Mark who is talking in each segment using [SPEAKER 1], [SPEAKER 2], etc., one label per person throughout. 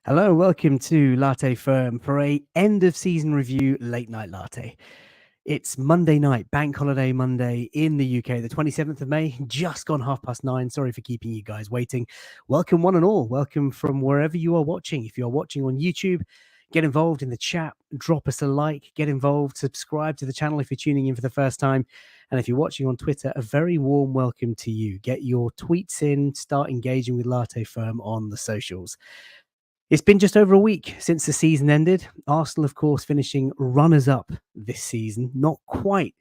[SPEAKER 1] Hello, welcome to Latte Firm for a end of season review late night latte. It's Monday night, bank holiday Monday in the UK, the 27th of May, just gone 9:30. Sorry for keeping you guys waiting. Welcome one and all. Welcome from wherever you are watching. If you're watching on YouTube, get involved in the chat, drop us a like, get involved, subscribe to the channel if you're tuning in for the first time. And if you're watching on Twitter, a very warm welcome to you. Get your tweets in, start engaging with Latte Firm on the socials. It's been just over a week since the season ended. Arsenal, of course, finishing runners-up this season. Not quite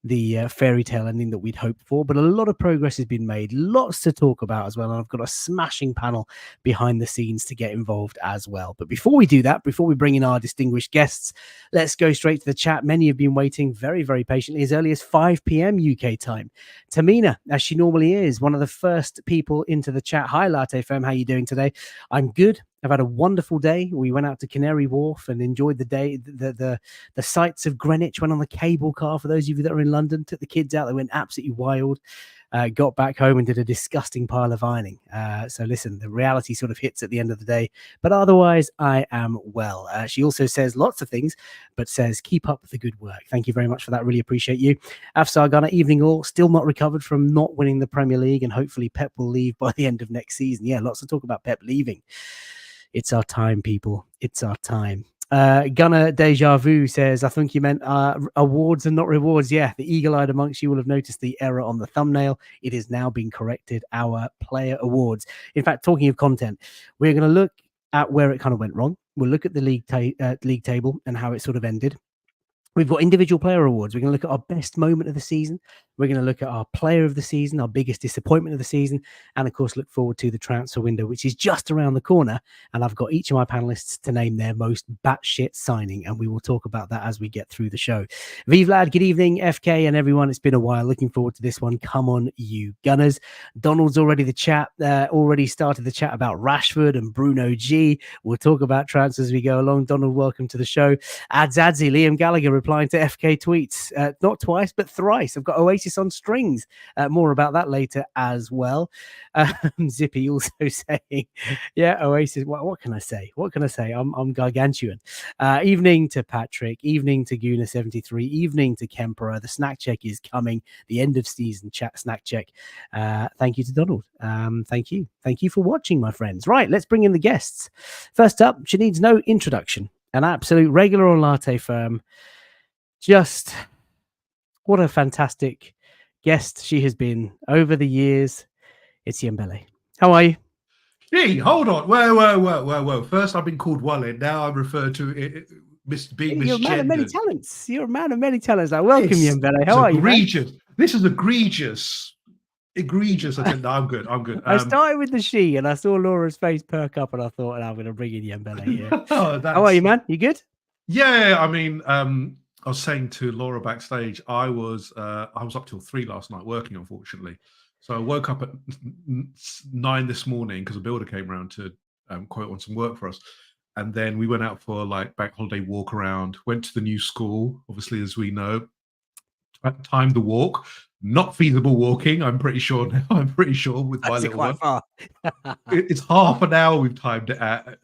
[SPEAKER 1] the fairy tale ending that we'd hoped for, but a lot of progress has been made. Lots to talk about as well, and I've got a smashing panel behind the scenes to get involved as well. But before we do that, before we bring in our distinguished guests, let's go straight to the chat. Many have been waiting very, very patiently as early as 5 p.m. UK time. Tamina, as she normally is, one of the first people into the chat. Hi, Latte Femme. How are you doing today? I'm good. I've had a wonderful day. We went out to Canary Wharf and enjoyed the day, the sights of Greenwich, went on the cable car. For those of you that are in London, took the kids out. They went absolutely wild. Got back home and did a disgusting pile of ironing. So listen, the reality sort of hits at the end of the day. But otherwise, I am well. She also says lots of things, but says, keep up the good work. Thank you very much for that. Really appreciate you. Afsar Gunner, evening all. Still not recovered from not winning the Premier League. And hopefully Pep will leave by the end of next season. Yeah, lots of talk about Pep leaving. It's our time, people. It's our time. Gunner Deja Vu says, I think you meant awards and not rewards. Yeah, the eagle-eyed amongst you will have noticed the error on the thumbnail. It is now being corrected. Our player awards. In fact, talking of content, we're going to look at where it kind of went wrong. We'll look at the league table and how it sort of ended. We've got individual player awards. We're going to look at our best moment of the season. We're going to look at our player of the season, our biggest disappointment of the season, and of course, look forward to the transfer window, which is just around the corner. And I've got each of my panelists to name their most batshit signing, and we will talk about that as we get through the show. Vive lad, good evening, FK and everyone. It's been a while. Looking forward to this one. Come on, you Gunners. Donald's already already started the chat about Rashford and Bruno G. We'll talk about transfers as we go along. Donald, welcome to the show. Adzadzi, Liam Gallagher replying to FK tweets, not twice, but thrice. I've got Oasis on strings. More about that later as well. Zippy also saying, yeah, Oasis. What can I say? What can I say? I'm gargantuan. Evening to Patrick. Evening to Guna73. Evening to Kemperor. The snack check is coming. The end of season chat snack check. Thank you to Donald. Thank you. Thank you for watching, my friends. Right, let's bring in the guests. First up, she needs no introduction. An absolute regular on Latte Firm. Just what a fantastic guest she has been over the years. It's Yembele. How are you?
[SPEAKER 2] Gee, hold on. Whoa. First I've been called Wallet. Now I'm referred to being misgendered.
[SPEAKER 1] You're a man of many talents. You're a man of many talents. I welcome Yembele. How are you, man?
[SPEAKER 2] This is egregious. Egregious. I said, no, I'm good.
[SPEAKER 1] I started with the she, and I saw Laura's face perk up, and I thought, I'm going to bring in Yembele here. How are you, man? You good?
[SPEAKER 2] Yeah, I mean, I was saying to Laura backstage, I was up till 3 last night working, unfortunately. So I woke up at 9 this morning because a builder came around to quote on some work for us. And then we went out for like bank holiday walk around, went to the new school, obviously, as we know, timed the walk. Not feasible walking, I'm pretty sure now. I'm pretty sure with my little one.
[SPEAKER 1] Far.
[SPEAKER 2] It's half an hour we've timed it at.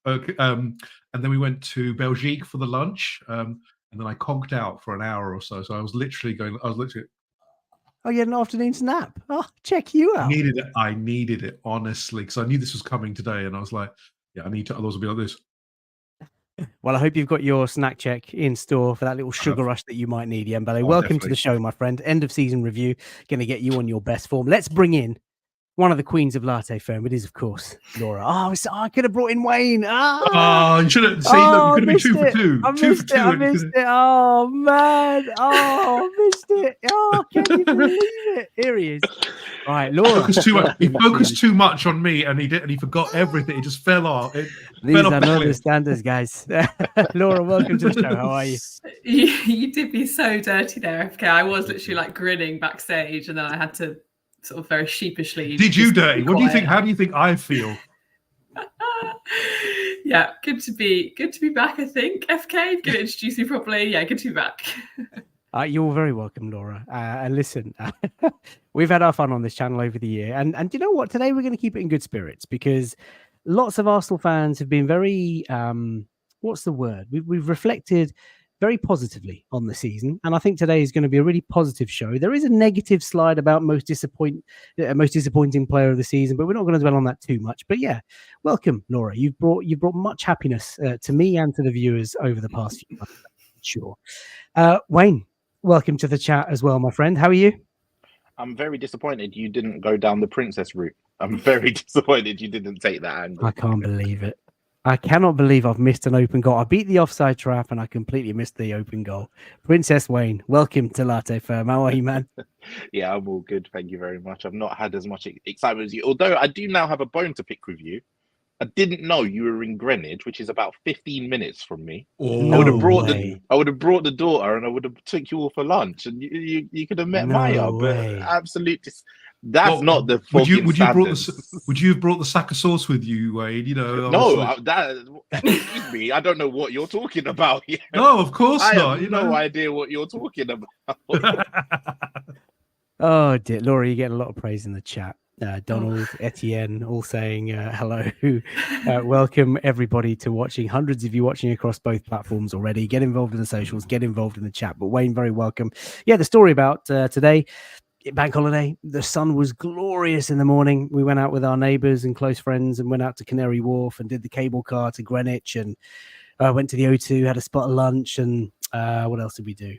[SPEAKER 2] Okay, and then we went to Belgique for the lunch, and then I conked out for an hour or so. So I was literally.
[SPEAKER 1] Oh, you had an afternoon's nap. Oh, check you out.
[SPEAKER 2] I needed it honestly because I knew this was coming today, and I was like, yeah, I need to. Otherwise, I'll be like this.
[SPEAKER 1] Well, I hope you've got your snack check in store for that little sugar rush that you might need, Yembele. Welcome to the show, my friend. End of season review. Going to get you on your best form. Let's bring in one of the queens of Latte Firm. It is, of course, Laura. Oh, I could have brought in Wayne.
[SPEAKER 2] You should have. See, look, you could have been 2 for 2.
[SPEAKER 1] I missed it. Oh, man. Oh, missed it. Oh, can you believe it? Here he is. All right, Laura.
[SPEAKER 2] He focused too much on me, and he forgot everything. It just fell off.
[SPEAKER 1] These are not the standards, guys. Laura, welcome to the show. How are you?
[SPEAKER 3] You did me so dirty there, FK. I was literally like grinning backstage, and then I had to sort of very sheepishly.
[SPEAKER 2] Did you dirty? What do you think? How do you think I feel?
[SPEAKER 3] Yeah, good to be back. I think FK, good to introduce you properly. Yeah, good to be back.
[SPEAKER 1] You're very welcome, Laura. And listen, we've had our fun on this channel over the year, and you know what? Today we're going to keep it in good spirits because lots of Arsenal fans have been very, what's the word? We've reflected very positively on the season, and I think today is going to be a really positive show. There is a negative slide about most disappointing player of the season, but we're not going to dwell on that too much. But yeah, welcome, Laura. You've brought much happiness to me and to the viewers over the past few months. Sure. Wayne, welcome to the chat as well, my friend. How are you?
[SPEAKER 4] I'm very disappointed you didn't go down the princess route. I'm very disappointed you didn't take that angle.
[SPEAKER 1] I can't believe it. I cannot believe I've missed an open goal. I beat the offside trap and I completely missed the open goal. Princess Wayne, welcome to Latte Firm. How are you, man?
[SPEAKER 4] Yeah, I'm all good. Thank you very much. I've not had as much excitement as you, although I do now have a bone to pick with you. I didn't know you were in Greenwich, which is about 15 minutes from me.
[SPEAKER 1] No
[SPEAKER 4] I would have brought
[SPEAKER 1] way.
[SPEAKER 4] the daughter, and I would have took you all for lunch, and you could have met
[SPEAKER 1] No
[SPEAKER 4] Maya.
[SPEAKER 1] way.
[SPEAKER 4] But absolutely, that's not the
[SPEAKER 2] would you have brought the sack of sauce with you, Wade? You know,
[SPEAKER 4] no, excuse me, I don't know what you're talking about here.
[SPEAKER 2] No, of course
[SPEAKER 4] I
[SPEAKER 2] not.
[SPEAKER 4] have no idea what you're talking about.
[SPEAKER 1] Oh dear, Laura, you're getting a lot of praise in the chat. Donald, Etienne, all saying hello. Welcome everybody to watching. Hundreds of you watching across both platforms already. Get involved in the socials, get involved in the chat. But Wayne, very welcome. Yeah, the story about today, bank holiday. The sun was glorious in the morning. We went out with our neighbours and close friends and went out to Canary Wharf and did the cable car to Greenwich and went to the O2, had a spot of lunch, and what else did we do?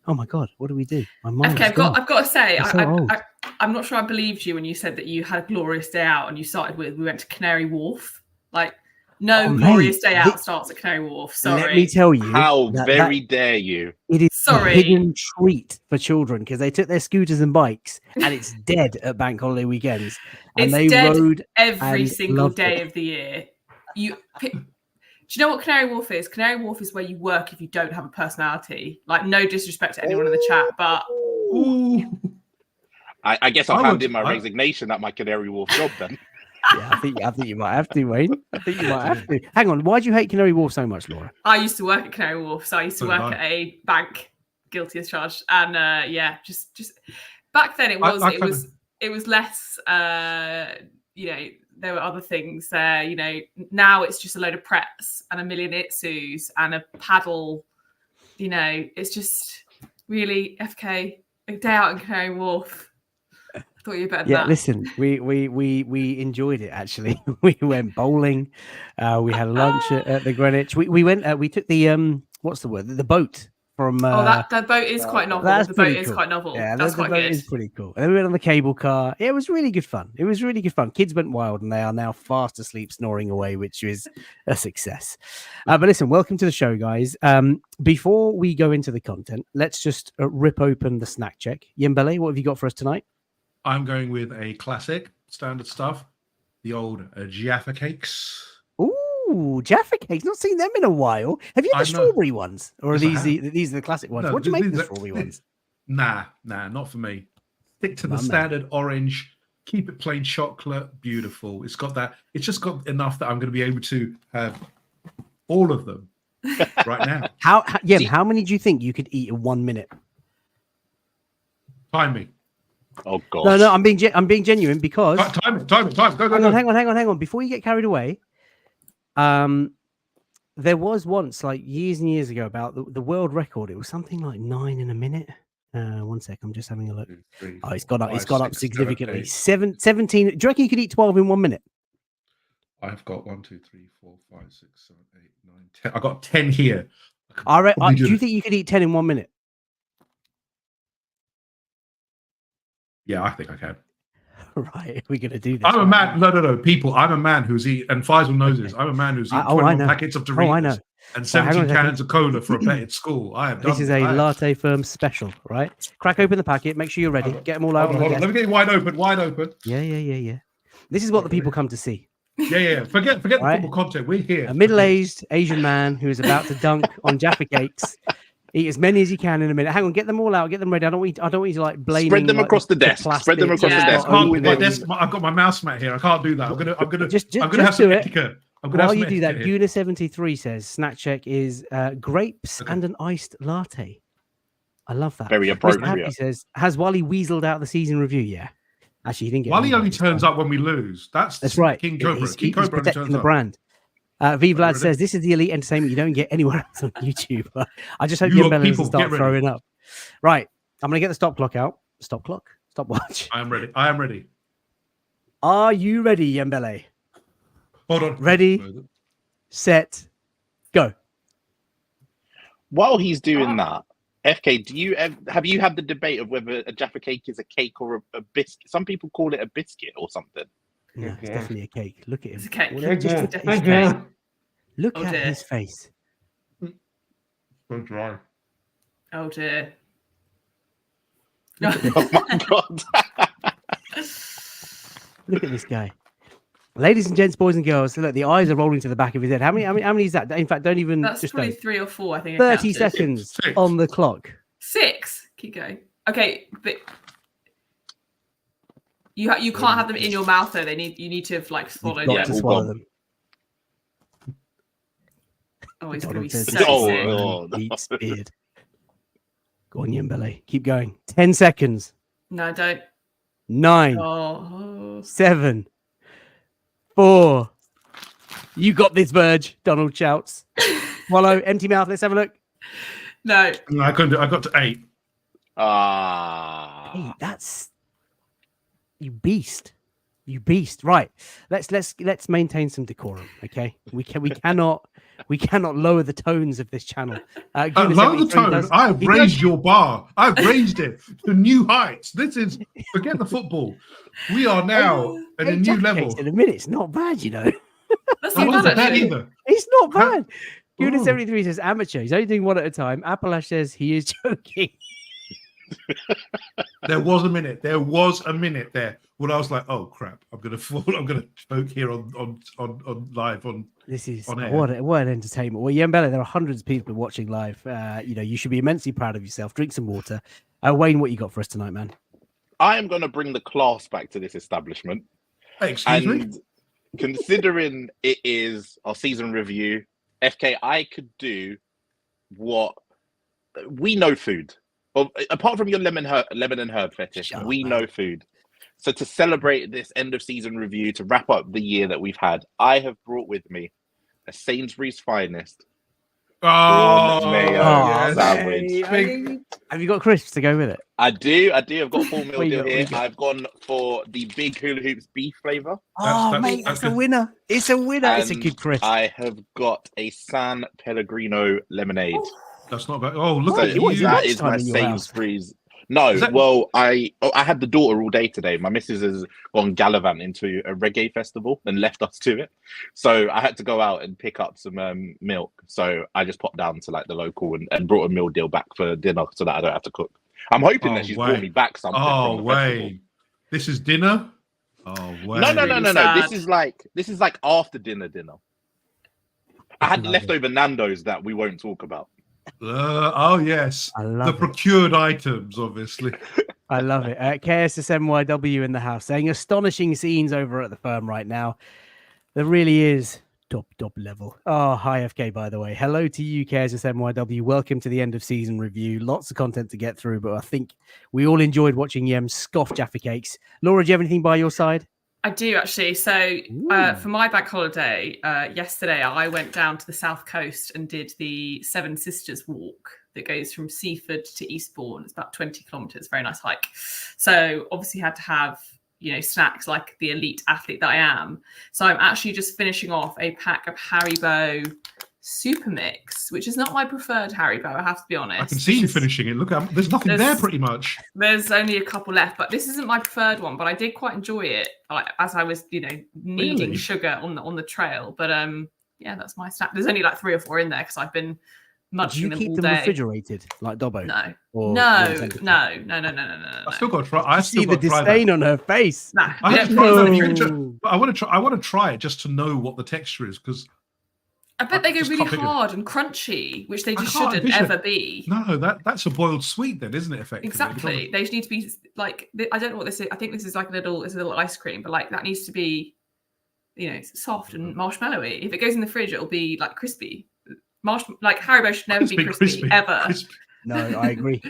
[SPEAKER 1] Oh my God, what do we do? My mind.
[SPEAKER 3] Okay, I've got to say,
[SPEAKER 1] I'm
[SPEAKER 3] I'm not sure I believed you when you said that you had a glorious day out and you started with, we went to Canary Wharf. Like, no glorious day out starts at Canary Wharf. Sorry.
[SPEAKER 1] Let me tell you.
[SPEAKER 4] How very dare you?
[SPEAKER 1] It is a hidden treat for children because they took their scooters and bikes and it's dead at bank holiday weekends. And
[SPEAKER 3] it's dead
[SPEAKER 1] rode
[SPEAKER 3] every single day of the year. Do you know what Canary Wharf is? Canary Wharf is where you work if you don't have a personality. Like, no disrespect to anyone in the chat, but...
[SPEAKER 4] I guess I'll hand in my resignation at my Canary Wharf job then.
[SPEAKER 1] Yeah, I think you might have to, Wayne. I think you might have to. Hang on, why do you hate Canary Wharf so much, Laura?
[SPEAKER 3] I used to work at Canary Wharf, so I used to work at a bank, guilty as charged. And just back then it was less, there were other things there, now it's just a load of preps and a million itsus and a paddle, it's just really FK, a day out in Canary Wharf. I thought you were better than that.
[SPEAKER 1] Listen, we enjoyed it actually. We went bowling, we had lunch at the Greenwich. We went, we took the what's the word? The boat. From,
[SPEAKER 3] that boat is quite novel. The boat is quite novel.
[SPEAKER 1] Yeah,
[SPEAKER 3] that's quite good.
[SPEAKER 1] It's pretty cool. And then we went on the cable car. Yeah, it was really good fun. Kids went wild and they are now fast asleep, snoring away, which is a success. But listen, welcome to the show, guys. Before we go into the content, let's just rip open the snack check. Yembele, what have you got for us tonight?
[SPEAKER 2] I'm going with a classic, standard stuff, the old Jaffa cakes.
[SPEAKER 1] Ooh, Jaffa cakes. Not seen them in a while. Have you had the strawberry ones, or are these are the classic ones?
[SPEAKER 2] No,
[SPEAKER 1] what do you make of the strawberry ones?
[SPEAKER 2] Nah, not for me. Stick to the standard orange. Keep it plain chocolate. Beautiful. It's got that. It's just got enough that I'm going to be able to have all of them right now.
[SPEAKER 1] How many do you think you could eat in 1 minute?
[SPEAKER 2] Time me.
[SPEAKER 4] Oh God.
[SPEAKER 1] No, I'm being genuine because
[SPEAKER 2] time it. Go.
[SPEAKER 1] Hang on. Before you get carried away. There was once, like years and years ago, about the world record. It was something like 9 in a minute. 1 sec, I'm just having a look. 2, 3, 4, it's gone up. It's gone up significantly. 17. Do you reckon you could eat 12 in 1 minute?
[SPEAKER 2] I've got 1, 2, 3, 4, 5, 6, 7, 8, 9, 10. I've got 10 here.
[SPEAKER 1] Do you think you could eat 10 in 1 minute?
[SPEAKER 2] Yeah, I think I can.
[SPEAKER 1] Right, we're going to do this.
[SPEAKER 2] I'm a man. No, people. I'm a man who's eaten, and Faisal knows this. I'm a man who's eaten 21 packets of Doritos and 17 cans of cola for a bet at school. I have done
[SPEAKER 1] this. Is a Latte Firm special, right? Crack open the packet. Make sure you're ready. Get them all out.
[SPEAKER 2] Hold on. Let me get it wide open.
[SPEAKER 1] Yeah. This is what the people come to see.
[SPEAKER 2] Yeah. Forget the football content. We're here.
[SPEAKER 1] A middle-aged Asian man who is about to dunk on Jaffa cakes. Eat as many as you can in a minute. Hang on, get them all out. Get them ready. I don't want you to like blame.
[SPEAKER 4] Spread them across the desk. Spread them across the desk.
[SPEAKER 2] I've got my mouse mat here. I can't do that. I'm gonna
[SPEAKER 1] just
[SPEAKER 2] have some etiquette.
[SPEAKER 1] While you do that, Guna73 says snack check is grapes and an iced latte. I love that.
[SPEAKER 4] Very appropriate.
[SPEAKER 1] Happy says, has Wally weaseled out the season review? Yeah. Actually, he didn't get.
[SPEAKER 2] Wally
[SPEAKER 1] an
[SPEAKER 2] only
[SPEAKER 1] invite this
[SPEAKER 2] turns
[SPEAKER 1] time.
[SPEAKER 2] up when we lose. That's
[SPEAKER 1] right.
[SPEAKER 2] King Cobra.
[SPEAKER 1] He's
[SPEAKER 2] King Cobra only
[SPEAKER 1] protecting
[SPEAKER 2] turns
[SPEAKER 1] the
[SPEAKER 2] up.
[SPEAKER 1] brand. V Vlad
[SPEAKER 2] ready?
[SPEAKER 1] says this is the elite entertainment you don't get anywhere else on YouTube. I just hope
[SPEAKER 2] You lot
[SPEAKER 1] Yembele
[SPEAKER 2] people,
[SPEAKER 1] doesn't start
[SPEAKER 2] get ready.
[SPEAKER 1] throwing up. Right, I'm gonna get the stop clock out. Stop clock. Stopwatch.
[SPEAKER 2] I am ready. I am ready.
[SPEAKER 1] Are you ready, Yembele?
[SPEAKER 2] Hold on.
[SPEAKER 1] Ready, set, go.
[SPEAKER 4] While he's doing that, FK, have you had the debate of whether a Jaffa cake is a cake or a biscuit? Some people call it a biscuit or something.
[SPEAKER 1] No, it's definitely a cake. Look at him.
[SPEAKER 3] It's a cake.
[SPEAKER 1] Look
[SPEAKER 3] It's
[SPEAKER 1] at
[SPEAKER 3] definitely
[SPEAKER 1] his
[SPEAKER 3] a cake.
[SPEAKER 1] face. Look
[SPEAKER 3] Oh,
[SPEAKER 1] at
[SPEAKER 3] dear.
[SPEAKER 1] his face.
[SPEAKER 2] So dry.
[SPEAKER 3] Oh dear.
[SPEAKER 4] Oh my god!
[SPEAKER 1] Look at this guy. Ladies and gents, boys and girls, look, the eyes are rolling to the back of his head. How many is that? In fact, don't even
[SPEAKER 3] That's
[SPEAKER 1] just
[SPEAKER 3] probably
[SPEAKER 1] don't.
[SPEAKER 3] 3 or 4, I think.
[SPEAKER 1] 30 seconds
[SPEAKER 2] 6.
[SPEAKER 1] on the clock.
[SPEAKER 3] 6. Keep going. Okay, but you can't have them in your mouth though. You need to have like swallowed
[SPEAKER 1] You've got
[SPEAKER 3] them.
[SPEAKER 1] to swallow them.
[SPEAKER 3] Oh, he's gonna be
[SPEAKER 1] Donald
[SPEAKER 3] so
[SPEAKER 1] says,
[SPEAKER 4] Oh,
[SPEAKER 3] sick.
[SPEAKER 4] no.
[SPEAKER 1] Eats beard. Go on, Yembele. Keep going. 10 seconds.
[SPEAKER 3] No, don't.
[SPEAKER 1] 9,
[SPEAKER 3] Oh.
[SPEAKER 1] 7, 4. You got this, Verge. Donald shouts. Swallow, empty mouth. Let's have a look.
[SPEAKER 3] No.
[SPEAKER 2] No, I couldn't do it. I got to 8.
[SPEAKER 1] Hey, that's you beast. You beast. Right. Let's maintain some decorum. Okay. We cannot lower the tones of this channel.
[SPEAKER 2] Lower the tone. I've raised your bar. I've raised it to new heights. This is forget the football. We are now at a new level.
[SPEAKER 1] In a minute, it's not bad, you know.
[SPEAKER 3] That's
[SPEAKER 2] That
[SPEAKER 3] not
[SPEAKER 2] wasn't
[SPEAKER 3] bad
[SPEAKER 2] bad
[SPEAKER 3] actually.
[SPEAKER 2] either.
[SPEAKER 1] It's not bad. Unit
[SPEAKER 2] Ooh.
[SPEAKER 1] 73 says amateur. He's only doing one at a time. Appalash says he is joking.
[SPEAKER 2] There was a minute there when I was like, "Oh crap! I'm gonna fall. I'm gonna choke here on live on."
[SPEAKER 1] This is
[SPEAKER 2] On air.
[SPEAKER 1] what an entertainment. Well, Yembele, there are hundreds of people watching live. You should be immensely proud of yourself. Drink some water. Wayne, what you got for us tonight, man?
[SPEAKER 4] I am going to bring the class back to this establishment.
[SPEAKER 2] Hey, excuse me.
[SPEAKER 4] And considering it is our season review, FK, I could do what we know food. Apart from your lemon and herb fetish,
[SPEAKER 1] Shut
[SPEAKER 4] we
[SPEAKER 1] up,
[SPEAKER 4] know
[SPEAKER 1] man.
[SPEAKER 4] food. So to celebrate this end of season review, to wrap up the year that we've had, I have brought with me a Sainsbury's finest
[SPEAKER 2] Oh,
[SPEAKER 4] mayo
[SPEAKER 2] yes.
[SPEAKER 4] sandwich.
[SPEAKER 1] Have you got crisps to go with it?
[SPEAKER 4] I do. I've got full meal
[SPEAKER 1] What you
[SPEAKER 4] deal
[SPEAKER 1] got?
[SPEAKER 4] here.
[SPEAKER 1] What you got?
[SPEAKER 4] I've gone for the big hula hoops beef flavor.
[SPEAKER 1] Mate, that's a winner. It's a winner. It's a
[SPEAKER 4] And
[SPEAKER 1] good crisp.
[SPEAKER 4] I have got a San Pellegrino lemonade.
[SPEAKER 2] That's not bad. Oh, look
[SPEAKER 4] So
[SPEAKER 2] at
[SPEAKER 1] what is
[SPEAKER 2] you.
[SPEAKER 1] it?
[SPEAKER 4] that is
[SPEAKER 1] lunchtime
[SPEAKER 4] my
[SPEAKER 1] in your house?
[SPEAKER 4] Sainsbury's. No,
[SPEAKER 2] Is that-
[SPEAKER 4] well, I had the daughter all day today. My missus has gone gallivant into a reggae festival and left us to it. So I had to go out and pick up some milk. So I just popped down to like the local and brought a meal deal back for dinner so that I don't have to cook. I'm hoping that she's brought me back something
[SPEAKER 2] Oh,
[SPEAKER 4] from the festival.
[SPEAKER 2] wait. This is dinner? Oh, wait.
[SPEAKER 4] No.
[SPEAKER 3] Sad.
[SPEAKER 4] This is like after dinner. I had
[SPEAKER 1] Love
[SPEAKER 4] leftover Nando's that we won't talk about.
[SPEAKER 2] Oh, yes.
[SPEAKER 1] I
[SPEAKER 2] The
[SPEAKER 1] love it.
[SPEAKER 2] procured items, obviously.
[SPEAKER 1] I love it. KSSMYW in the house saying astonishing scenes over at the firm right now. There really is top level. Oh, hi FK, by the way. Hello to you, KSSMYW. Welcome to the end of season review. Lots of content to get through, but I think we all enjoyed watching Yem scoff Jaffa cakes. Laura, do you have anything by your side?
[SPEAKER 3] I do actually. So for my bank holiday yesterday, I went down to the south coast and did the Seven Sisters walk that goes from Seaford to Eastbourne. It's about 20 kilometres. Very nice hike. So obviously had to have snacks like the elite athlete that I am. So I'm actually just finishing off a pack of Haribo Super Mix, which is not my preferred Haribo, I have to be honest.
[SPEAKER 2] I can see you finishing it. Look, there's nothing there pretty much.
[SPEAKER 3] There's only a couple left, but this isn't my preferred one. But I did quite enjoy it, as I was, needing
[SPEAKER 2] Really?
[SPEAKER 3] sugar on the trail. But yeah, that's my snack. There's only like 3 or 4 in there because I've been
[SPEAKER 1] Do
[SPEAKER 3] munching
[SPEAKER 1] you
[SPEAKER 3] them
[SPEAKER 1] keep
[SPEAKER 3] all
[SPEAKER 1] them
[SPEAKER 3] day.
[SPEAKER 1] refrigerated like Dobbo?
[SPEAKER 3] No,
[SPEAKER 1] Or
[SPEAKER 3] no.
[SPEAKER 1] room temperature?
[SPEAKER 2] I still got to try. I still
[SPEAKER 1] See the
[SPEAKER 2] got to try
[SPEAKER 1] disdain
[SPEAKER 2] that.
[SPEAKER 1] on her face.
[SPEAKER 3] No,
[SPEAKER 2] I
[SPEAKER 3] we
[SPEAKER 2] have to
[SPEAKER 3] don't
[SPEAKER 2] try
[SPEAKER 3] put
[SPEAKER 2] that.
[SPEAKER 3] it
[SPEAKER 1] No.
[SPEAKER 3] in.
[SPEAKER 2] I want to try it just to know what the texture is because
[SPEAKER 3] I bet they go
[SPEAKER 2] just
[SPEAKER 3] really
[SPEAKER 2] can't pick it.
[SPEAKER 3] hard and crunchy, which they
[SPEAKER 2] I
[SPEAKER 3] just
[SPEAKER 2] can't
[SPEAKER 3] shouldn't
[SPEAKER 2] envision
[SPEAKER 3] ever be.
[SPEAKER 2] no, that's a boiled sweet then, isn't it? Effectively,
[SPEAKER 3] Exactly. They need to be like, I don't know what this is. I think this is like a little ice cream, but like that needs to be, soft and marshmallowy. If it goes in the fridge, it'll be like crispy. Like Haribo should never be crispy ever.
[SPEAKER 2] Crispy.
[SPEAKER 1] No, I agree.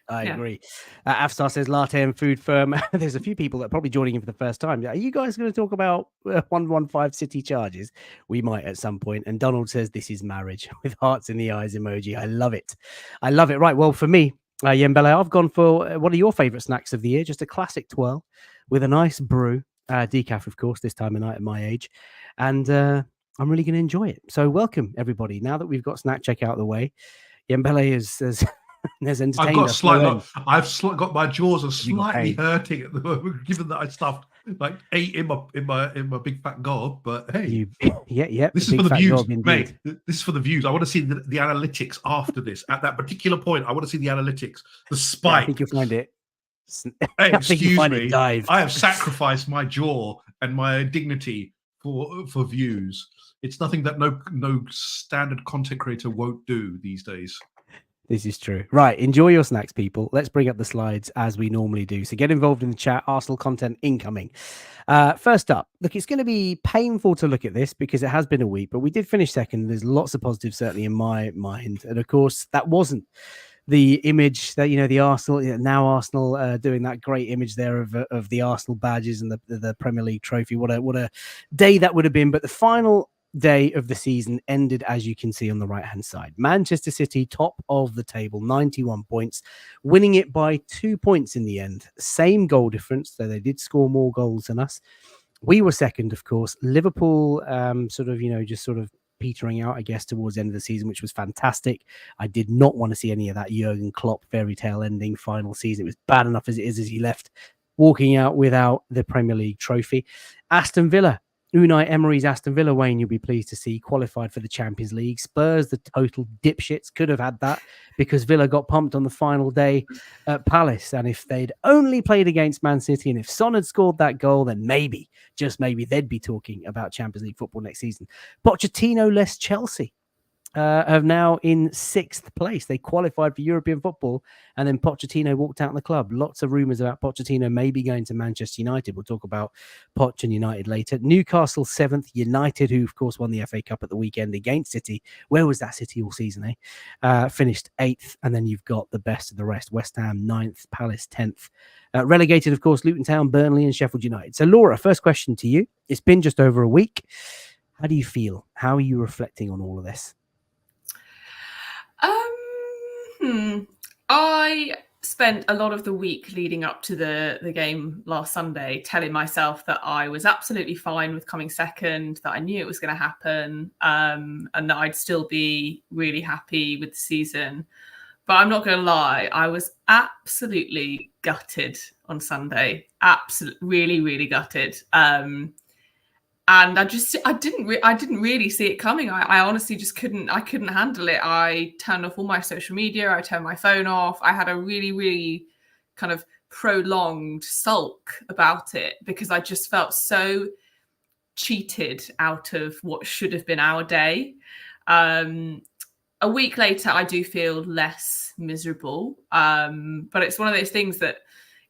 [SPEAKER 1] I
[SPEAKER 3] Yeah.
[SPEAKER 1] agree. Avstar says latte and food firm. There's a few people that are probably joining in for the first time. Are you guys going to talk about 115 City charges? We might at some point. And Donald says this is marriage with hearts in the eyes emoji. I love it. I love it. Right. Well, for me, Yembele, I've gone for one of your favourite snacks of the year, just a classic twirl with a nice brew, decaf, of course, this time of night at my age. And I'm really going to enjoy it. So welcome, everybody. Now that we've got snack check out of the way, Yembele has entertained
[SPEAKER 2] I've got a
[SPEAKER 1] us.
[SPEAKER 2] slight.
[SPEAKER 1] No end.
[SPEAKER 2] Got my jaws are
[SPEAKER 1] You got
[SPEAKER 2] slightly
[SPEAKER 1] pain.
[SPEAKER 2] hurting at the moment, given that I stuffed like 8 in my big fat gob. But hey,
[SPEAKER 1] Yeah.
[SPEAKER 2] this
[SPEAKER 1] a
[SPEAKER 2] is for
[SPEAKER 1] big
[SPEAKER 2] the
[SPEAKER 1] fat
[SPEAKER 2] views,
[SPEAKER 1] gob indeed.
[SPEAKER 2] mate. This is for the views. I want to see the analytics after this. At that particular point, I want to see the analytics. The
[SPEAKER 1] Yeah,
[SPEAKER 2] spike.
[SPEAKER 1] I think you'll find it.
[SPEAKER 2] Hey,
[SPEAKER 1] I think you'll
[SPEAKER 2] excuse
[SPEAKER 1] find
[SPEAKER 2] me.
[SPEAKER 1] it dive.
[SPEAKER 2] I have sacrificed my jaw and my dignity for views. It's nothing that no standard content creator won't do these days.
[SPEAKER 1] This is true. Right. Enjoy your snacks, people. Let's bring up the slides as we normally do. So get involved in the chat. Arsenal content incoming. First up, look, it's going to be painful to look at this because it has been a week, but we did finish second. There's lots of positives, certainly in my mind. And of course, that wasn't the image that, the Arsenal, now Arsenal doing that great image there of the Arsenal badges and the Premier League trophy. What a day that would have been. But the final day of the season ended, as you can see on the right hand side. Manchester City, top of the table, 91 points, winning it by 2 points in the end. Same goal difference, though they did score more goals than us. We were second, of course. Liverpool, just petering out, I guess, towards the end of the season, which was fantastic. I did not want to see any of that Jurgen Klopp fairy tale ending final season. It was bad enough as it is, as he left walking out without the Premier League trophy. Aston Villa, Unai Emery's Aston Villa, Wayne, you'll be pleased to see, qualified for the Champions League. Spurs, the total dipshits, could have had that because Villa got pumped on the final day at Palace. And if they'd only played against Man City and if Son had scored that goal, then maybe, just maybe, they'd be talking about Champions League football next season. Pochettino less Chelsea are now in 6th place. They qualified for European football, and then Pochettino walked out of the club. Lots of rumours about Pochettino maybe going to Manchester United. We'll talk about Poch and United later. Newcastle 7th. United, who of course won the FA Cup at the weekend against City. Where was that City all season, finished 8th, and then you've got the best of the rest. West Ham 9th, Palace 10th. Relegated, of course, Luton Town, Burnley and Sheffield United. So Laura, first question to you. It's been just over a week. How do you feel? How are you reflecting on all of this?
[SPEAKER 3] I spent a lot of the week leading up to the game last Sunday telling myself that I was absolutely fine with coming second, that I knew it was going to happen, and that I'd still be really happy with the season. But I'm not going to lie, I was absolutely gutted on Sunday. Absolutely, really, really gutted. And I didn't really see it coming. I honestly just couldn't handle it. I turned off all my social media. I turned my phone off. I had a really, really kind of prolonged sulk about it because I just felt so cheated out of what should have been our day. A week later, I do feel less miserable. But it's one of those things that,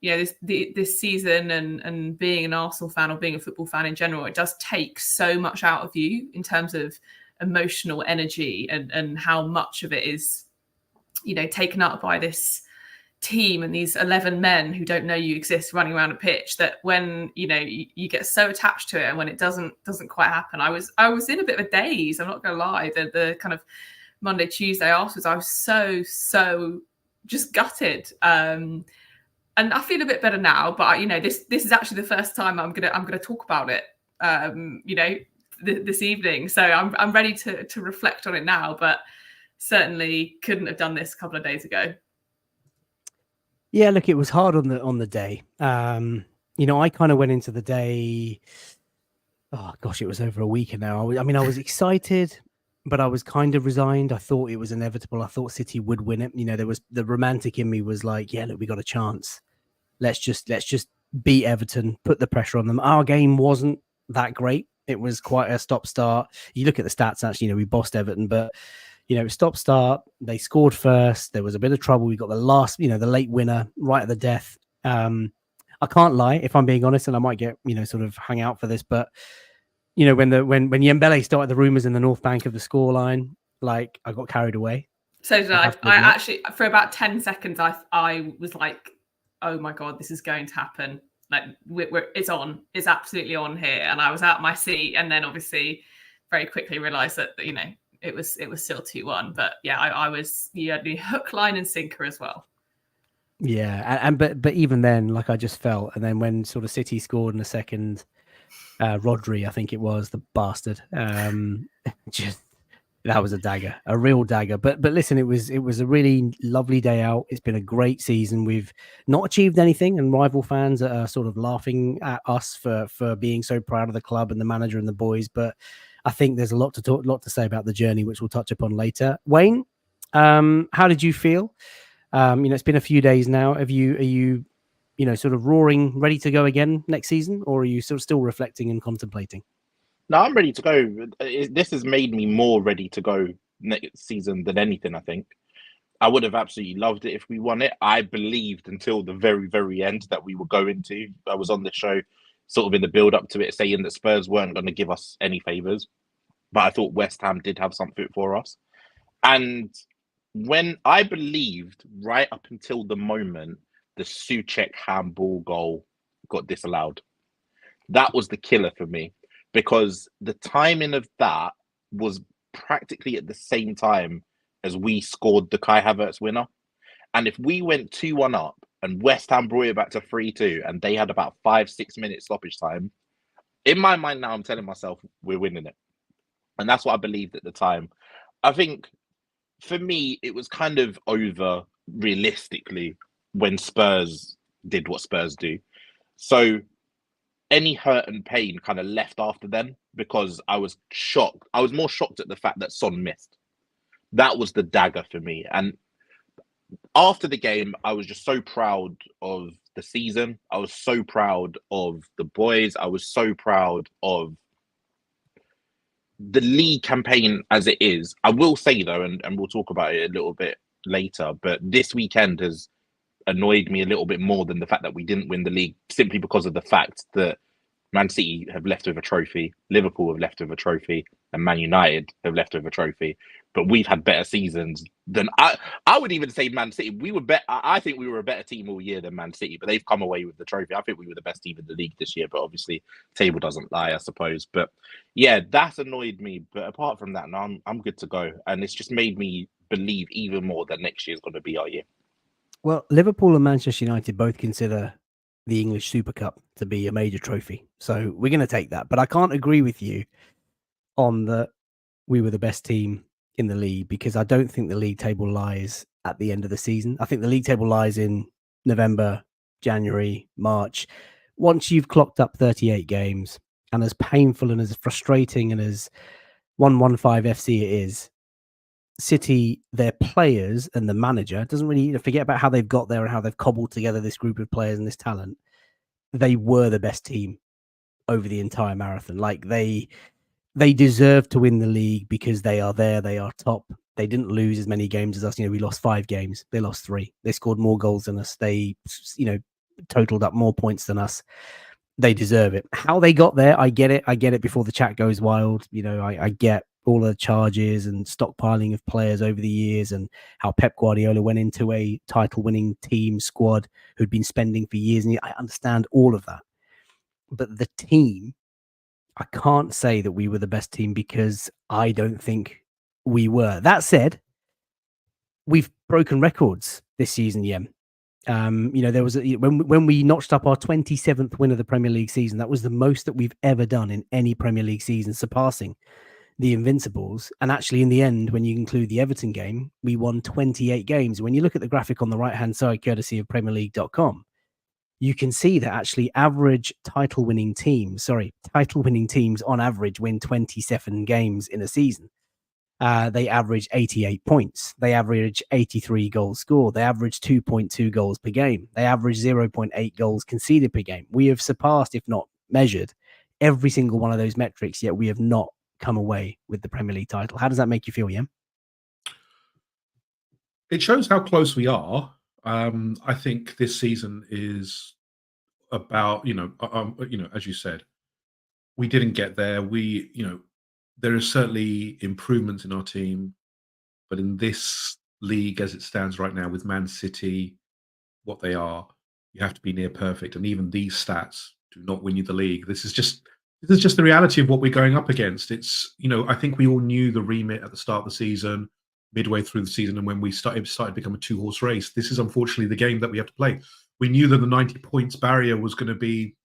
[SPEAKER 3] this season and being an Arsenal fan or being a football fan in general, it does take so much out of you in terms of emotional energy and how much of it is, taken up by this team and these 11 men who don't know you exist running around a pitch, that when, you get so attached to it and when it doesn't quite happen. I was in a bit of a daze. I'm not going to lie. The kind of Monday, Tuesday afterwards, I was so just gutted. And I feel a bit better now, but this is actually the first time I'm gonna talk about it. This evening, so I'm ready to reflect on it now. But certainly couldn't have done this a couple of days ago.
[SPEAKER 1] Yeah, look, it was hard on the day. I kind of went into the day. Oh gosh, it was over a week now. I was excited, but I was kind of resigned. I thought it was inevitable. I thought City would win it. There was the romantic in me was like, yeah, look, we got a chance. Let's just beat Everton, put the pressure on them. Our game wasn't that great. It was quite a stop-start. You look at the stats, actually, we bossed Everton, but, stop-start. They scored first. There was a bit of trouble. We got the last, the late winner right at the death. I can't lie, if I'm being honest, and I might get, sort of hung out for this, but, when Yembele started the rumours in the North Bank of the scoreline, like, I got carried away.
[SPEAKER 3] So did
[SPEAKER 1] I
[SPEAKER 3] I.
[SPEAKER 1] have to
[SPEAKER 3] I
[SPEAKER 1] admit.
[SPEAKER 3] actually, for about 10 seconds, I was like, oh my God, this is going to happen. Like, it's on. It's absolutely on here. And I was out my seat. And then obviously very quickly realised that, you know, it was still 2-1. But yeah, I was the hook, line and sinker as well.
[SPEAKER 1] Yeah, but even then, like I just felt, and then when sort of City scored in a second, Rodri, I think it was, the bastard, just that was a dagger, a real dagger. But listen, it was a really lovely day out. It's been a great season. We've not achieved anything, and rival fans are sort of laughing at us for being so proud of the club and the manager and the boys. But I think there's a lot to say about the journey, which we'll touch upon later. Wayne, how did you feel? It's been a few days now. Are you sort of roaring, ready to go again next season, or are you sort of still reflecting and contemplating?
[SPEAKER 4] No, I'm ready to go. This has made me more ready to go next season than anything, I think. I would have absolutely loved it if we won it. I believed until the very, very end that we were going to. I was on the show sort of in the build up to it saying that Spurs weren't going to give us any favours. But I thought West Ham did have something for us. And when I believed right up until the moment the Souček handball goal got disallowed, that was the killer for me, because the timing of that was practically at the same time as we scored the Kai Havertz winner. And if we went 2-1 up and West Ham brought it back to 3-2 and they had about 5-6 minutes stoppage time, in my mind now I'm telling myself we're winning it. And that's what I believed at the time. I think for me, it was kind of over realistically when Spurs did what Spurs do. So any hurt and pain kind of left after then, because I was shocked. I was more shocked at the fact that Son missed. That was the dagger for me. And after the game, I was just so proud of the season. I was so proud of the boys. I was so proud of the league campaign as it is. I will say though, and we'll talk about it a little bit later, but this weekend has annoyed me a little bit more than the fact that we didn't win the league, simply because of the fact that Man City have left with a trophy, Liverpool have left with a trophy, and Man United have left with a trophy. But we've had better seasons than I would even say Man City. We were better. I think we were a better team all year than Man City, but they've come away with the trophy. I think we were the best team in the league this year, but obviously table doesn't lie, I suppose. But yeah, that's annoyed me. But apart from that, no, I'm good to go, and it's just made me believe even more that next year is going to be our year.
[SPEAKER 1] Well, Liverpool and Manchester United both consider the English Super Cup to be a major trophy, so we're going to take that. But I can't agree with you on that we were the best team in the league, because I don't think the league table lies at the end of the season. I think the league table lies in November, January, March. Once you've clocked up 38 games, and as painful and as frustrating and as 115 FC it is, City, their players and the manager, doesn't really forget about how they've got there and how they've cobbled together this group of players and this talent. They were the best team over the entire marathon. Like they deserve to win the league because they are there. They are top. They didn't lose as many games as us. We lost 5 games. They lost 3. They scored more goals than us. They, totaled up more points than us. They deserve it. How they got there, I get it. I get it before the chat goes wild. I get all the charges and stockpiling of players over the years, and how Pep Guardiola went into a title-winning team squad who'd been spending for years. And I understand all of that. But the team, I can't say that we were the best team, because I don't think we were. That said, we've broken records this season, Yem. There was when we notched up our 27th win of the Premier League season. That was the most that we've ever done in any Premier League season, surpassing the Invincibles. And actually, in the end, when you include the Everton game, we won 28 games. When you look at the graphic on the right-hand side, courtesy of PremierLeague.com, you can see that actually average title-winning teams on average win 27 games in a season. They average 88 points. They average 83 goals scored. They average 2.2 goals per game. They average 0.8 goals conceded per game. We have surpassed, if not measured, every single one of those metrics, yet we have not come away with the Premier League title. How does that make you feel, Yem?
[SPEAKER 2] It shows how close we are. I think this season is about, as you said, we didn't get there. There is certainly improvements in our team, but in this league as it stands right now with Man City, what they are, you have to be near perfect. And even these stats do not win you the league. This is just the reality of what we're going up against. It's, I think we all knew the remit at the start of the season, midway through the season, and when we started to become a two-horse race. This is unfortunately the game that we have to play. We knew that the 90 points barrier was going to be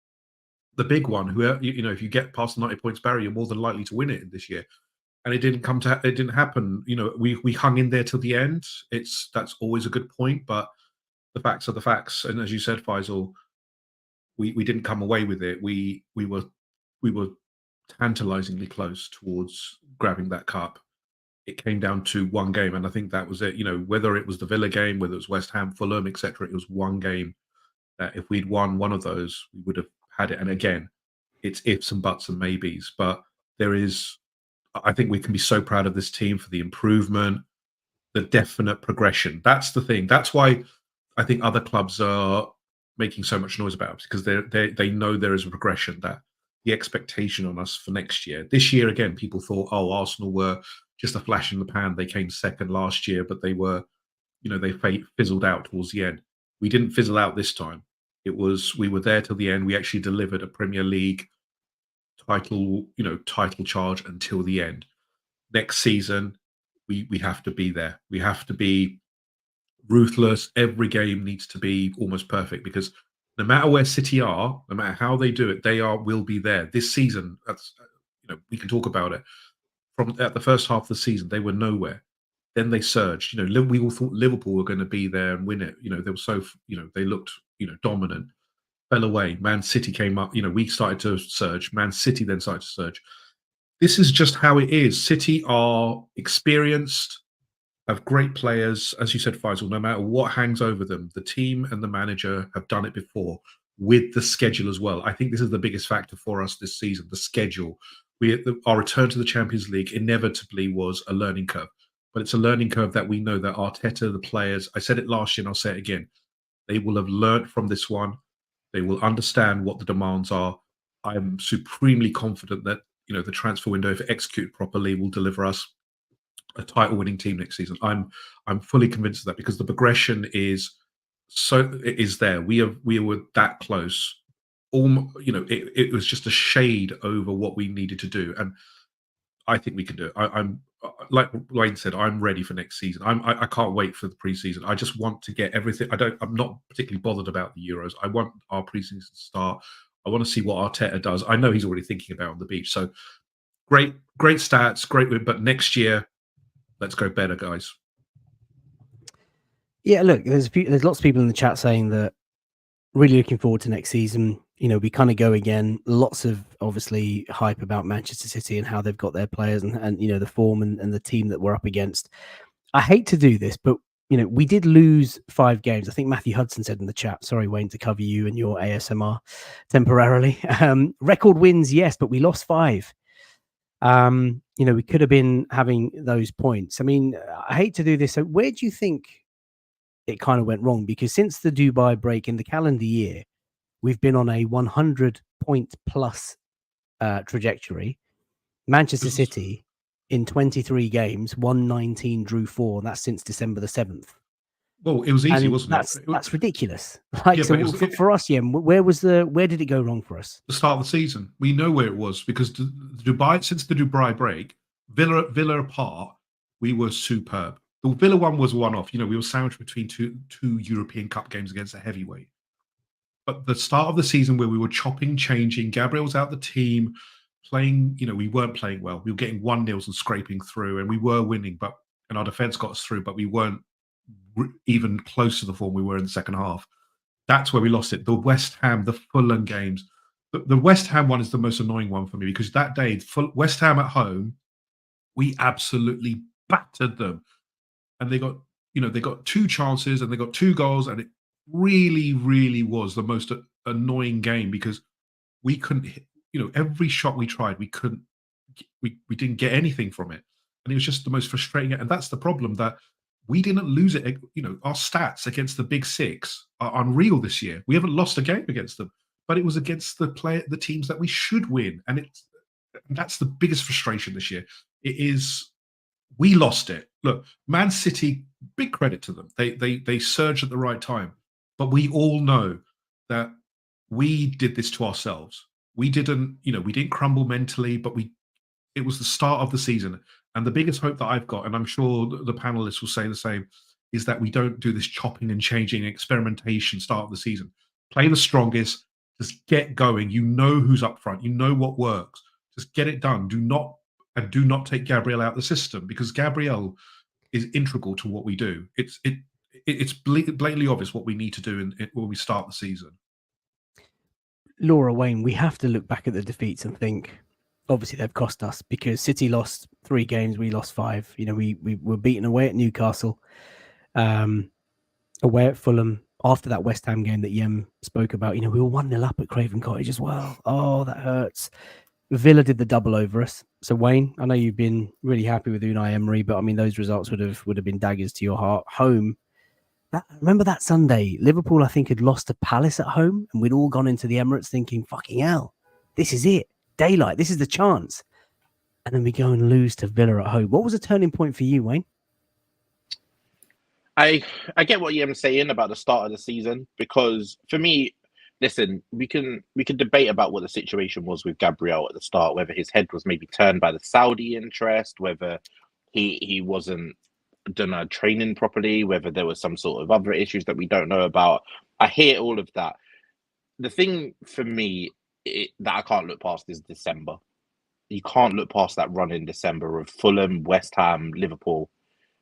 [SPEAKER 2] the big one. If you get past the 90 points barrier, you're more than likely to win it this year. And it didn't happen. We hung in there till the end. That's always a good point, but the facts are the facts. And as you said, Faisal, we didn't come away with it. We were tantalizingly close towards grabbing that cup. It came down to one game, and I think that was it. Whether it was the Villa game, whether it was West Ham, Fulham, etc., it was one game that if we'd won one of those, we would have had it. And again, it's ifs and buts and maybes, but I think we can be so proud of this team for the improvement, the definite progression. That's the thing. That's why I think other clubs are making so much noise about it, because they know there is a progression, that the expectation on us for next year. This year, again, people thought, Arsenal were just a flash in the pan. They came second last year, but they were, they fizzled out towards the end. We didn't fizzle out this time. We were there till the end. We actually delivered a Premier League title charge until the end. Next season, we have to be there. We have to be ruthless. Every game needs to be almost perfect, because no matter where City are, no matter how they do it, will be there. This season, we can talk about it. At the first half of the season, they were nowhere. Then they surged. We all thought Liverpool were going to be there and win it. They were so, they looked, dominant. Fell away. Man City came up. We started to surge. Man City then started to surge. This is just how it is. City are experienced, have great players, as you said, Faisal. No matter what hangs over them, the team and the manager have done it before, with the schedule as well. I think this is the biggest factor for us this season, the schedule. Our return to the Champions League inevitably was a learning curve, but it's a learning curve that we know that Arteta, the players, I said it last year and I'll say it again, they will have learnt from this one. They will understand what the demands are. I'm supremely confident that the transfer window, if executed properly, will deliver us a title-winning team next season. I'm fully convinced of that, because the progression is there. We were that close. It was just a shade over what we needed to do, and I think we can do it. I'm like Wayne said, I'm ready for next season. I can't wait for the preseason. I just want to get everything. I'm not particularly bothered about the Euros. I want our preseason to start. I want to see what Arteta does. I know he's already thinking about on the beach. So great stats, great. But next year, let's go better, guys.
[SPEAKER 1] Yeah, look, there's lots of people in the chat saying that really looking forward to next season. We kind of go again. Lots of obviously hype about Manchester City and how they've got their players and the form and the team that we're up against. I hate to do this, but we did lose 5 games. I think Matthew Hudson said in the chat, sorry, Wayne, to cover you and your ASMR temporarily. Record wins, yes, but we lost 5. We could have been having those points. I mean, I hate to do this. So where do you think it kind of went wrong? Because since the Dubai break in the calendar year, we've been on a 100-point plus trajectory. Manchester City, in 23 games, won 19, drew 4. And that's since December the 7th.
[SPEAKER 2] Well, it was easy, wasn't it?
[SPEAKER 1] That's ridiculous. For us, where did it go wrong for us?
[SPEAKER 2] The start of the season, we know where it was, because since the Dubai break, Villa apart, we were superb. The Villa one was one-off. We were sandwiched between two European Cup games against a heavyweight. But the start of the season, where we were chopping, changing, Gabriel's out the team, playing, we weren't playing well. We were getting 1-0s and scraping through, and we were winning, and our defence got us through, but we weren't even close to the form we were in the second half. That's where we lost it. The West Ham, the Fulham games. The West Ham one is the most annoying one for me, because that day, West Ham at home, we absolutely battered them. And they got 2 chances and they got 2 goals, and it really, really was the most annoying game, because we couldn't hit, every shot we tried, we didn't get anything from it. And it was just the most frustrating. And that's the problem, that we didn't lose it. Our stats against the big 6 are unreal this year. We haven't lost a game against them, but it was against the teams that we should win. And that's the biggest frustration this year. We lost it. Look, Man City big credit to them. They surged at the right time. But we all know that we did this to ourselves. We didn't crumble mentally, but it was the start of the season. And the biggest hope that I've got, and I'm sure the panelists will say the same, is that we don't do this chopping and changing experimentation start of the season. Play the strongest, just get going. You know who's up front. You know what works. Just get it done. Do not take Gabriel out of the system, because Gabriel is integral to what we do. It's blatantly obvious what we need to do when we start the season.
[SPEAKER 1] Laura, Wayne, we have to look back at the defeats and think, obviously they've cost us, because City lost 3 games, we lost 5. We were beaten away at Newcastle, away at Fulham, after that West Ham game that Yem spoke about. We were 1-0 up at Craven Cottage as well. Oh, that hurts. Villa did the double over us. So Wayne, I know you've been really happy with Unai Emery, but I mean those results would have been daggers to your heart. Home. Remember that Sunday, Liverpool, I think, had lost to Palace at home, and we'd all gone into the Emirates thinking, fucking hell, this is it. Daylight, this is the chance. And then we go and lose to Villa at home. What was a turning point for you, Wayne?
[SPEAKER 4] I get what you're saying about the start of the season, because for me, listen, we can debate about what the situation was with Gabriel at the start, whether his head was maybe turned by the Saudi interest, whether he wasn't training properly, whether there was some sort of other issues that we don't know about. I hear all of that. The thing for me that I can't look past is December. You can't look past that run in December of Fulham, West Ham, Liverpool.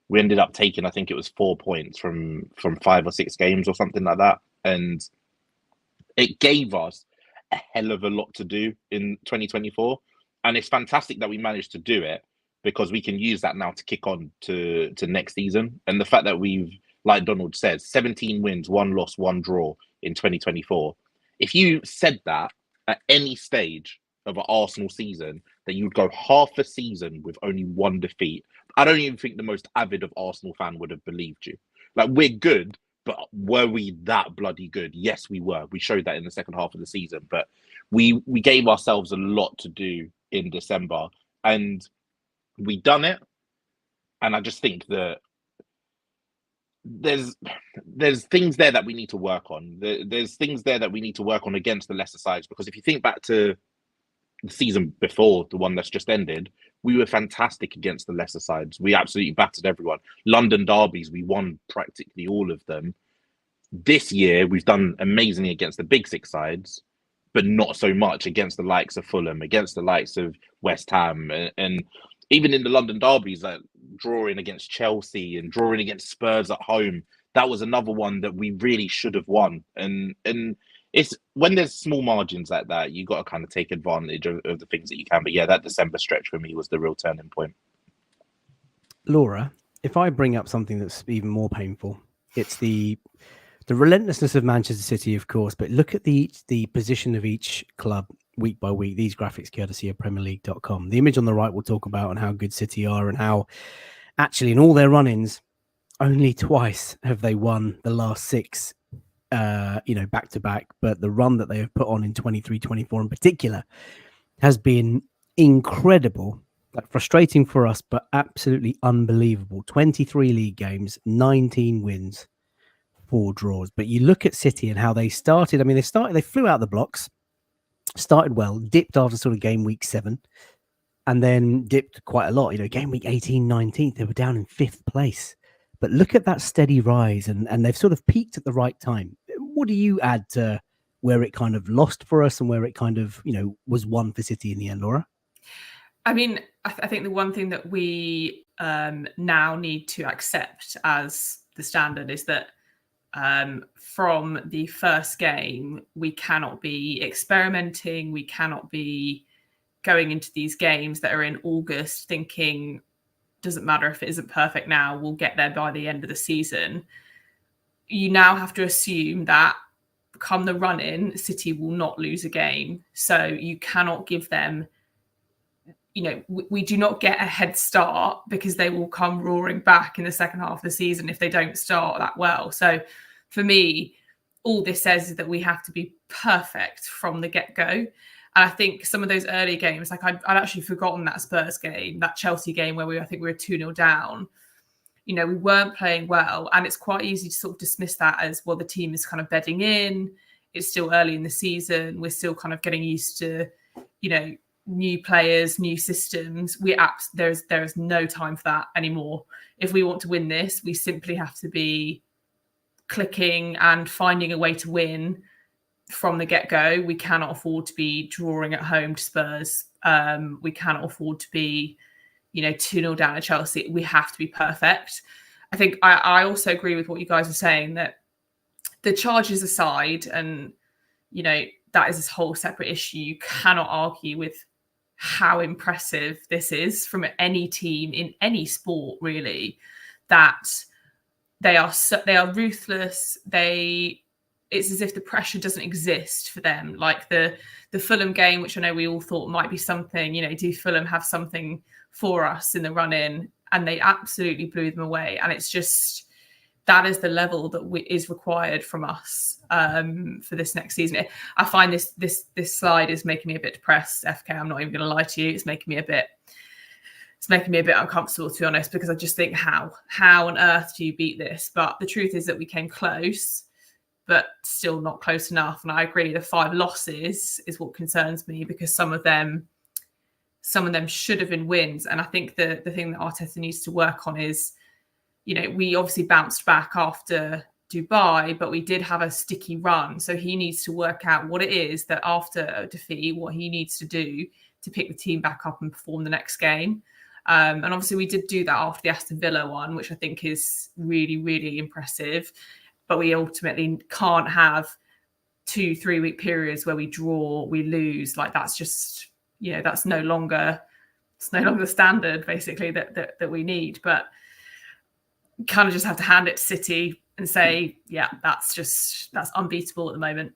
[SPEAKER 4] We ended up taking, I think it was 4 points from 5 or 6 games or something like that. And it gave us a hell of a lot to do in 2024. And it's fantastic that we managed to do it, because we can use that now to kick on to next season. And the fact that we've, like Donald says, 17 wins, 1 loss, 1 draw in 2024. If you said that at any stage of an Arsenal season, that you'd go half a season with only 1 defeat, I don't even think the most avid of Arsenal fan would have believed you. Like, we're good, but were we that bloody good? Yes, we were. We showed that in the second half of the season, but we gave ourselves a lot to do in December, and we done it. And I just think that there's things there that we need to work on. There's things there that we need to work on against the lesser sides, because if you think back to the season before, the one that's just ended, we were fantastic against the lesser sides. We absolutely battered everyone. London derbies, we won practically all of them. This year, we've done amazingly against the big 6 sides, but not so much against the likes of Fulham, against the likes of West Ham, and even in the London derbies, like drawing against Chelsea and drawing against Spurs at home. That was another one that we really should have won. And it's when there's small margins like that, you got to kind of take advantage of the things that you can. But yeah, that December stretch for me was the real turning point.
[SPEAKER 1] Laura, if I bring up something that's even more painful, it's the relentlessness of Manchester City, of course, but look at the position of each club week by week. These graphics courtesy of PremierLeague.com. The image on the right will talk about and how good City are, and how actually in all their run-ins, only twice have they won the last 6 back to back, but the run that they have put on in 23-24 in particular has been incredible. Like, frustrating for us, but absolutely unbelievable. 23 league games, 19 wins, 4 draws. But you look at City and how they started. I mean, they flew out the blocks, started well, dipped after sort of game week 7, and then dipped quite a lot. Game week 18, 19th, they were down in 5th place. But look at that steady rise, and they've sort of peaked at the right time. What do you add to where it kind of lost for us and where it kind of, was won for City in the end, Laura?
[SPEAKER 3] I mean, I think the one thing that we now need to accept as the standard is that from the first game, we cannot be experimenting. We cannot be going into these games that are in August thinking, doesn't matter if it isn't perfect now, we'll get there by the end of the season. You now have to assume that come the run-in, City will not lose a game. So you cannot give them, we do not get a head start, because they will come roaring back in the second half of the season if they don't start that well. So for me, all this says is that we have to be perfect from the get-go. And I think some of those early games, like I'd actually forgotten that Spurs game, that Chelsea game where I think we were 2-0 down. You know, we weren't playing well, and it's quite easy to sort of dismiss that as, well, the team is kind of bedding in. It's still early in the season. We're still kind of getting used to, you know, new players, new systems. There is no time for that anymore. If we want to win this, we simply have to be clicking and finding a way to win from the get-go. We cannot afford to be drawing at home to Spurs. We cannot afford to be, you know, 2-0 down at Chelsea. We have to be perfect. I think I also agree with what you guys are saying, that the charges aside, and, you know, that is this whole separate issue. You cannot argue with how impressive this is from any team in any sport, really, that they are ruthless. It's as if the pressure doesn't exist for them. Like the Fulham game, which I know we all thought might be something, you know, do Fulham have something for us in the run-in? And they absolutely blew them away. And it's just, that is the level that is required from us for this next season. I find this slide is making me a bit depressed, FK. I'm not even going to lie to you. It's making me a bit uncomfortable, to be honest, because I just think, how on earth do you beat this? But the truth is that we came close, but still not close enough. And I agree, the 5 losses is what concerns me, because some of them should have been wins. And I think the thing that Arteta needs to work on is, you know, we obviously bounced back after Dubai, but we did have a sticky run. So he needs to work out what it is that after a defeat, what he needs to do to pick the team back up and perform the next game. And obviously we did do that after the Aston Villa one, which I think is really, really impressive. But we ultimately can't have 2-3 week periods where we draw, we lose. Like, that's just, you know, that's no longer the standard, basically, that we need. But kind of just have to hand it to City and say, yeah, that's unbeatable at the moment.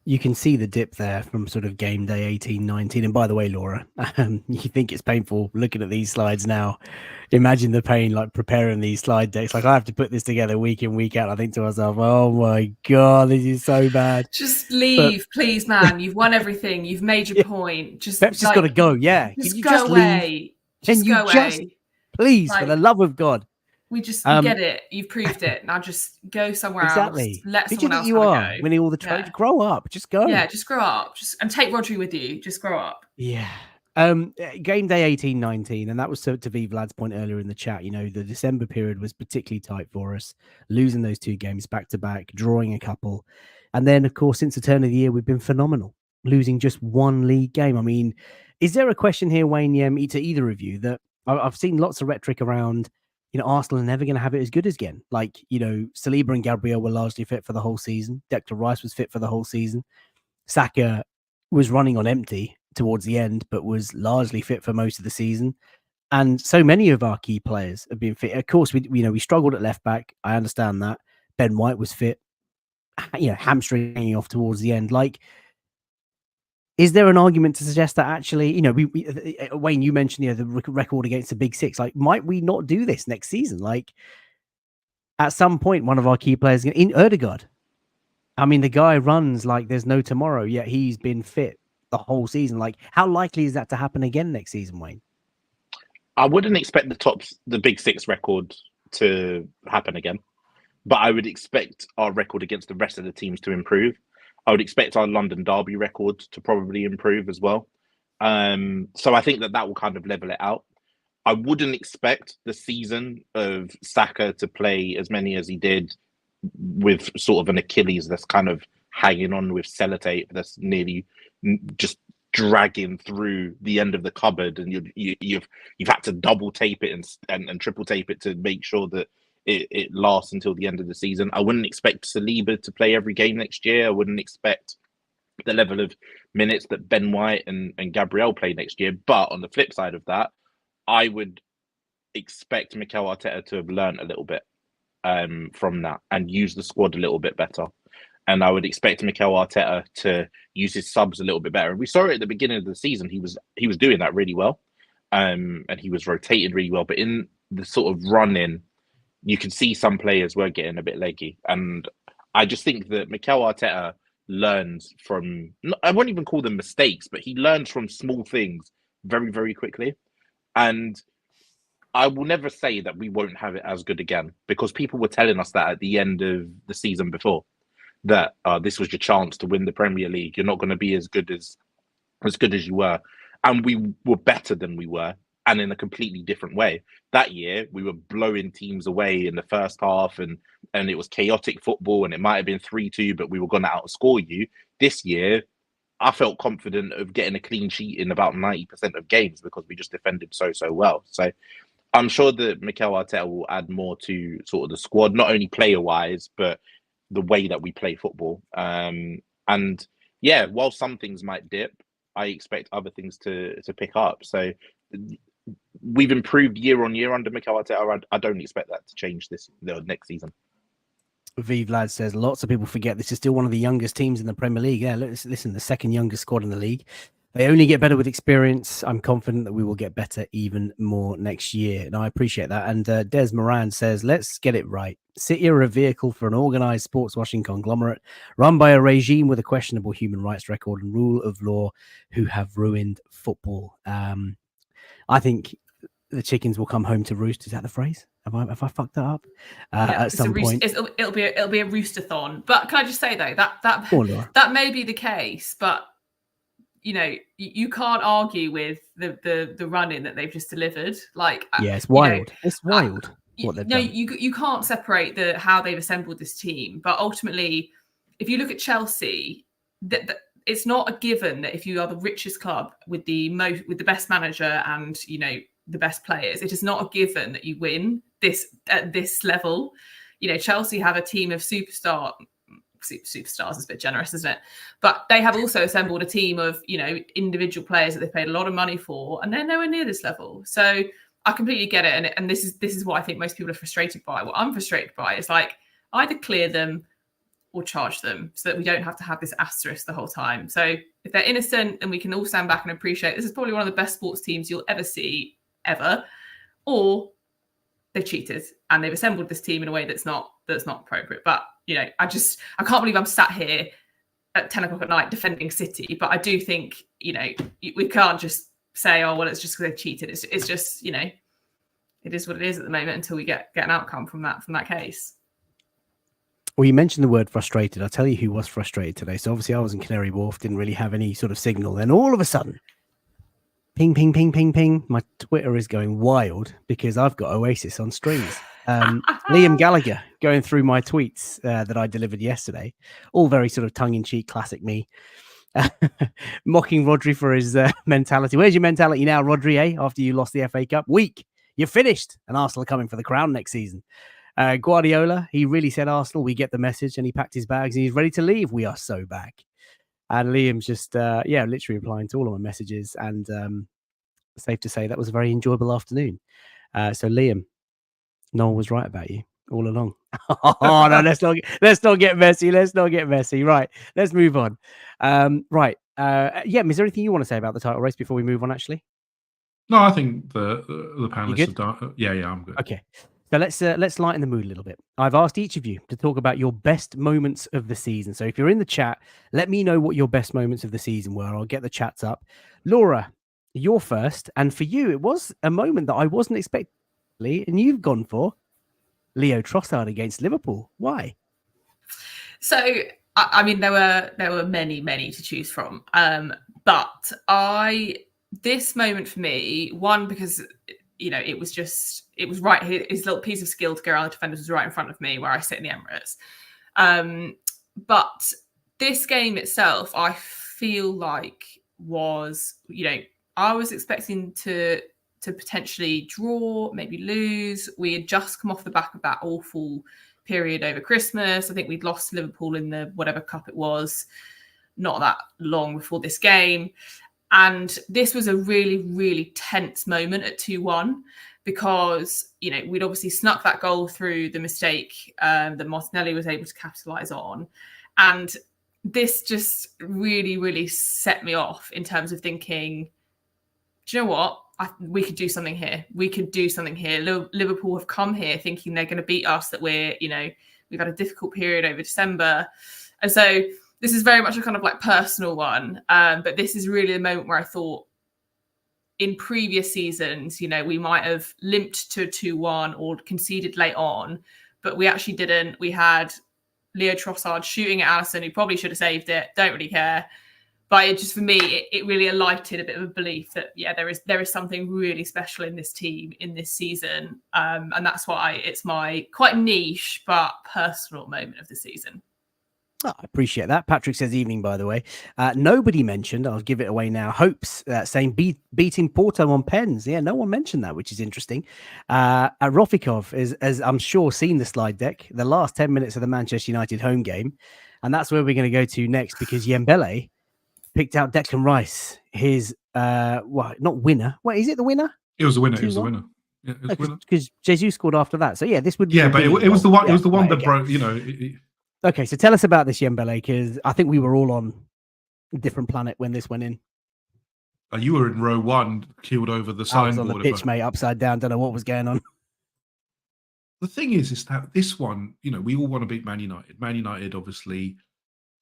[SPEAKER 1] You can see the dip there from sort of game day 18-19. And by the way, Laura, you think it's painful looking at these slides now. Imagine the pain, like preparing these slide decks. Like, I have to put this together week in, week out. I think to myself, oh my God, this is so bad.
[SPEAKER 3] Just leave, please, man. You've won everything. You've made your point. Just
[SPEAKER 1] Pep's just got to go. Yeah.
[SPEAKER 3] Just
[SPEAKER 1] Can you
[SPEAKER 3] go
[SPEAKER 1] just
[SPEAKER 3] away.
[SPEAKER 1] leave?
[SPEAKER 3] Just go away.
[SPEAKER 1] Please, like, for the love of God.
[SPEAKER 3] We get it. You've proved it. Now just go somewhere
[SPEAKER 1] exactly.
[SPEAKER 3] else. Let
[SPEAKER 1] Did
[SPEAKER 3] someone
[SPEAKER 1] you
[SPEAKER 3] else
[SPEAKER 1] think you
[SPEAKER 3] have
[SPEAKER 1] are
[SPEAKER 3] a go.
[SPEAKER 1] winning all the trades? Yeah. Grow up. Just go.
[SPEAKER 3] Yeah, just grow up. And take Rodri with you. Just grow up.
[SPEAKER 1] Yeah. Game day 18-19, and that was to V Vlad's point earlier in the chat. You know, the December period was particularly tight for us, losing those 2 games back to back, drawing a couple. And then, of course, since the turn of the year, we've been phenomenal, losing just 1 league game. I mean, is there a question here, Wayne, to either of you, that I've seen lots of rhetoric around, you know, Arsenal are never going to have it as good as again. Like, you know, Saliba and Gabriel were largely fit for the whole season. Declan Rice was fit for the whole season. Saka was running on empty towards the end, but was largely fit for most of the season. And so many of our key players have been fit. Of course, we struggled at left back. I understand that. Ben White was fit, you know, hamstring hanging off towards the end. Like, is there an argument to suggest that actually, you know, Wayne, you mentioned, you know, the record against the Big Six. Like, might we not do this next season? Like, at some point, one of our key players in Odegaard. I mean, the guy runs like there's no tomorrow, yet he's been fit the whole season. Like, how likely is that to happen again next season, Wayne?
[SPEAKER 4] I wouldn't expect the Big Six record to happen again, but I would expect our record against the rest of the teams to improve. I would expect our London Derby record to probably improve as well. So I think that will kind of level it out. I wouldn't expect the season of Saka to play as many as he did with sort of an Achilles that's kind of hanging on with sellotape that's nearly just dragging through the end of the cupboard, and you've had to double tape it and triple tape it to make sure that it lasts until the end of the season. I wouldn't expect Saliba to play every game next year. I wouldn't expect the level of minutes that Ben White and Gabriel play next year. But on the flip side of that, I would expect Mikel Arteta to have learned a little bit from that and use the squad a little bit better. And I would expect Mikel Arteta to use his subs a little bit better. And we saw it at the beginning of the season. He was doing that really well, and he was rotated really well. But in the sort of run-in, you could see some players were getting a bit leggy. And I just think that Mikel Arteta learns from, I won't even call them mistakes, but he learns from small things very, very quickly. And I will never say that we won't have it as good again, because people were telling us that at the end of the season before, that this was your chance to win the Premier League. You're not going to be as good as you were, and we were better than we were, and in a completely different way. That year, we were blowing teams away in the first half, and it was chaotic football, and it might have been 3-2, but we were going to outscore you. This year, I felt confident of getting a clean sheet in about 90% of games because we just defended so well. So I'm sure that Mikel Arteta will add more to sort of the squad, not only player-wise, but the way that we play football. And yeah, while some things might dip, I expect other things to pick up. So we've improved year on year under Mikel Arteta. I don't expect that to change the next season.
[SPEAKER 1] Vive Lad says lots of people forget this is still one of the youngest teams in the Premier League. Yeah, listen, the second youngest squad in the league. They only get better with experience. I'm confident that we will get better even more next year. And I appreciate that. And Des Moran says, let's get it right. City are a vehicle for an organised sports washing conglomerate run by a regime with a questionable human rights record and rule of law who have ruined football. I think the chickens will come home to roost. Is that the phrase? Have I fucked that up? At some point,
[SPEAKER 3] it'll be a roostathon. But can I just say though that may be the case, but you know, you can't argue with the run-in that they've just delivered. Like,
[SPEAKER 1] yeah, it's wild. It's wild. What they've done.
[SPEAKER 3] You can't separate how they've assembled this team. But ultimately, if you look at Chelsea, it's not a given that if you are the richest club with the best manager and you know the best players, it is not a given that you win this at this level. You know, Chelsea have a team of superstars is a bit generous, isn't it? But they have also assembled a team of, you know, individual players that they've paid a lot of money for, and they're nowhere near this level. So I completely get it, and this is what I think most people are frustrated by. What I'm frustrated by is like either clear them or charge them, so that we don't have to have this asterisk the whole time. So if they're innocent, then we can all stand back and appreciate this is probably one of the best sports teams you'll ever see, ever, or they've cheated and they've assembled this team in a way that's not appropriate. But you know, I can't believe I'm sat here at 10 o'clock at night defending City. But I do think, you know, we can't just say, oh well, it's just because they've cheated. It's just, you know, it is what it is at the moment until we get an outcome from that case.
[SPEAKER 1] Well, you mentioned the word frustrated. I'll tell you who was frustrated today. So obviously I was in Canary Wharf, didn't really have any sort of signal. Then all of a sudden, ping, ping, ping, ping, ping. My Twitter is going wild because I've got Oasis on strings. Liam Gallagher going through my tweets that I delivered yesterday, all very sort of tongue-in-cheek, classic me, mocking Rodri for his mentality. Where's your mentality now, Rodri, after you lost the FA Cup? Weak. You're finished. And Arsenal are coming for the crown next season. Guardiola, he really said, Arsenal, we get the message, and he packed his bags and he's ready to leave. We are so back. And Liam's just, literally replying to all of my messages. And safe to say that was a very enjoyable afternoon. So Liam, Noel was right about you all along. Oh no, let's not get messy. Let's not get messy. Right, let's move on. Is there anything you want to say about the title race before we move on? Actually,
[SPEAKER 2] no, I think the panelists have done. Yeah, I'm good.
[SPEAKER 1] Okay, so let's lighten the mood a little bit. I've asked each of you to talk about your best moments of the season. So if you're in the chat, let me know what your best moments of the season were. I'll get the chats up. Laura, you're first, and for you, it was a moment that I wasn't expecting. And you've gone for Leo Trossard against Liverpool. Why?
[SPEAKER 3] So, I mean, there were many to choose from. But this moment for me, one, because, you know, it was right here. His little piece of skill to go around the defenders was right in front of me where I sit in the Emirates. But this game itself, I feel like was, you know, I was expecting to potentially draw, maybe lose. We had just come off the back of that awful period over Christmas. I think we'd lost to Liverpool in the whatever cup it was, not that long before this game. And this was a really, really tense moment at 2-1 because, you know, we'd obviously snuck that goal through the mistake that Martinelli was able to capitalise on. And this just really, really set me off in terms of thinking, do you know what? We could do something here. Liverpool have come here thinking they're going to beat us, that we've had a difficult period over December. And so this is very much a kind of like personal one. But this is really the moment where I thought, in previous seasons, we might have limped to a 2-1 or conceded late on, but we actually didn't. We had Leo Trossard shooting at Alisson, who probably should have saved it. Don't really care. But it just, for me, it really alighted a bit of a belief that, there is something really special in this team in this season. And that's why it's my quite niche but personal moment of the season.
[SPEAKER 1] Oh, I appreciate that. Patrick says evening, by the way. Nobody mentioned, I'll give it away now, Hopes saying beating Porto on pens. Yeah, no one mentioned that, which is interesting. Rofikov is, as I'm sure, seen the slide deck, the last 10 minutes of the Manchester United home game. And that's where we're going to go to next, because Yembele picked out Declan Rice, his, not winner. Wait, is it the winner?
[SPEAKER 2] It was the winner. It was the winner. Yeah, it was the winner.
[SPEAKER 1] Because Jesus scored after that. So, yeah, this would be.
[SPEAKER 2] Yeah, but it was the one. It was the one that
[SPEAKER 1] okay.
[SPEAKER 2] broke,
[SPEAKER 1] Okay, so tell us about this Yembele, because I think we were all on a different planet when this went in.
[SPEAKER 2] You were in row 1, keeled over the signboard.
[SPEAKER 1] I was on the pitch, mate, upside down. Don't know what was going on.
[SPEAKER 2] The thing is that this one, we all want to beat Man United. Man United, obviously,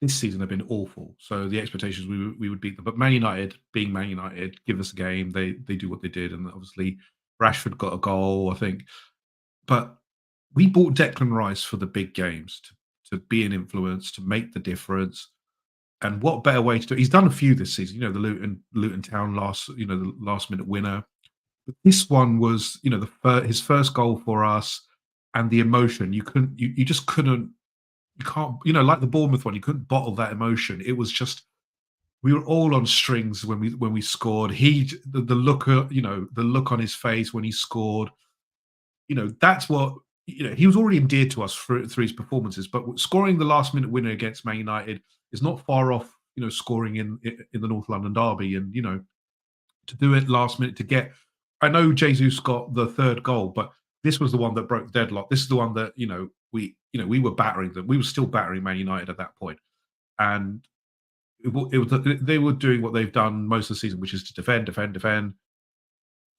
[SPEAKER 2] this season have been awful. So the expectations we would beat them. But Man United, being Man United, give us a game. They do what they did, and obviously Rashford got a goal, I think. But we bought Declan Rice for the big games to be an influence, to make the difference. And what better way to do it? He's done a few this season, the Luton Town the last minute winner. But this one was, his first goal for us, and the emotion. You can't, like the Bournemouth one, you couldn't bottle that emotion. It was just, we were all on strings when we scored. The look on his face when he scored, that's what, he was already endeared to us through his performances, but scoring the last minute winner against Man United is not far off, scoring in the North London derby. And, to do it last minute to get, I know Jesus got the third goal, but this was the one that broke the deadlock. This is the one that, we were battering them. We were still battering Man United at that point. And they were doing what they've done most of the season, which is to defend.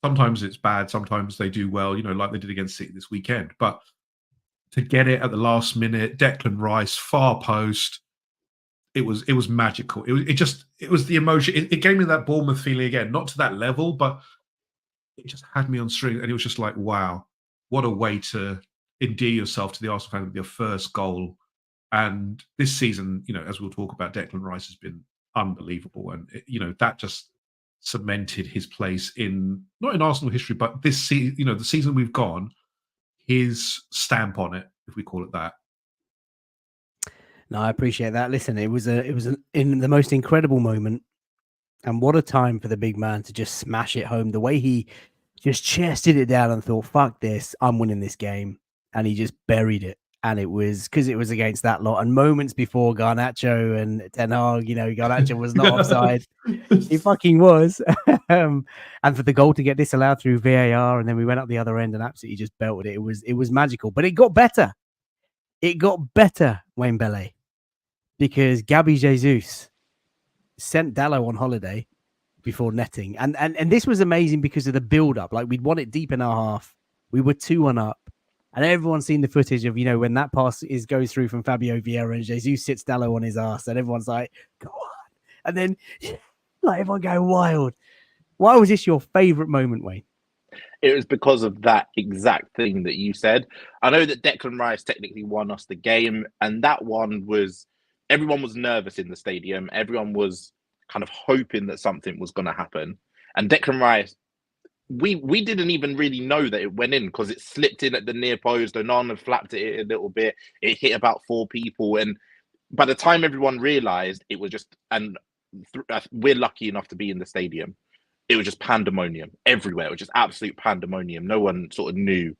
[SPEAKER 2] Sometimes it's bad. Sometimes they do well, like they did against City this weekend. But to get it at the last minute, Declan Rice, far post, it was magical. It was the emotion. It gave me that Bournemouth feeling again, not to that level, but it just had me on string. And it was just like, wow, what a way to endear yourself to the Arsenal fan with your first goal. And this season, as we'll talk about, Declan Rice has been unbelievable. And, that just cemented his place not in Arsenal history, but this the season we've gone, his stamp on it, if we call it that.
[SPEAKER 1] No, I appreciate that. Listen, it was in the most incredible moment, and what a time for the big man to just smash it home. The way he just chested it down and thought, "Fuck this, I'm winning this game," and he just buried it. And it was because it was against that lot. And moments before Garnacho and Ten Hag, Garnacho was not offside. He fucking was. And for the goal to get disallowed through VAR, and then we went up the other end and absolutely just belted it. It was magical. But it got better. It got better, Yembele, because Gabby Jesus sent Dalot on holiday before netting. And this was amazing because of the build-up. Like, we'd won it deep in our half. We were 2-1 up. And everyone's seen the footage of, when that pass goes through from Fabio Vieira and Jesus sits Dalot on his ass, and everyone's like, go on. And then, like, everyone go wild. Why was this your favourite moment, Wayne?
[SPEAKER 4] It was because of that exact thing that you said. I know that Declan Rice technically won us the game, and that one was, everyone was nervous in the stadium. Everyone was kind of hoping that something was going to happen. And Declan Rice, we didn't even really know that it went in because it slipped in at the near post. Onana flapped it a little bit. It hit about 4 people. And by the time everyone realised, it was just, and we're lucky enough to be in the stadium, it was just pandemonium everywhere. It was just absolute pandemonium. No one sort of knew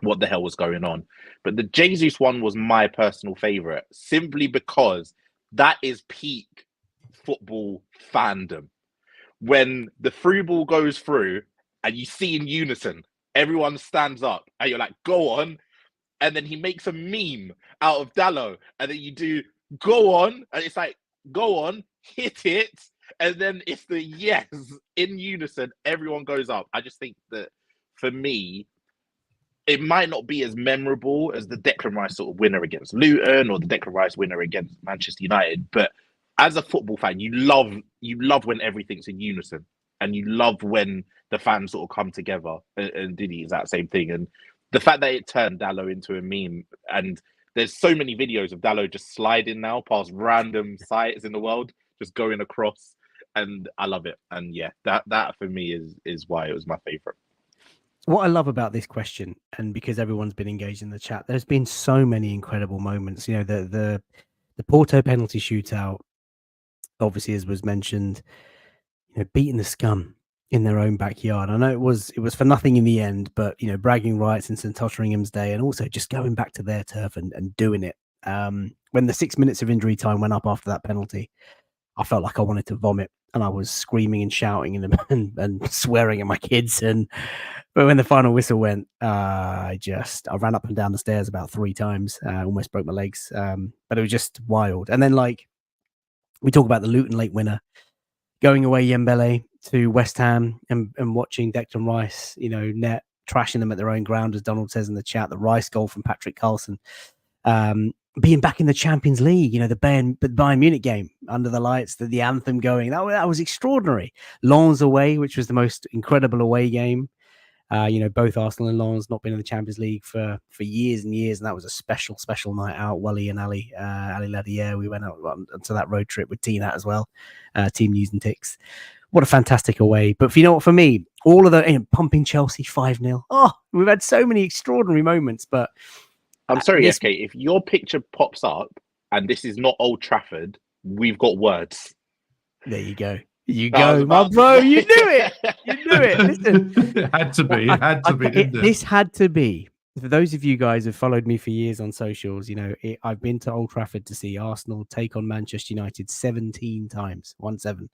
[SPEAKER 4] what the hell was going on. But the Jesus one was my personal favourite, simply because that is peak football fandom. When the through ball goes through, and you see in unison, everyone stands up, and you're like, go on. And then he makes a meme out of Dalot, and then you do, go on. And it's like, go on, hit it. And then it's the yes in unison, everyone goes up. I just think that, for me, it might not be as memorable as the Declan Rice sort of winner against Luton or the Declan Rice winner against Manchester United. But as a football fan, you love when everything's in unison. and you love when the fans sort of come together. And Diddy is that same thing. And the fact that it turned Dallo into a meme, and there's so many videos of Dallo just sliding now past random sites in the world, just going across, and I love it. And yeah, that for me is why it was my favorite.
[SPEAKER 1] What I love about this question, and because everyone's been engaged in the chat, there's been so many incredible moments. You know, the Porto penalty shootout, obviously, as was mentioned, you know, beating the scum in their own backyard. I know it was for nothing in the end, but, you know, bragging rights in St Totteringham's Day, and also just going back to their turf and doing it. When the 6 minutes of injury time went up after that penalty, I felt like I wanted to vomit, and I was screaming and shouting and swearing at my kids. But when the final whistle went, I ran up and down the stairs about 3 times, almost broke my legs. But it was just wild. And then, like, we talk about the Luton late winner, going away Yembele to West Ham and watching Declan Rice, you know, net trashing them at their own ground, as Donald says in the chat. The Rice goal from Patrick Carlson. Being back in the Champions League, you know, the Bayern Munich game under the lights, the anthem going, that was extraordinary. Lens away, which was the most incredible away game. You know, both Arsenal and Lens not been in the Champions League for years and years, and that was a special night out. Wally and Ali Ladier, we went out onto that road trip with Tina as well, Team News and Ticks. What a fantastic away. But you know what, for me, all of the pumping Chelsea 5-0. Oh, we've had so many extraordinary moments, but
[SPEAKER 4] I'm sorry, FK, if your picture pops up and this is not Old Trafford, we've got words.
[SPEAKER 1] There you go. You go, my bro. You knew it. You knew it. Listen.
[SPEAKER 2] It had to be. It had to be, didn't it?
[SPEAKER 1] This had to be. For those of you guys who've followed me for years on socials, you know, I've been to Old Trafford to see Arsenal take on Manchester United 17 times, 1-7.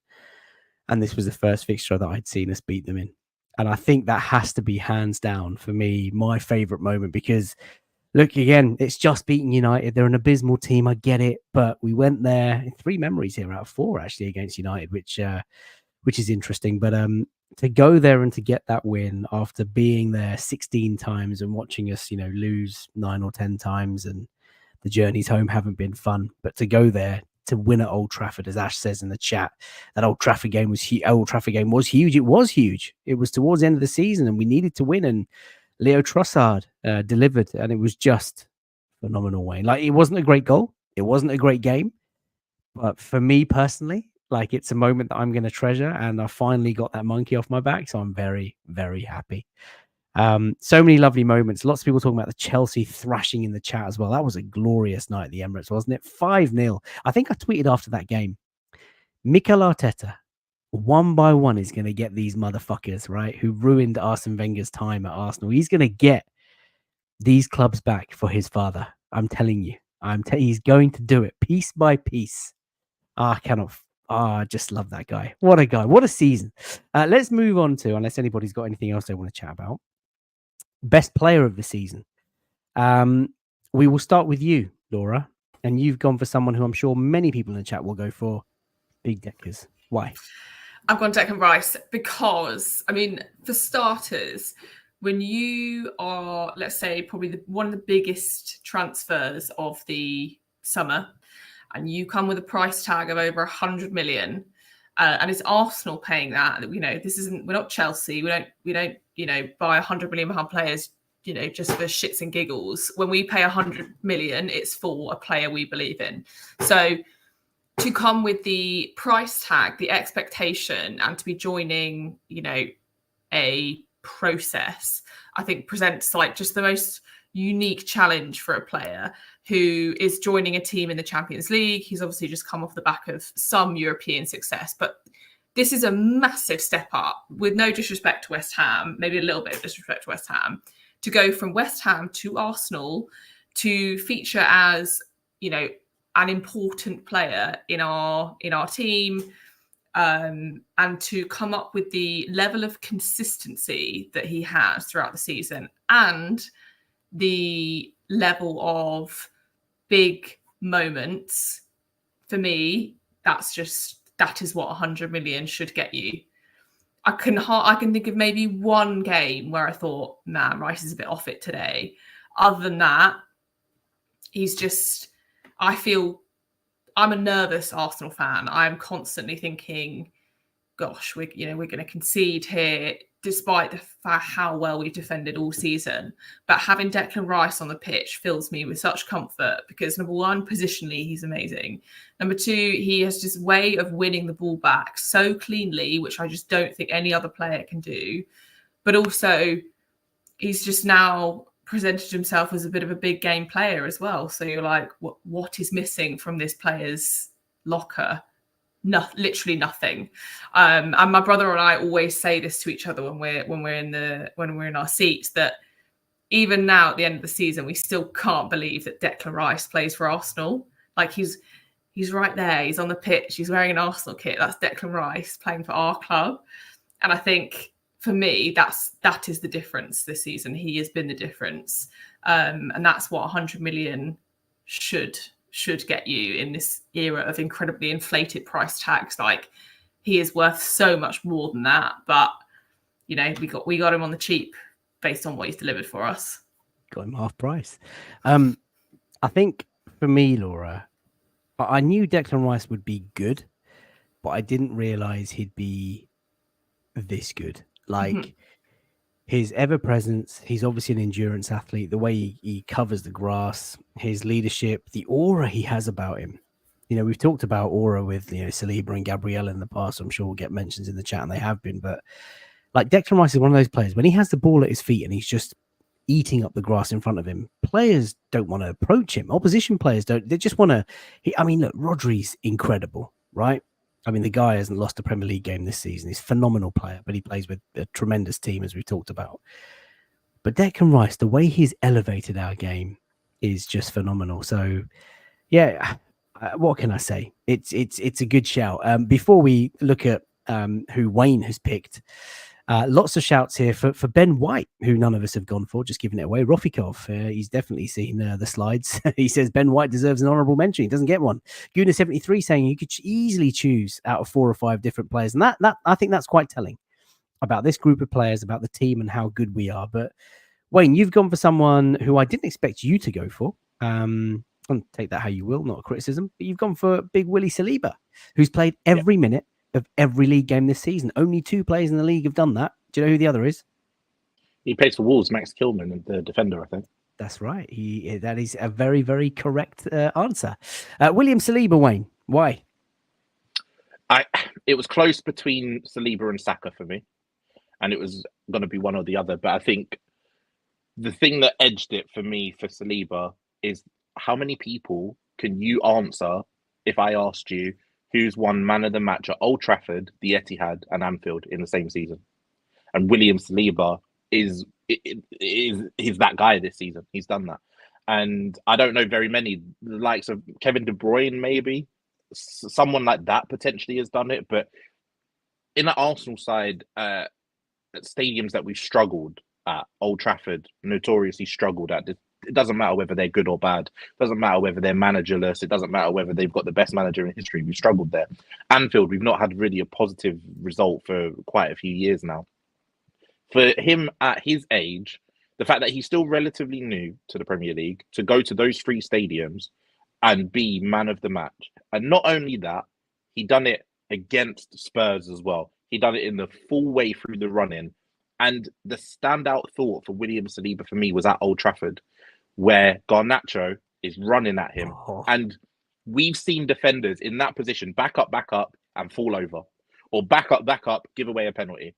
[SPEAKER 1] And this was the first fixture that I'd seen us beat them in. And I think that has to be hands down for me, my favourite moment, because look, again, it's just beating United. They're an abysmal team. I get it. But we went there. 3 memories here out of 4, actually, against United, which is interesting. But to go there and to get that win after being there 16 times and watching us, you know, lose 9 or 10 times, and the journeys home haven't been fun. But to go there, to win at Old Trafford, as Ash says in the chat, that Old Trafford game was huge. It was huge. It was towards the end of the season, and we needed to win. And Leo Trossard delivered, and it was just phenomenal, Wayne. Like, it wasn't a great goal. It wasn't a great game. But for me personally, like, it's a moment that I'm going to treasure, and I finally got that monkey off my back. So I'm very, very happy. So many lovely moments. Lots of people talking about the Chelsea thrashing in the chat as well. That was a glorious night at the Emirates, wasn't it? 5-0. I think I tweeted after that game, Mikel Arteta, one by one, is going to get these motherfuckers, right, who ruined Arsene Wenger's time at Arsenal. He's going to get these clubs back for his father. I'm telling you. He's going to do it piece by piece. I just love that guy. What a guy. What a season. Let's move on to, unless anybody's got anything else they want to chat about, best player of the season. We will start with you, Laura, and you've gone for someone who I'm sure many people in the chat will go for, Big Deckers. Why?
[SPEAKER 3] I've gone Declan Rice because, I mean, for starters, when you are, let's say, probably one of the biggest transfers of the summer, and you come with a price tag of over 100 million, and it's Arsenal paying that. You know, we're not Chelsea. We don't, you know, buy 100 million pound players, you know, just for shits and giggles. When we pay 100 million, it's for a player we believe in. So to come with the price tag, the expectation, and to be joining, you know, a process, I think presents like just the most unique challenge for a player who is joining a team in the Champions League. He's obviously just come off the back of some European success, but this is a massive step up, with no disrespect to West Ham, maybe a little bit of disrespect to West Ham, to go from West Ham to Arsenal to feature as, you know, an important player in our team, and to come up with the level of consistency that he has throughout the season, and the level of big moments. For me, that is what 100 million should get you. I can think of maybe one game where I thought, man, Rice is a bit off it today. Other than that, I'm a nervous Arsenal fan. I'm constantly thinking, gosh, we're going to concede here, despite the fact how well we've defended all season. But having Declan Rice on the pitch fills me with such comfort because, number one, positionally, he's amazing. Number two, he has this way of winning the ball back so cleanly, which I just don't think any other player can do. But also, he's just now presented himself as a bit of a big game player as well. So you're like, what is missing from this player's locker? No, literally nothing. And my brother and I always say this to each other when we're in our seats, that even now at the end of the season, we still can't believe that Declan Rice plays for Arsenal. Like he's right there. He's on the pitch. He's wearing an Arsenal kit. That's Declan Rice playing for our club. And I think for me, that is the difference this season. He has been the difference. And that's what 100 million should get you in this era of incredibly inflated price tags. Like he is worth so much more than that. But you know, we got him on the cheap based on what he's delivered for us.
[SPEAKER 1] Got him half price. I think for me, Laura, I knew Declan Rice would be good, but I didn't realize he'd be this good. Like his ever presence, he's obviously an endurance athlete. The way he covers the grass, his leadership, the aura he has about him. You know, we've talked about aura with Saliba and Gabriel in the past. I'm sure we'll get mentions in the chat, and they have been. But like Declan Rice is one of those players when he has the ball at his feet and he's just eating up the grass in front of him. Players don't want to approach him. Opposition players don't. They just want to. I mean, look, Rodri's incredible, right? I mean, the guy hasn't lost a Premier League game this season. He's a phenomenal player, but he plays with a tremendous team, as we've talked about. But Declan Rice, the way he's elevated our game is just phenomenal. So, yeah, what can I say? It's a good shout. Before we look at who Wayne has picked, lots of shouts here for Ben White, who none of us have gone for, just giving it away. Rofikov, he's definitely seen the slides. He says Ben White deserves an honourable mention. He doesn't get one. Guna73 saying you could easily choose out of 4 or 5 different players. And that I think that's quite telling about this group of players, about the team and how good we are. But Wayne, you've gone for someone who I didn't expect you to go for. And take that how you will, not a criticism. But you've gone for Big Willie Saliba, who's played every minute of every league game this season. Only 2 players in the league have done that. Do you know who the other is?
[SPEAKER 4] He plays for Wolves, Max Kilman, the defender, I think.
[SPEAKER 1] That's right. That is a very, very correct answer. William Saliba, Wayne. Why?
[SPEAKER 4] It was close between Saliba and Saka for me, and it was going to be one or the other. But I think the thing that edged it for me for Saliba is how many people can you answer if I asked you who's won man of the match at Old Trafford, the Etihad, and Anfield in the same season? And William Saliba is that guy this season. He's done that. And I don't know very many, the likes of Kevin De Bruyne, maybe. Someone like that potentially has done it. But in the Arsenal side, at stadiums that we've struggled at, Old Trafford notoriously struggled at. It doesn't matter whether they're good or bad. It doesn't matter whether they're managerless. It doesn't matter whether they've got the best manager in history. We've struggled there. Anfield, we've not had really a positive result for quite a few years now. For him at his age, the fact that he's still relatively new to the Premier League, to go to those 3 stadiums and be man of the match. And not only that, he done it against Spurs as well. He done it in the full way through the run-in. And the standout thought for William Saliba for me was at Old Trafford, where Garnacho is running at him. And we've seen defenders in that position back up, and fall over. Or back up, give away a penalty.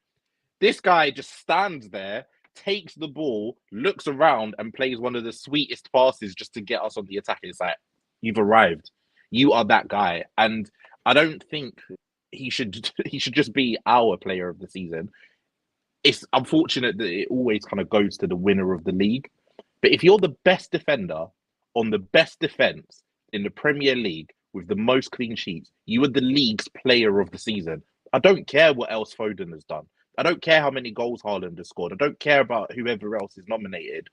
[SPEAKER 4] This guy just stands there, takes the ball, looks around, and plays one of the sweetest passes just to get us on the attack. It's like, you've arrived. You are that guy. And I don't think he should just be our player of the season. It's unfortunate that it always kind of goes to the winner of the league. But if you're the best defender on the best defense in the Premier League with the most clean sheets, you are the league's player of the season. I don't care what else Foden has done. I don't care how many goals Haaland has scored. I don't care about whoever else is nominated.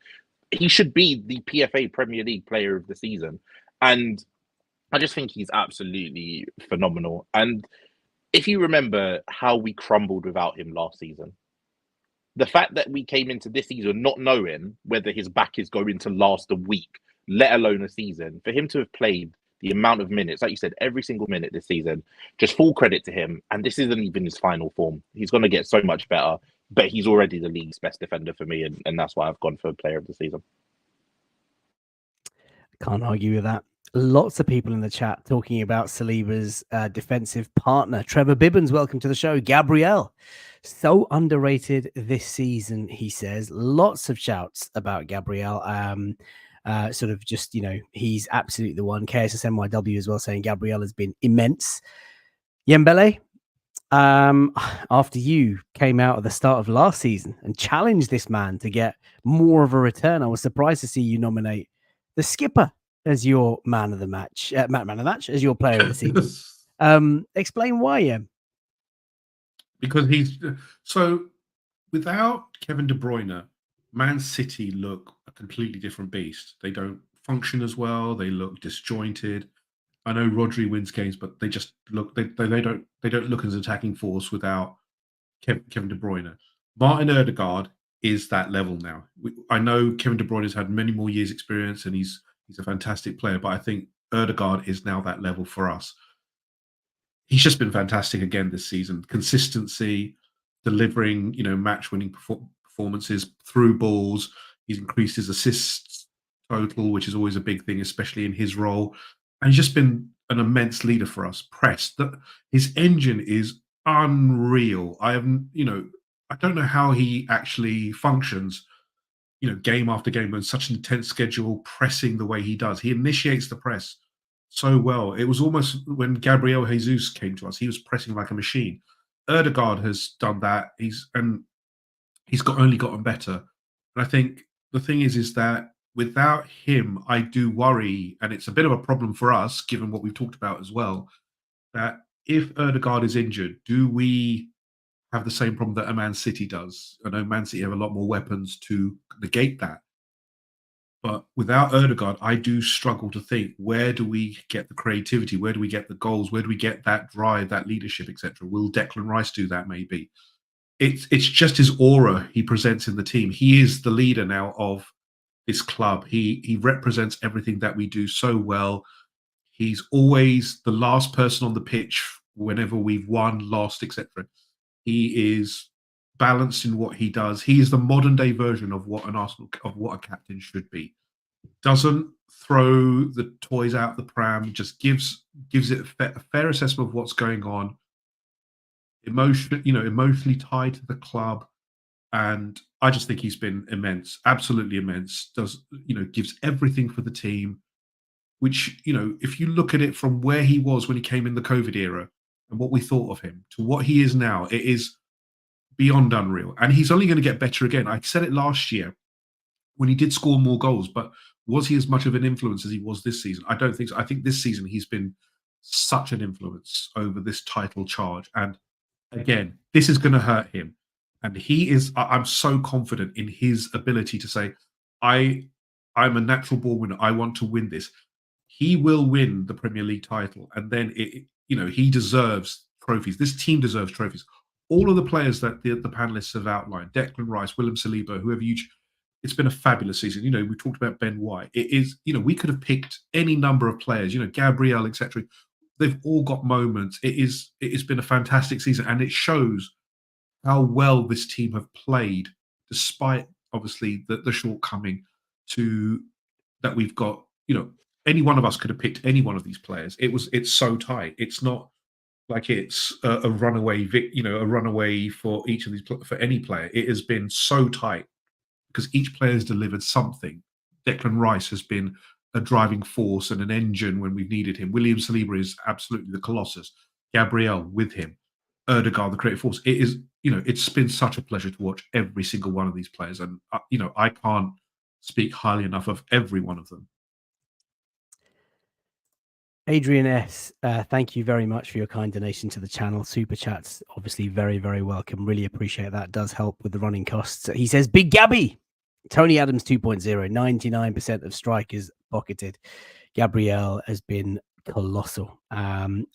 [SPEAKER 4] He should be the PFA Premier League player of the season. And I just think he's absolutely phenomenal. And if you remember how we crumbled without him last season, the fact that we came into this season not knowing whether his back is going to last a week, let alone a season, for him to have played The amount of minutes, like you said, every single minute this season, just full credit to him. And this isn't even his final form. He's going to get so much better, but he's already the league's best defender for me. And that's why I've gone for player of the season.
[SPEAKER 1] Can't argue with that. Lots of people in the chat talking about Saliba's defensive partner. Trevor Bibbins, welcome to the show. Gabriel, so underrated this season, he says. Lots of shouts about Gabriel. Sort of just, he's absolutely the one. KSSNYW as well saying Gabriel has been immense. Yembele, after you came out at the start of last season and challenged this man to get more of a return, I was surprised to see you nominate the skipper as your man of the match, as your player of the season. Explain why, Yem.
[SPEAKER 2] Because so without Kevin De Bruyne, Man City look a completely different beast. They don't function as well. They look disjointed. I know Rodri wins games, but they just look they don't look as an attacking force without Kevin De Bruyne. Martin Odegaard is that level now. I know Kevin De Bruyne has had many more years' experience, and he's a fantastic player. But I think Odegaard is now that level for us. He's just been fantastic again this season. Consistency, delivering, match-winning performances through balls. He's increased his assists total, which is always a big thing, especially in his role. And he's just been an immense leader for us. His engine is unreal. I don't know how he actually functions, game after game with such an intense schedule, pressing the way he does. He initiates the press so well. It was almost when Gabriel Jesus came to us, he was pressing like a machine. Odegaard has done that. He's only gotten better. And I think the thing is that without him, I do worry, and it's a bit of a problem for us, given what we've talked about as well, that if Odegaard is injured, do we have the same problem that a Man City does? I know Man City have a lot more weapons to negate that. But without Odegaard, I do struggle to think, where do we get the creativity? Where do we get the goals? Where do we get that drive, that leadership, etc.? Will Declan Rice do that? Maybe. It's just his aura he presents in the team. He is the leader now of this club. He represents everything that we do so well. He's always the last person on the pitch whenever we've won, lost, etc. He is balanced in what he does. He is the modern day version of what a captain should be. Doesn't throw the toys out the pram. Just gives it a fair assessment of what's going on. Emotionally tied to the club, and I just think he's been immense, absolutely immense. Gives everything for the team. Which, if you look at it from where he was when he came in the COVID era and what we thought of him to what he is now, it is beyond unreal. And he's only going to get better again. I said it last year when he did score more goals, but was he as much of an influence as he was this season? I don't think so. I think this season he's been such an influence over this title charge. And again, this is going to hurt him. And I'm so confident in his ability to say, I'm a natural born winner. I want to win this. He will win the Premier League title. And then, he deserves trophies. This team deserves trophies. All of the players that the panelists have outlined, Declan Rice, William Saliba, whoever it's been a fabulous season. We talked about Ben White. It is, we could have picked any number of players, Gabriel, etc. They've all got moments. It's been a fantastic season, and it shows how well this team have played, despite obviously the shortcoming that we've got. Any one of us could have picked any one of these players. It's so tight. It's not like it's a runaway, a runaway for each of these for any player. It has been so tight because each player has delivered something. Declan Rice has been a driving force and an engine when we've needed him. William Saliba is absolutely the colossus. Gabriel with him. Odegaard, the creative force. It is, it's been such a pleasure to watch every single one of these players. And, I can't speak highly enough of every one of them.
[SPEAKER 1] Adrian S., thank you very much for your kind donation to the channel. Super chats, obviously very, very welcome. Really appreciate that. Does help with the running costs. He says, Big Gabby, Tony Adams 2.0, 99% of strikers pocketed. Gabriel has been colossal.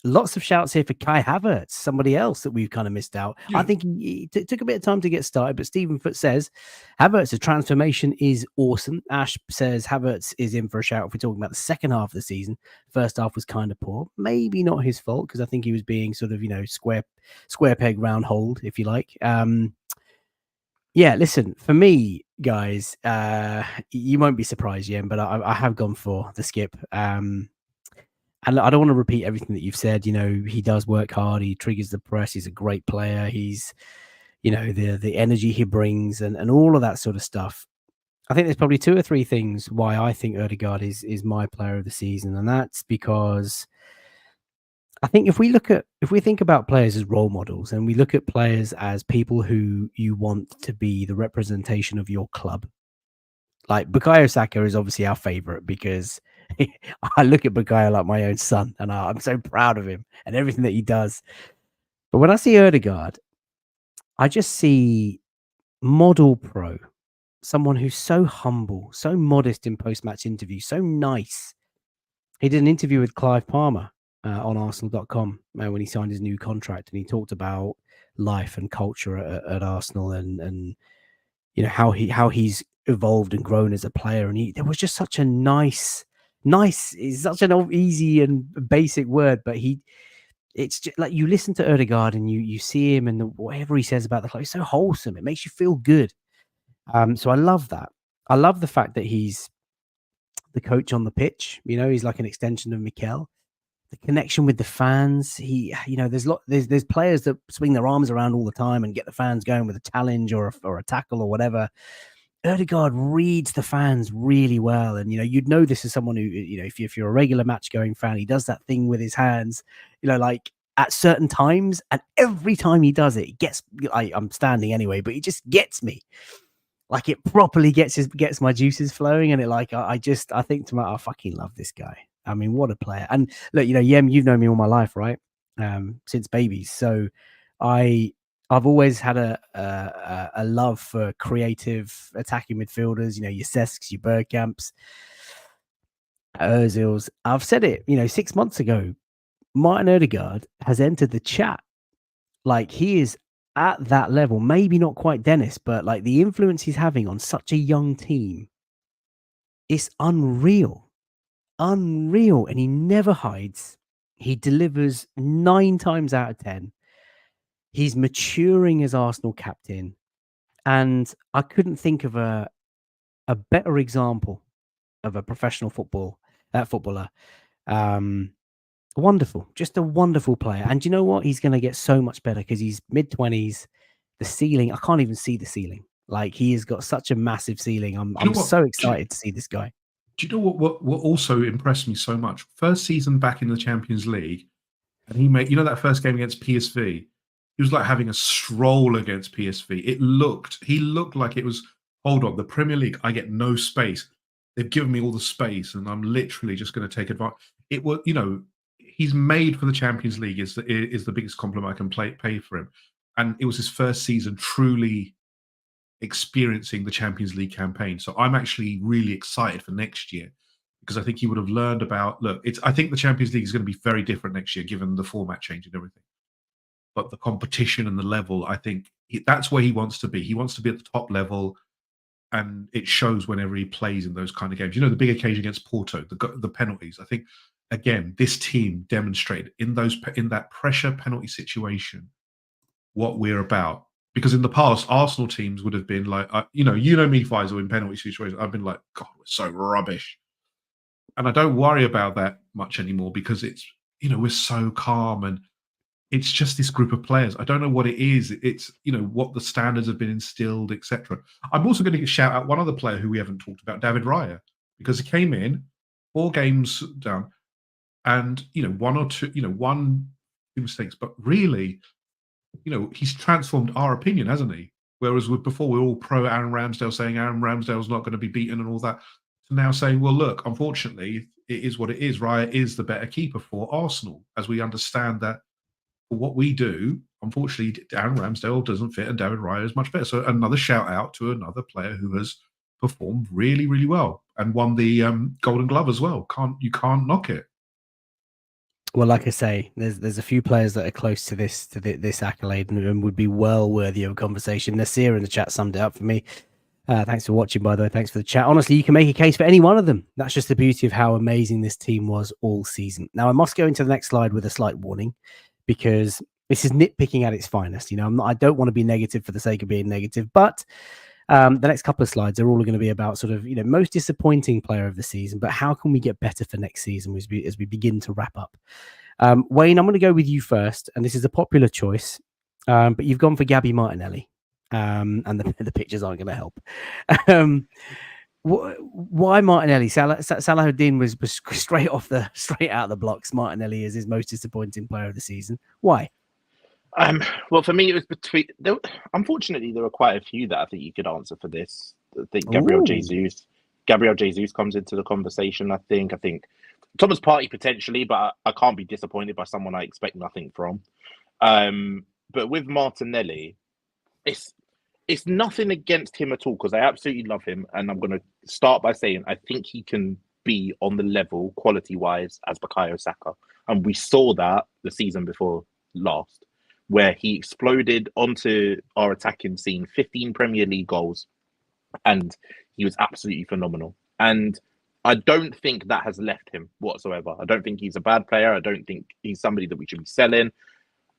[SPEAKER 1] Lots of shouts here for Kai Havertz, somebody else that we've kind of missed out.
[SPEAKER 2] Yeah.
[SPEAKER 1] I think he took a bit of time to get started, but Stephen Foot says Havertz's transformation is awesome. Ash says Havertz is in for a shout if we're talking about the second half of the season. First half was kind of poor. Maybe not his fault, because I think he was being sort of, square peg round hole, if you like. Yeah, listen, for me, guys, you won't be surprised, Yen, but I have gone for the skip. And I don't want to repeat everything that you've said. He does work hard. He triggers the press. He's a great player. He's, the energy he brings and all of that sort of stuff. I think there's probably 2 or 3 things why I think Odegaard is my player of the season. And that's because I think if we think about players as role models, and we look at players as people who you want to be the representation of your club, like Bukayo Saka is obviously our favorite, because I look at Bukayo like my own son, and I'm so proud of him and everything that he does. But when I see Odegaard, I just see model pro, someone who's so humble, so modest in post-match interviews, so nice. He did an interview with Clive Palmer on Arsenal.com when he signed his new contract, and he talked about life and culture at Arsenal, and how he's evolved and grown as a player. And there was just such a nice is such an easy and basic word, but it's just like you listen to Odegaard and you see him, and whatever he says about the club, it's so wholesome. It makes you feel good. So I love that. I love the fact that he's the coach on the pitch. He's like an extension of Mikel. The connection with the fans. There's players that swing their arms around all the time and get the fans going with a challenge or a tackle or whatever. Odegaard reads the fans really well, and you'd know this is someone who, if you're a regular match going fan, he does that thing with his hands, like at certain times, and every time he does it gets. I'm standing anyway, but he just gets me. Like it properly gets my juices flowing, and I think to myself, I fucking love this guy. I mean, what a player! And look, Yem, you've known me all my life, right? Since babies, so I've always had a love for creative attacking midfielders. Your Sesks, your Bergkamps, Ozils. I've said it. 6 months ago, Martin Odegaard has entered the chat. Like he is at that level. Maybe not quite Dennis, but like the influence he's having on such a young team, it's unreal, and he never hides. He delivers 9 times out of 10. He's maturing as Arsenal captain, and I couldn't think of a better example of a professional footballer. Wonderful, just a wonderful player. And you know what? He's going to get so much better because he's mid-20s. The ceiling, I can't even see the ceiling. Like he has got such a massive ceiling. I'm so excited to see this guy.
[SPEAKER 2] Do you know what also impressed me so much? First season back in the Champions League, and he made that first game against PSV. He was like having a stroll against PSV. He looked like it was, hold on, the Premier League, I get no space. They've given me all the space, and I'm literally just going to take advantage. It was, he's made for the Champions League is the biggest compliment I can pay for him. And it was his first season truly experiencing the Champions League campaign. So I'm actually really excited for next year, because I think he would have learned about, I think the Champions League is going to be very different next year, given the format change and everything. But the competition and the level, I think that's where he wants to be. He wants to be at the top level, and it shows whenever he plays in those kind of games. The big occasion against Porto, the penalties. I think, again, this team demonstrated in that pressure penalty situation what we're about. Because in the past, Arsenal teams would have been like, me, Faisal, in penalty situations, I've been like, God, we're so rubbish. And I don't worry about that much anymore, because it's, we're so calm, and it's just this group of players. I don't know what it is. It's, what the standards have been instilled, etc. I'm also going to shout out one other player who we haven't talked about, David Raya, because he came in 4 games down, and, one or two mistakes, but really, he's transformed our opinion, hasn't he? Whereas before we were all pro Aaron Ramsdale, saying Aaron Ramsdale's not going to be beaten and all that, to now saying, well, look, unfortunately, it is what it is. Raya is the better keeper for Arsenal, as we understand that for what we do, unfortunately, Aaron Ramsdale doesn't fit, and David Raya is much better. So another shout out to another player who has performed really, really well and won the Golden Glove as well. You can't knock it.
[SPEAKER 1] Well, like I say, there's a few players that are close to this accolade and would be well worthy of a conversation. Nasir in the chat summed it up for me. Thanks for watching, by the way. Thanks for the chat. Honestly, you can make a case for any one of them. That's just the beauty of how amazing this team was all season. Now, I must go into the next slide with a slight warning, because this is nitpicking at its finest. I don't want to be negative for the sake of being negative, but the next couple of slides are all going to be about sort of, most disappointing player of the season, but how can we get better for next season as we begin to wrap up. Wayne, I'm going to go with you first, and this is a popular choice, but you've gone for Gabby Martinelli, and the pictures aren't going to help. Why Martinelli? Salahuddin was straight out of the blocks. Martinelli is his most disappointing player of the season. Why?
[SPEAKER 4] Well, for me, it was between. Unfortunately, there were quite a few that I think you could answer for this. I think Gabriel Jesus comes into the conversation. I think Thomas Partey potentially, but I can't be disappointed by someone I expect nothing from. But with Martinelli, it's nothing against him at all, because I absolutely love him, and I'm going to start by saying I think he can be on the level quality-wise as Bukayo Saka, and we saw that the season before last, where he exploded onto our attacking scene, 15 Premier League goals, and he was absolutely phenomenal. And I don't think that has left him whatsoever. I don't think he's a bad player. I don't think he's somebody that we should be selling.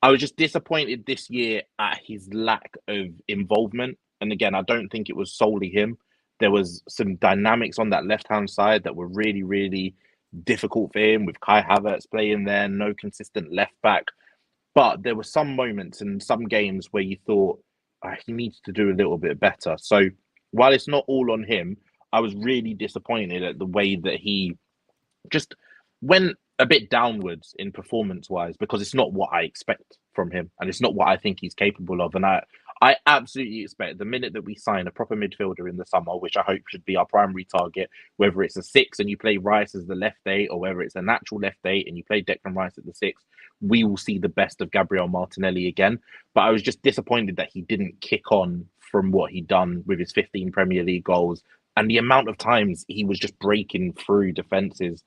[SPEAKER 4] I was just disappointed this year at his lack of involvement. And again, I don't think it was solely him. There was some dynamics on that left-hand side that were really, really difficult for him, with Kai Havertz playing there, no consistent left back. But there were some moments in some games where you thought he needs to do a little bit better. So while it's not all on him, I was really disappointed at the way that he just went a bit downwards in performance-wise, because it's not what I expect from him, and it's not what I think he's capable of. And I absolutely expect the minute that we sign a proper midfielder in the summer, which I hope should be our primary target, whether it's a 6 and you play Rice as the left 8, or whether it's a natural left 8 and you play Declan Rice at the 6, we will see the best of Gabriel Martinelli again. But I was just disappointed that he didn't kick on from what he'd done with his 15 Premier League goals, and the amount of times he was just breaking through defenses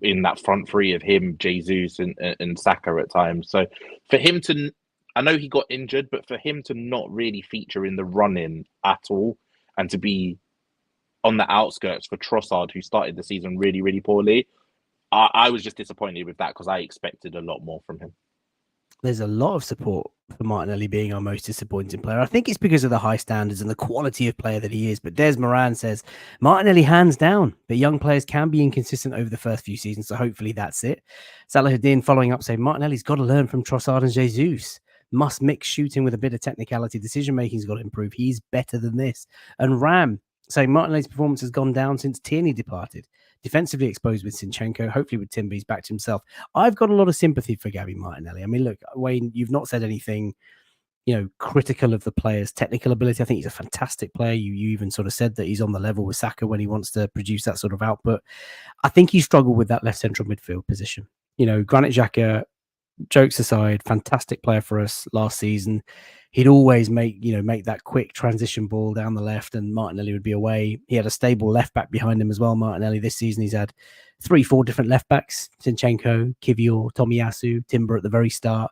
[SPEAKER 4] in that front three of him, Jesus and Saka at times. So for him to, I know he got injured, but for him to not really feature in the run-in at all, and to be on the outskirts for Trossard, who started the season really, really poorly, I was just disappointed with that, because I expected a lot more from him.
[SPEAKER 1] There's a lot of support for Martinelli being our most disappointing player. I think it's because of the high standards and the quality of player that he is. But Des Moran says Martinelli hands down, but young players can be inconsistent over the first few seasons. So hopefully that's it. Salahuddin following up saying Martinelli's got to learn from Trossard and Jesus. Must mix shooting with a bit of technicality. Decision making's got to improve. He's better than this. And Ram saying Martinelli's performance has gone down since Tierney departed. Defensively exposed with Zinchenko, hopefully with Timber, he's back to himself. I've got a lot of sympathy for Gabby Martinelli. I mean, look, Wayne, you've not said anything, critical of the player's technical ability. I think he's a fantastic player. You even sort of said that he's on the level with Saka when he wants to produce that sort of output. I think he struggled with that left central midfield position. Granit Xhaka, jokes aside, fantastic player for us last season. He'd always make that quick transition ball down the left, and Martinelli would be away. He had a stable left back behind him as well. Martinelli this season, he's had 3-4 different left backs: Zinchenko, Kivior, Tomiyasu, Timber at the very start.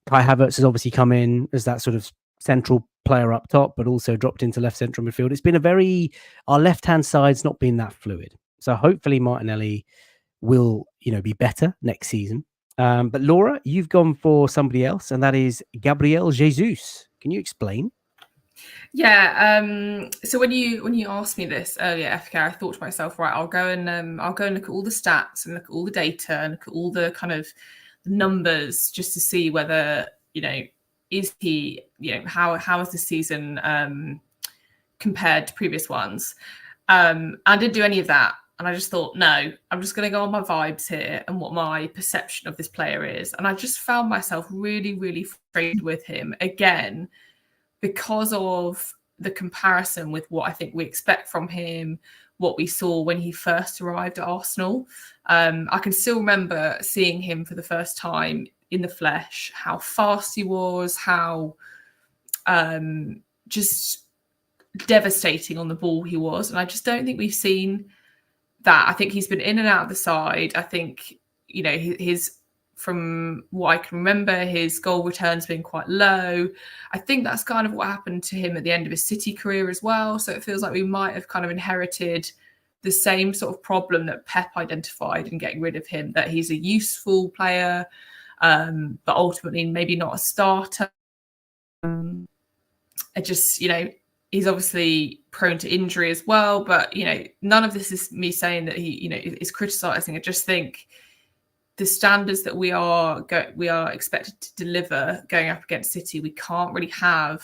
[SPEAKER 1] Kai Havertz has obviously come in as that sort of central player up top, but also dropped into left central midfield. It's been our left-hand side's not been that fluid. So hopefully Martinelli will, be better next season. But Laura, you've gone for somebody else, and that is Gabriel Jesus. Can you explain?
[SPEAKER 3] Yeah. So when you asked me this earlier, FK, I thought to myself, right, I'll go and look at all the stats and look at all the data and look at all the kind of numbers, just to see whether is he how is this season compared to previous ones. I didn't do any of that. And I just thought, no, I'm just going to go on my vibes here and what my perception of this player is. And I just found myself really, really frustrated with him again, because of the comparison with what I think we expect from him, what we saw when he first arrived at Arsenal. I can still remember seeing him for the first time in the flesh, how fast he was, how just devastating on the ball he was. And I just don't think we've seen that. I think he's been in and out of the side. I think, you know, his from what I can remember, his goal return's been quite low. I think that's kind of what happened to him at the end of his City career as well. So it feels like we might have kind of inherited the same sort of problem that Pep identified in getting rid of him, that he's a useful player, but ultimately maybe not a starter. I just, you know, he's obviously prone to injury as well, but, you know, none of this is me saying that he, you know, is criticising. I just think the standards that we are expected to deliver going up against City, we can't really have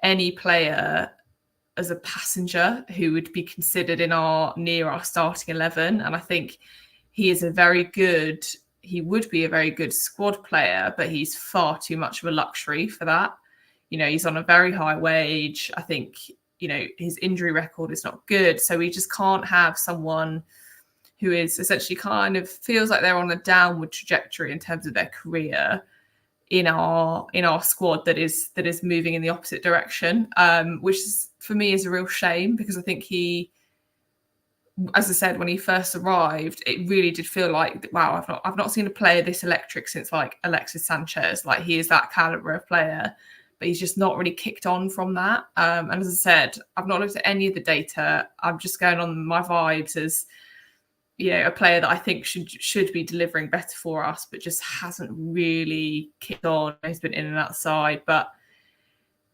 [SPEAKER 3] any player as a passenger who would be considered near our starting 11. And I think he would be a very good squad player, but he's far too much of a luxury for that. You know, he's on a very high wage. I think, you know, his injury record is not good. So we just can't have someone who is essentially kind of feels like they're on a downward trajectory in terms of their career in our squad that is moving in the opposite direction, which is, for me, is a real shame, because I think he, as I said, when he first arrived, it really did feel like, wow, I've not seen a player this electric since like Alexis Sanchez. Like, he is that caliber of player, but he's just not really kicked on from that. And as I said, I've not looked at any of the data. I'm just going on my vibes as, you know, a player that I think should be delivering better for us, but just hasn't really kicked on. He's been in and outside. But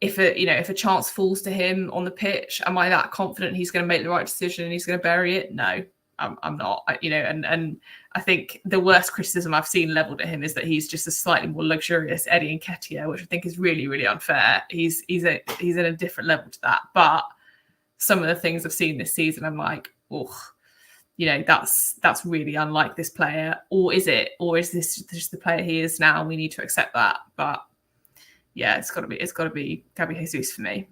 [SPEAKER 3] if a chance falls to him on the pitch, am I that confident he's going to make the right decision and he's going to bury it? No, I'm not. And I think the worst criticism I've seen leveled at him is that he's just a slightly more luxurious Eddie Nketiah, which I think is really, really unfair. He's in a different level to that. But some of the things I've seen this season, I'm like, oh, you know, that's really unlike this player. Or is it? Or is this just the player he is now? We need to accept that. But yeah, it's got to be Gabriel Jesus for me.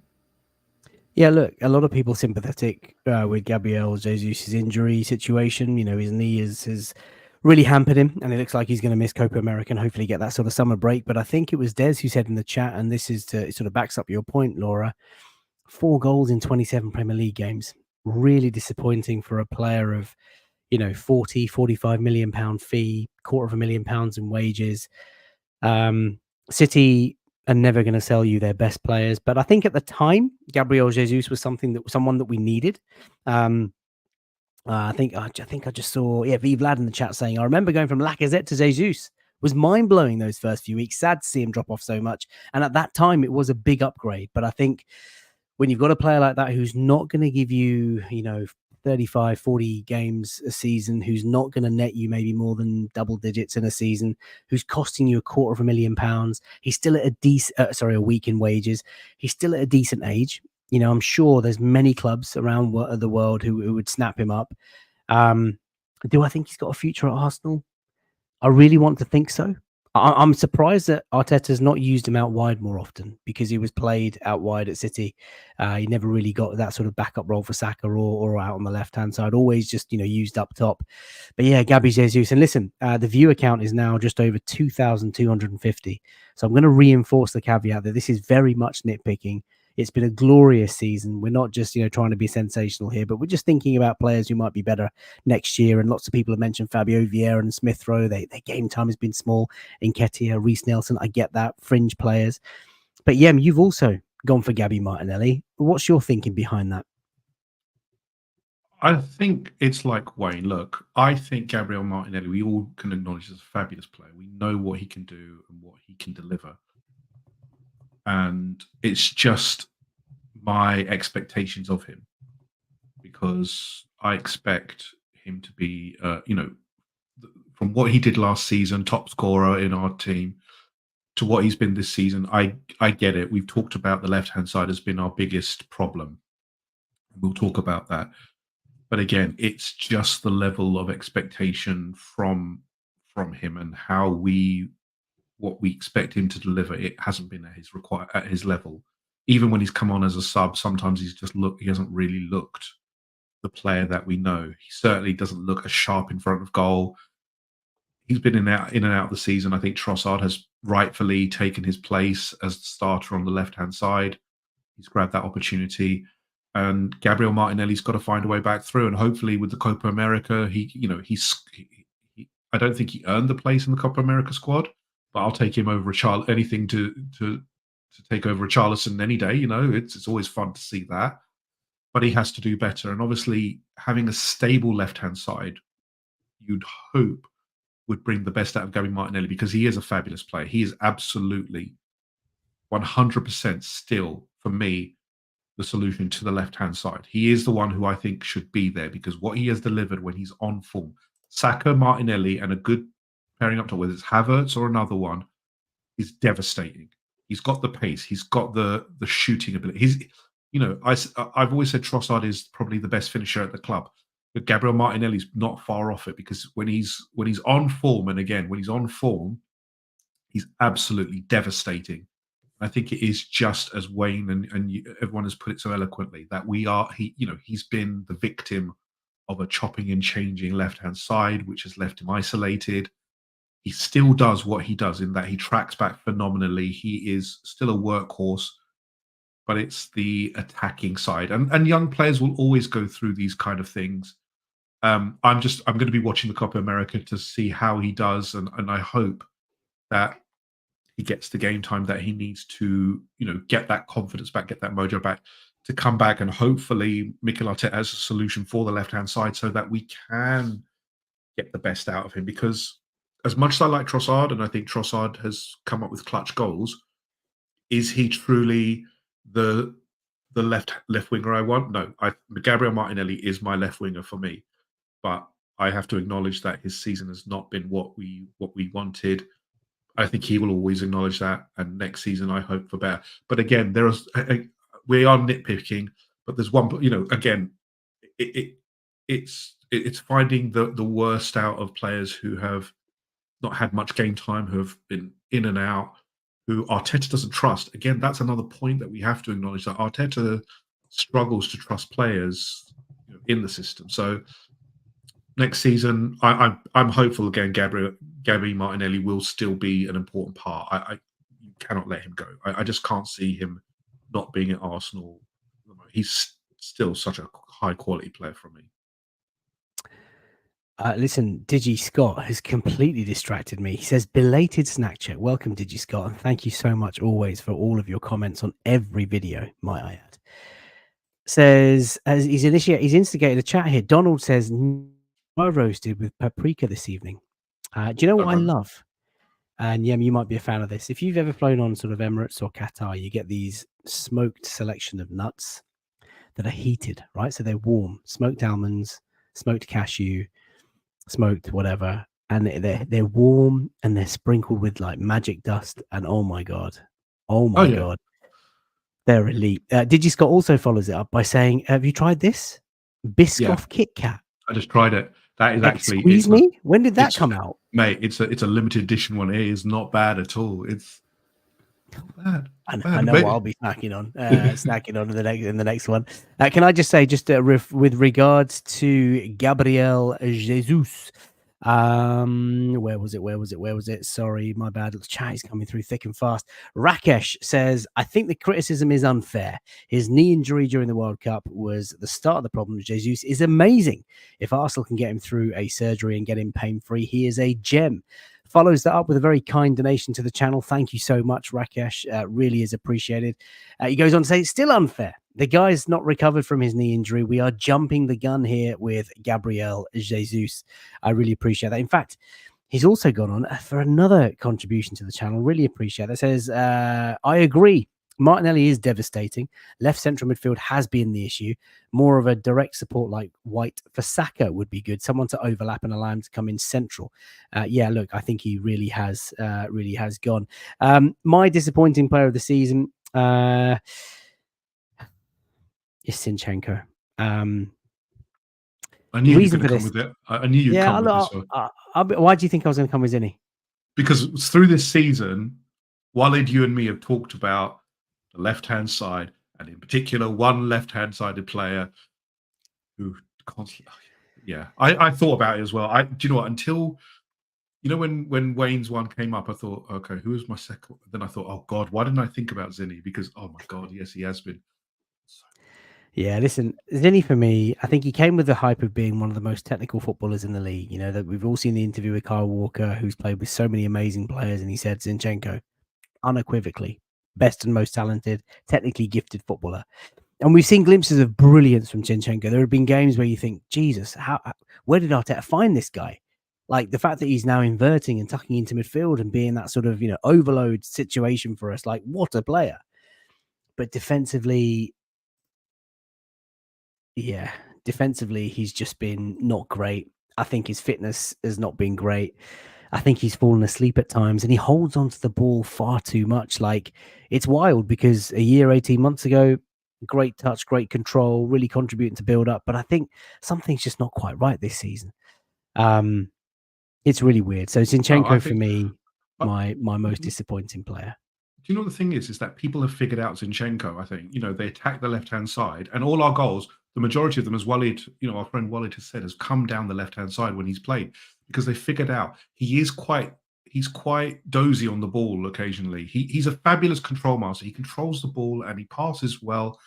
[SPEAKER 1] Yeah, look, a lot of people sympathetic with Gabriel Jesus' injury situation. You know, his knee has really hampered him, and it looks like he's going to miss Copa America and hopefully get that sort of summer break. But I think it was Des who said in the chat, and this is it sort of backs up your point, Laura, 4 goals in 27 Premier League games. Really disappointing for a player of, you know, 45 million pound fee, £250,000 in wages. City are never going to sell you their best players, but I think at the time, Gabriel Jesus was someone that we needed. I think I just saw Vive Lad in the chat saying, I remember going from Lacazette to Jesus. Was mind blowing those first few weeks. Sad to see him drop off so much, and at that time it was a big upgrade. But I think when you've got a player like that who's not going to give you, you know, 35, 40 games a season, who's not going to net you maybe more than double digits in a season, who's costing you £250,000, he's still at a week in wages. He's still at a decent age. You know, I'm sure there's many clubs around the world who would snap him up. Do I think he's got a future at Arsenal? I really want to think so. I'm surprised that Arteta's not used him out wide more often, because he was played out wide at City. He never really got that sort of backup role for Saka or out on the left-hand side, always just, you know, used up top. But yeah, Gabby Jesus. And listen, the viewer count is now just over 2,250. So I'm going to reinforce the caveat that this is very much nitpicking. It's been a glorious season. We're not just, you know, trying to be sensational here, but we're just thinking about players who might be better next year. And lots of people have mentioned Fabio Vieira and Smith Rowe. Their game time has been small. Nketiah, Reece Nelson, I get that. Fringe players. But Yem, you've also gone for Gabby Martinelli. What's your thinking behind that?
[SPEAKER 2] I think it's like Wayne. Look, I think Gabriel Martinelli, we all can acknowledge, is a fabulous player. We know what he can do and what he can deliver. And it's just my expectations of him, because I expect him to be, you know, from what he did last season, top scorer in our team, to what he's been this season. I get it. We've talked about the left-hand side has been our biggest problem. We'll talk about that. But again, it's just the level of expectation from him and what we expect him to deliver. It hasn't been at his level. Even when he's come on as a sub, sometimes he hasn't really looked the player that we know. He certainly doesn't look as sharp in front of goal. He's been in and out of the season. I think Trossard has rightfully taken his place as the starter on the left-hand side. He's grabbed that opportunity. And Gabriel Martinelli's got to find a way back through. And hopefully with the Copa America, I don't think he earned the place in the Copa America squad, but I'll take him over anything to take over a Richarlison any day. You know, it's always fun to see that. But he has to do better. And obviously, having a stable left-hand side, you'd hope would bring the best out of Gabby Martinelli, because he is a fabulous player. He is absolutely 100% still, for me, the solution to the left-hand side. He is the one who I think should be there, because what he has delivered when he's on form, Saka, Martinelli, and a good pairing up top, whether it's Havertz or another one, is devastating. He's got the pace. He's got the shooting ability. He's, you know, I've always said Trossard is probably the best finisher at the club. But Gabriel Martinelli's not far off it, because when he's on form, and again, when he's on form, he's absolutely devastating. I think it is just as Wayne and everyone has put it so eloquently, that he's been the victim of a chopping and changing left-hand side, which has left him isolated. He still does what he does in that he tracks back phenomenally. He is still a workhorse, but it's the attacking side. And young players will always go through these kind of things. I'm going to be watching the Copa America to see how he does, and I hope that he gets the game time that he needs to, you know, get that confidence back, get that mojo back, to come back, and hopefully Mikel Arteta has a solution for the left-hand side so that we can get the best out of him. Because as much as I like Trossard, and I think Trossard has come up with clutch goals, is he truly the left winger I want? No, Gabriel Martinelli is my left winger for me, but I have to acknowledge that his season has not been what we wanted. I think he will always acknowledge that, and next season I hope for better. But again, we are nitpicking, but there's one. You know, again, it's finding the worst out of players who have not had much game time, who have been in and out, who Arteta doesn't trust. Again, that's another point that we have to acknowledge, that Arteta struggles to trust players, you know, in the system. So next season, I'm hopeful again. Gabby Martinelli will still be an important part. You cannot let him go. I just can't see him not being at Arsenal. He's still such a high quality player for me.
[SPEAKER 1] Listen, Digi Scott has completely distracted me. He says, belated snack check. Welcome, Digi Scott. And thank you so much always for all of your comments on every video, might I add. Says, as he's instigated a chat here. Donald says, I roasted with paprika this evening. Do you know what I love? And yeah, you might be a fan of this. If you've ever flown on sort of Emirates or Qatar, you get these smoked selection of nuts that are heated, right? So they're warm, smoked almonds, smoked cashew, smoked whatever, and they're warm and they're sprinkled with like magic dust. And oh my god, god, they're elite. Digi Scott also follows it up by saying, "Have you tried this Biscoff Kit Kat?"
[SPEAKER 2] I just tried it. That is actually.
[SPEAKER 1] Excuse me. When did that come out,
[SPEAKER 2] mate? It's a limited edition one. It is not bad at all. It's not bad.
[SPEAKER 1] I know what I'll be snacking on in the next one. Can I just say, with regards to Gabriel Jesus, where was it? Sorry, my bad. Chat is coming through thick and fast. Rakesh says, I think the criticism is unfair. His knee injury during the World Cup was the start of the problem. Jesus is amazing. If Arsenal can get him through a surgery and get him pain-free, he is a gem. Follows that up with a very kind donation to the channel. Thank you so much, Rakesh. Really is appreciated. He goes on to say, it's still unfair. The guy's not recovered from his knee injury. We are jumping the gun here with Gabriel Jesus. I really appreciate that. In fact, he's also gone on for another contribution to the channel. Really appreciate that. Says, I agree. Martinelli is devastating. Left central midfield has been the issue. More of a direct support like White for Saka would be good. Someone to overlap and allow him to come in central. Yeah, look, I think he really has gone. My disappointing player of the season is Zinchenko.
[SPEAKER 2] I knew you were going to come with it. I knew you'd come with this one.
[SPEAKER 1] Why do you think I was going to come with Zinny?
[SPEAKER 2] Because through this season, Walid, you and me have talked about the left-hand side, and in particular, one left-hand sided player who constantly, I thought about it as well. Do you know what? Until, you know, when Wayne's one came up, I thought, okay, who is my second? Then I thought, oh God, why didn't I think about Zinny? Because, oh my God, yes, he has been.
[SPEAKER 1] Yeah, listen, Zinni for me, I think he came with the hype of being one of the most technical footballers in the league. You know, that we've all seen the interview with Kyle Walker, who's played with so many amazing players, and he said Zinchenko, unequivocally, best and most talented, technically gifted footballer. And we've seen glimpses of brilliance from Zinchenko. There have been games where you think, Jesus, where did Arteta find this guy? Like the fact that he's now inverting and tucking into midfield and being that sort of, overload situation for us, like what a player. But defensively, he's just been not great. I think his fitness has not been great. I think he's fallen asleep at times and he holds onto the ball far too much. Like it's wild because a year, 18 months ago, great touch, great control, really contributing to build up. But I think something's just not quite right this season. It's really weird. So Zinchenko for me, my most disappointing player.
[SPEAKER 2] Do you know what the thing is that people have figured out Zinchenko, I think. They attack the left-hand side and all our goals, the majority of them, as Walid, our friend Walid has said, has come down the left-hand side when he's played because they figured out he's quite dozy on the ball occasionally. He's a fabulous control master. He controls the ball and he passes well.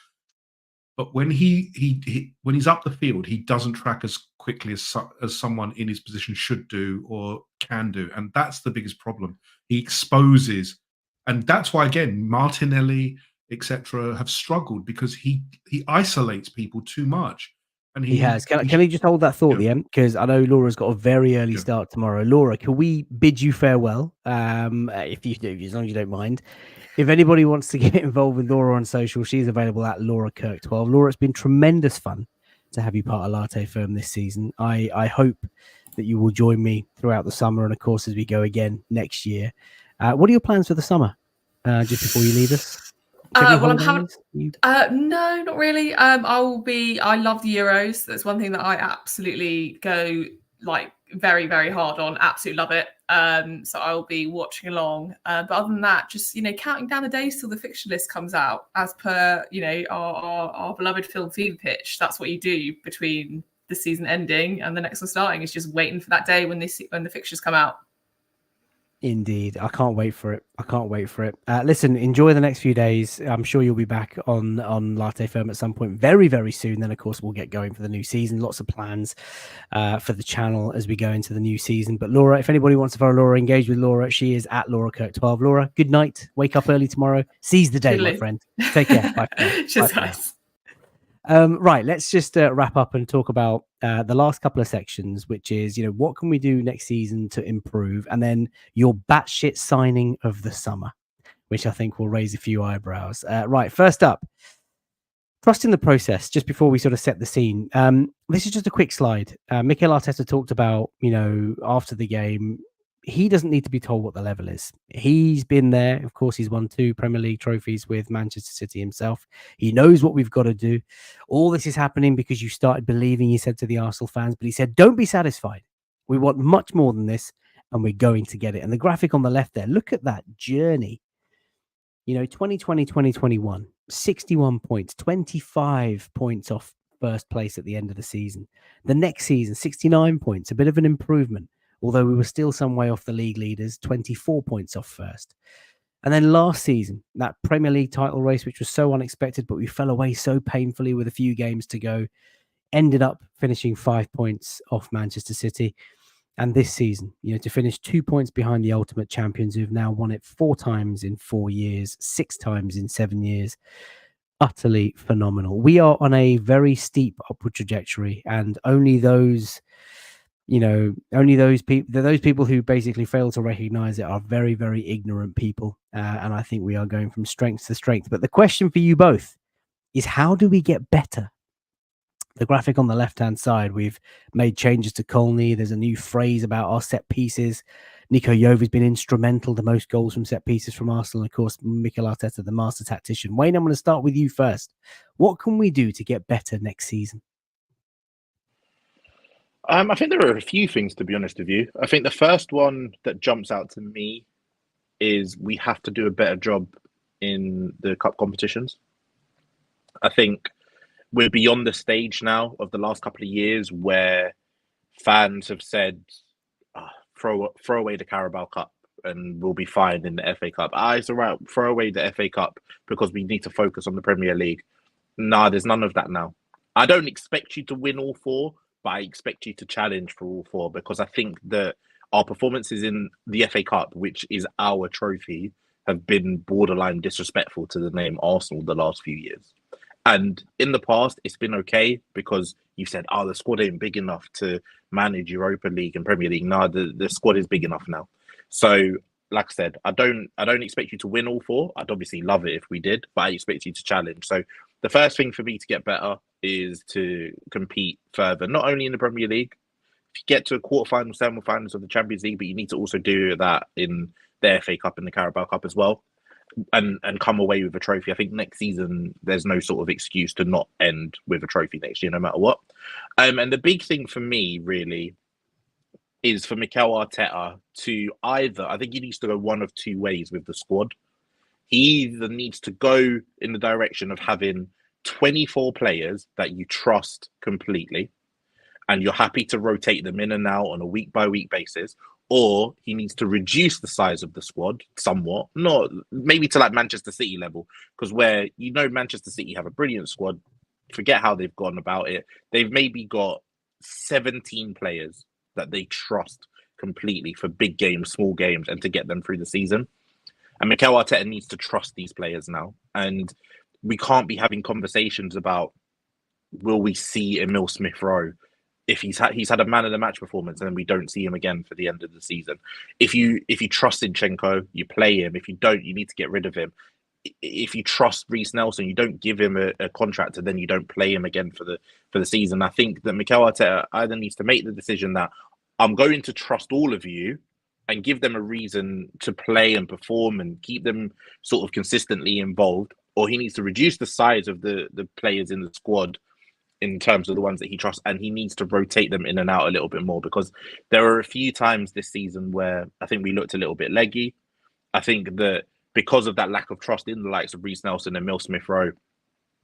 [SPEAKER 2] But when when he's up the field, he doesn't track as quickly as someone in his position should do or can do. And that's the biggest problem. He exposes. And that's why, again, Martinelli, etc., have struggled because he isolates people too much. And
[SPEAKER 1] he has. Can he just hold that thought, Liam? Because I know Laura's got a very early start tomorrow. Laura, can we bid you farewell? If you do, as long as you don't mind. If anybody wants to get involved with Laura on social, she's available at Laura Kirk 12. Laura, it's been tremendous fun to have you part of Latte Firm this season. I hope that you will join me throughout the summer and, of course, as we go again next year. What are your plans for the summer? Just before you leave us.
[SPEAKER 3] I'm having. No, not really. I love the Euros. That's one thing that I absolutely go very, very hard on. Absolutely love it. So I'll be watching along. But other than that, just counting down the days till the fixture list comes out, as per our beloved film Fever Pitch. That's what you do between the season ending and the next one starting. Is just waiting for that day when the fixtures come out.
[SPEAKER 1] Indeed. I can't wait for it. Listen, enjoy the next few days. I'm sure you'll be back on Latte Firm at some point very, very soon. Then, of course, we'll get going for the new season. Lots of plans for the channel as we go into the new season. But Laura, if anybody wants to follow Laura, engage with Laura. She is at Laura Kirk 12. Laura, good night. Wake up early tomorrow. Seize the day, my friend. Take care. Bye.
[SPEAKER 3] Just nice.
[SPEAKER 1] Right, let's just wrap up and talk about the last couple of sections, which is, what can we do next season to improve? And then your batshit signing of the summer, which I think will raise a few eyebrows. Right, first up, trusting the process, just before we sort of set the scene. This is just a quick slide. Mikel Arteta talked about, after the game, he doesn't need to be told what the level is. He's been there. Of course, he's won 2 Premier League trophies with Manchester City himself. He knows what we've got to do. All this is happening because you started believing, he said to the Arsenal fans, but he said, don't be satisfied. We want much more than this, and we're going to get it. And the graphic on the left there, look at that journey. 2020, 2021, 61 points, 25 points off first place at the end of the season. The next season, 69 points, a bit of an improvement. Although we were still some way off the league leaders, 24 points off first. And then last season, that Premier League title race, which was so unexpected, but we fell away so painfully with a few games to go, ended up finishing 5 points off Manchester City. And this season, to finish 2 points behind the ultimate champions who've now won it 4 times in 4 years, 6 times in 7 years. Utterly phenomenal. We are on a very steep upward trajectory, and only those people who basically fail to recognize it are very, very ignorant people. And I think we are going from strength to strength. But the question for you both is, how do we get better? The graphic on the left-hand side, we've made changes to Colney. There's a new phrase about our set pieces. Nico Jove has been instrumental to most goals from set pieces from Arsenal. And of course, Mikel Arteta, the master tactician. Wayne, I'm going to start with you first. What can we do to get better next season?
[SPEAKER 4] I think there are a few things, to be honest with you. I think the first one that jumps out to me is we have to do a better job in the cup competitions. I think we're beyond the stage now of the last couple of years where fans have said, throw away the Carabao Cup and we'll be fine in the FA Cup. It's all right, throw away the FA Cup because we need to focus on the Premier League. Nah, there's none of that now. I don't expect you to win all four, but I expect you to challenge for all four, because I think that our performances in the FA Cup, which is our trophy, have been borderline disrespectful to the name Arsenal the last few years. And in the past, it's been okay because you said, oh, the squad ain't big enough to manage Europa League and Premier League. No, the squad is big enough now. So, like I said, I don't expect you to win all four. I'd obviously love it if we did, but I expect you to challenge. So the first thing for me to get better is to compete further, not only in the Premier League. If you get to a quarterfinal, semi-finals of the Champions League, but you need to also do that in the FA Cup and the Carabao Cup as well, and come away with a trophy. I think next season there's no sort of excuse to not end with a trophy next year, no matter what. And the big thing for me really is for Mikel Arteta to either, I think he needs to go one of two ways with the squad. He either needs to go in the direction of having 24 players that you trust completely, and you're happy to rotate them in and out on a week-by-week basis, or he needs to reduce the size of the squad somewhat, not maybe to like Manchester City level, because where Manchester City have a brilliant squad, forget how they've gone about it. They've maybe got 17 players that they trust completely for big games, small games, and to get them through the season. And Mikel Arteta needs to trust these players now. And we can't be having conversations about, will we see Emile Smith-Rowe if he's had a man of the match performance and then we don't see him again for the end of the season. If you trust Zinchenko, you play him. If you don't, you need to get rid of him. If you trust Reece Nelson, you don't give him a contract and then you don't play him again for the season. I think that Mikel Arteta either needs to make the decision that I'm going to trust all of you and give them a reason to play and perform and keep them sort of consistently involved, or he needs to reduce the size of the players in the squad in terms of the ones that he trusts, and he needs to rotate them in and out a little bit more, because there are a few times this season where I think we looked a little bit leggy. I think that because of that lack of trust in the likes of Reece Nelson and Emile Smith-Rowe,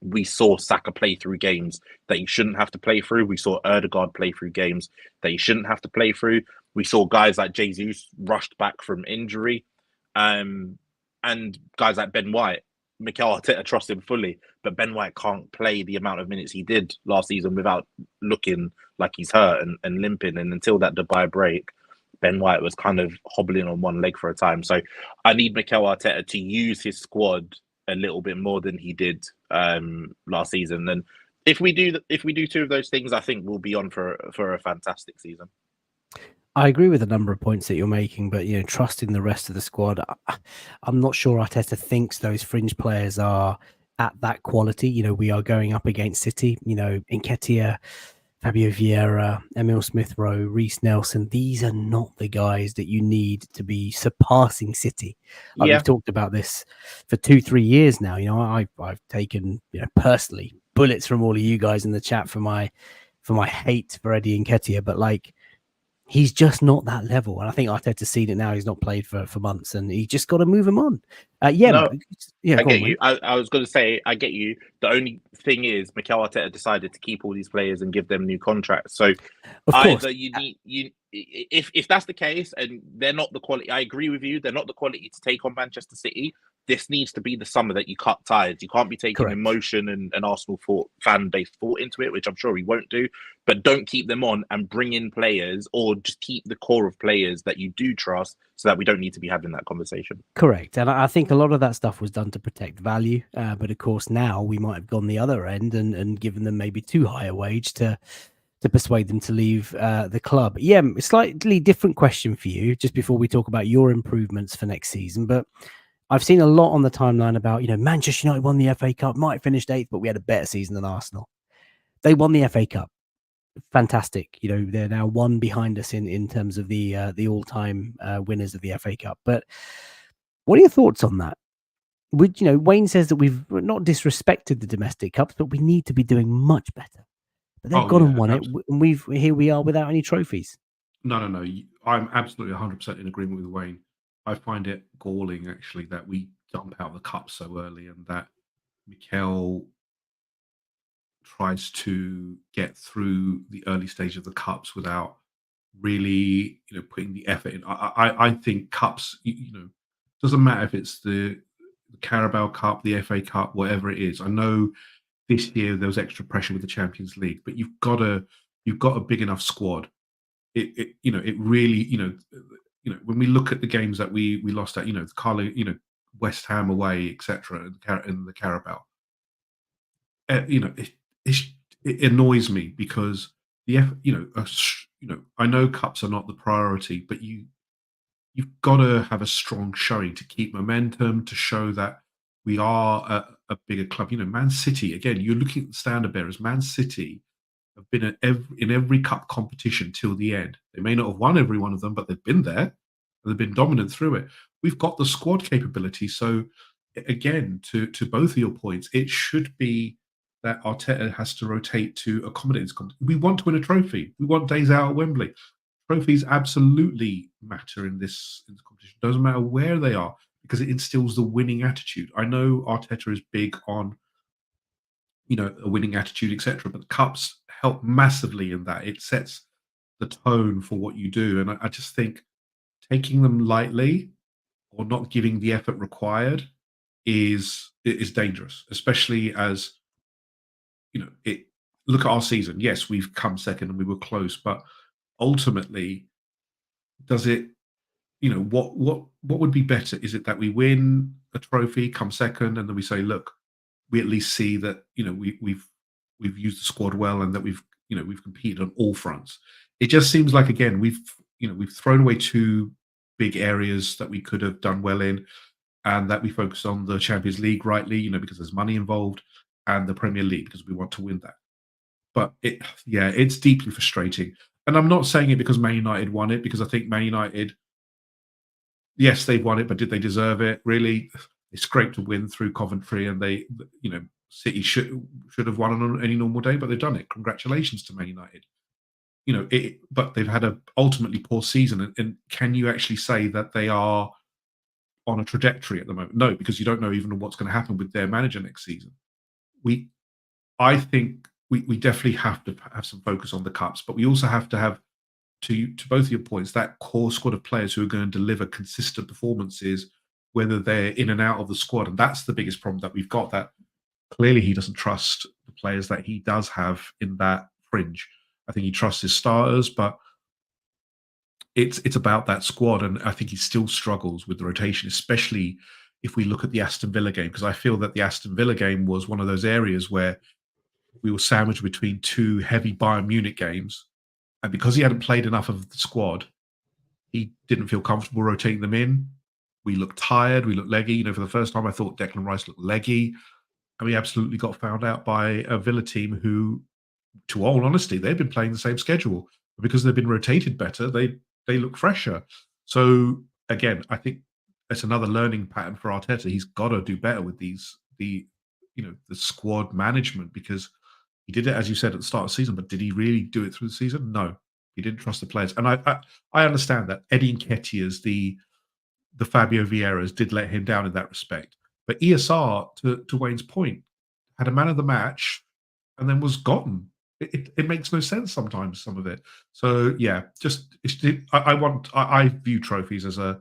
[SPEAKER 4] we saw Saka play through games that he shouldn't have to play through. We saw Odegaard play through games that he shouldn't have to play through. We saw guys like Jesus rushed back from injury, and guys like Ben White. Mikel Arteta trusts him fully, but Ben White can't play the amount of minutes he did last season without looking like he's hurt and limping. And until that Dubai break, Ben White was kind of hobbling on one leg for a time. So I need Mikel Arteta to use his squad a little bit more than he did last season. And if we do two of those things, I think we'll be on for a fantastic season.
[SPEAKER 1] I agree with a number of points that you're making, but trusting the rest of the squad, I'm not sure Arteta thinks those fringe players are at that quality. We are going up against City. Nketiah, Fabio Vieira, Emile Smith-Rowe, Reece Nelson. These are not the guys that you need to be surpassing City. We've talked about this for 2-3 years now. I've taken personally bullets from all of you guys in the chat for my hate for Eddie Nketiah, but he's just not that level. And I think Arteta's seen it now. He's not played for months, and he just got to move him on. I get
[SPEAKER 4] you. I was going to say, I get you. The only thing is, Mikel Arteta decided to keep all these players and give them new contracts. So either you need, if that's the case, and they're not the quality, I agree with you, they're not the quality to take on Manchester City. This needs to be the summer that you cut ties. You can't be taking emotion and Arsenal fan base thought into it, which I'm sure he won't do. But don't keep them on and bring in players, or just keep the core of players that you do trust, so that we don't need to be having that conversation.
[SPEAKER 1] Correct. And I think a lot of that stuff was done to protect value. But of course, now we might have gone the other end and given them maybe too high a wage to persuade them to leave the club. Yeah, slightly different question for you, just before we talk about your improvements for next season. But I've seen a lot on the timeline about, Manchester United won the FA Cup, might have finished 8th, but we had a better season than Arsenal. They won the FA Cup. Fantastic. They're now one behind us in terms of the all-time winners of the FA Cup. But what are your thoughts on that? Wayne says that we've not disrespected the domestic cups, but we need to be doing much better. But they've gone and won absolutely. It, and here we are without any trophies.
[SPEAKER 2] No. I'm absolutely 100% in agreement with Wayne. I find it galling, actually, that we dump out the cup so early, and that Mikel tries to get through the early stage of the cups without really, putting the effort in. I think cups, doesn't matter if it's the Carabao Cup, the FA Cup, whatever it is. I know this year there was extra pressure with the Champions League, but you've got a big enough squad. It really, when we look at the games that we lost at, West Ham away, etc., in the Carabao, it annoys me because I know cups are not the priority, but you've got to have a strong showing to keep momentum, to show that we are a bigger club. Man City, again, you're looking at the standard bearers. Man City have been in every cup competition till the end. They may not have won every one of them, but they've been there and they've been dominant through it. We've got the squad capability. So again, to both of your points, it should be that Arteta has to rotate to accommodate this competition. We want to win a trophy. We want days out at Wembley. Trophies absolutely matter in this competition. Doesn't matter where they are, because it instills the winning attitude. I know Arteta is big on, a winning attitude, etc. But the cups help massively in that. It sets the tone for what you do. And I just think taking them lightly or not giving the effort required is dangerous, especially as, look at our season. Yes, we've come second and we were close, but ultimately, does it, what would be better? Is it that we win a trophy, come second, and then we say, look, we at least see that we've used the squad well and that we've competed on all fronts. It just seems like, again, we've thrown away two big areas that we could have done well in, and that we focus on the Champions League rightly, because there's money involved, and the Premier League because we want to win that. But it's deeply frustrating. And I'm not saying it because Man United won it, because I think Man United, yes, they've won it, but did they deserve it? Really, they scraped a win through Coventry, and they, City should have won on any normal day, but they've done it. Congratulations to Man United. But they've had a ultimately poor season. And can you actually say that they are on a trajectory at the moment? No, because you don't know even what's going to happen with their manager next season. I think we definitely have to have some focus on the cups, but we also have to have, to both of your points, that core squad of players who are going to deliver consistent performances, whether they're in and out of the squad. And that's the biggest problem that we've got, that clearly he doesn't trust the players that he does have in that fringe. I think he trusts his starters, but it's about that squad. And I think he still struggles with the rotation, especially if we look at the Aston Villa game, because I feel that the Aston Villa game was one of those areas where we were sandwiched between two heavy Bayern Munich games. And because he hadn't played enough of the squad, he didn't feel comfortable rotating them in. We looked tired. We looked leggy. For the first time, I thought Declan Rice looked leggy. And we absolutely got found out by a Villa team who, to all honesty, they've been playing the same schedule. But because they've been rotated better, they look fresher. So, again, I think it's another learning pattern for Arteta. He's got to do better with the squad management, because he did it, as you said, at the start of the season, but did he really do it through the season? No, he didn't trust the players. And I understand that Eddie Nketiah's, the Fabio Vieiras did let him down in that respect. But ESR, to Wayne's point, had a man of the match and then was gotten. It makes no sense sometimes, some of it. So yeah, I view trophies as a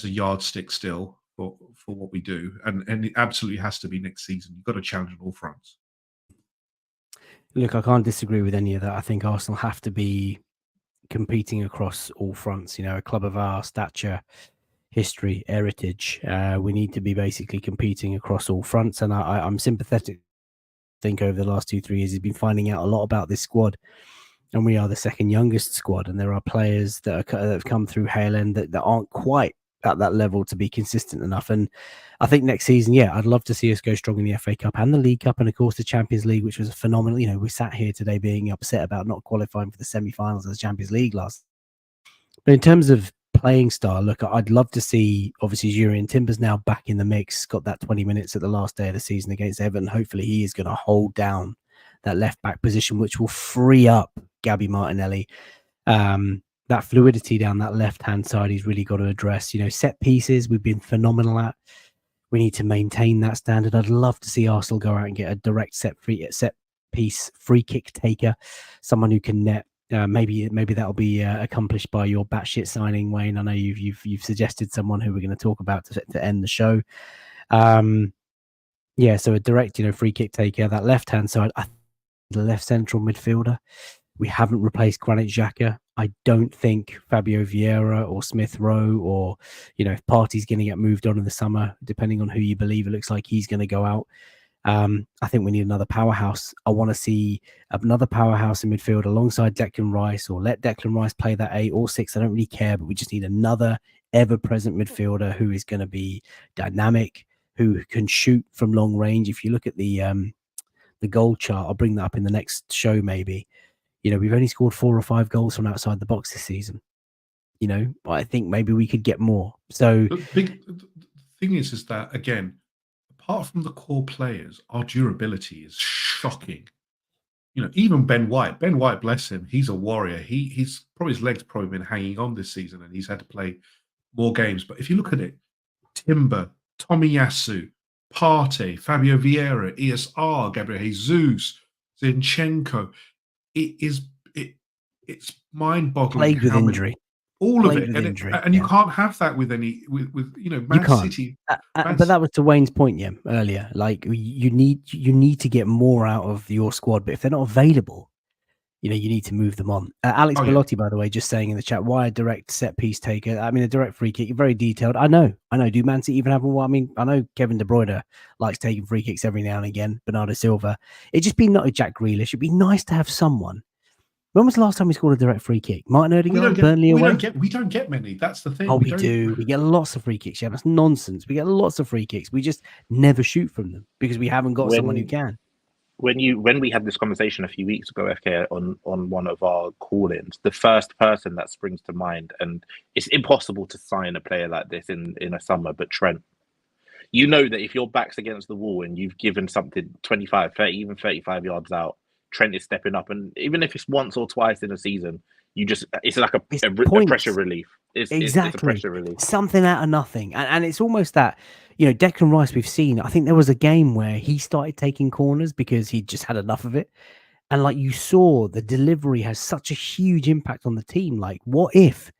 [SPEAKER 2] yardstick still for what we do, and it absolutely has to be next season. You've got to challenge on all fronts.
[SPEAKER 1] Look, I can't disagree with any of that. I think Arsenal have to be competing across all fronts. A club of our stature, history, heritage, we need to be basically competing across all fronts. And I'm sympathetic. I think over the last 2-3 years, he's been finding out a lot about this squad, and we are the second youngest squad, and there are players that have come through Hale End that aren't quite at that level to be consistent enough. And I think next season, I'd love to see us go strong in the FA Cup and the League Cup, and of course the Champions League, which was a phenomenal. We sat here today being upset about not qualifying for the semi-finals of the Champions League last. But in terms of playing style, look, I'd love to see, obviously, Jurriën Timber's now back in the mix, got that 20 minutes at the last day of the season against Everton. Hopefully he is going to hold down that left back position, which will free up Gabby Martinelli. That fluidity down that left-hand side he's really got to address. Set pieces we've been phenomenal at. We need to maintain that standard. I'd love to see Arsenal go out and get a direct set piece free kick taker, someone who can net. Maybe that'll be accomplished by your Batshit signing, Wayne. I know you've suggested someone who we're going to talk about to end the show. Yeah, so a direct, free kick taker. That left-hand side, the left central midfielder. We haven't replaced Granit Xhaka. I don't think Fabio Vieira or Smith Rowe or, if Partey's going to get moved on in the summer, depending on who you believe, it looks like he's going to go out. I think we need another powerhouse. I want to see another powerhouse in midfield alongside Declan Rice, or let Declan Rice play that 8 or 6. I don't really care, but we just need another ever-present midfielder who is going to be dynamic, who can shoot from long range. If you look at the goal chart, I'll bring that up in the next show maybe. We've only scored 4 or 5 goals from outside the box this season. I think maybe we could get more. So
[SPEAKER 2] the thing is that, again, apart from the core players, our durability is shocking. Even Ben White, bless him, he's a warrior. He's probably, his legs probably been hanging on this season, and he's had to play more games. But if you look at it, Timber, Tomiyasu, Partey, Fabio Vieira, ESR, Gabriel Jesus, Zinchenko, it's mind-boggling.
[SPEAKER 1] Plagued with injury.
[SPEAKER 2] All of it, and you can't have that with any with Man City.
[SPEAKER 1] But that was to Wayne's point, earlier. Like you need to get more out of your squad, but if they're not available, you need to move them on. Alex Belotti, by the way, just saying in the chat, why a direct set piece taker? I mean, a direct free kick, very detailed. I know. Do Man City even have one? I mean, I know Kevin De Bruyne likes taking free kicks every now and again. Bernardo Silva. It'd just be not a Jack Grealish. It'd be nice to have someone. When was the last time we scored a direct free kick? Martin Odegaard, Burnley away?
[SPEAKER 2] We don't get many. That's the thing.
[SPEAKER 1] Oh, we do. We get lots of free kicks. Yeah, that's nonsense. We get lots of free kicks. We just never shoot from them because we haven't got someone who can.
[SPEAKER 4] When we had this conversation a few weeks ago, FK, on one of our call-ins, the first person that springs to mind, and it's impossible to sign a player like this in a summer, but Trent. You know that if your back's against the wall and you've given something 25, 30, even 35 yards out, Trent is stepping up, and even if it's once or twice in a season, it's like a pressure relief. It's a pressure relief.
[SPEAKER 1] Something out of nothing, and it's almost that Declan Rice. We've seen. I think there was a game where he started taking corners because he just had enough of it, and like you saw, the delivery has such a huge impact on the team. Like, what if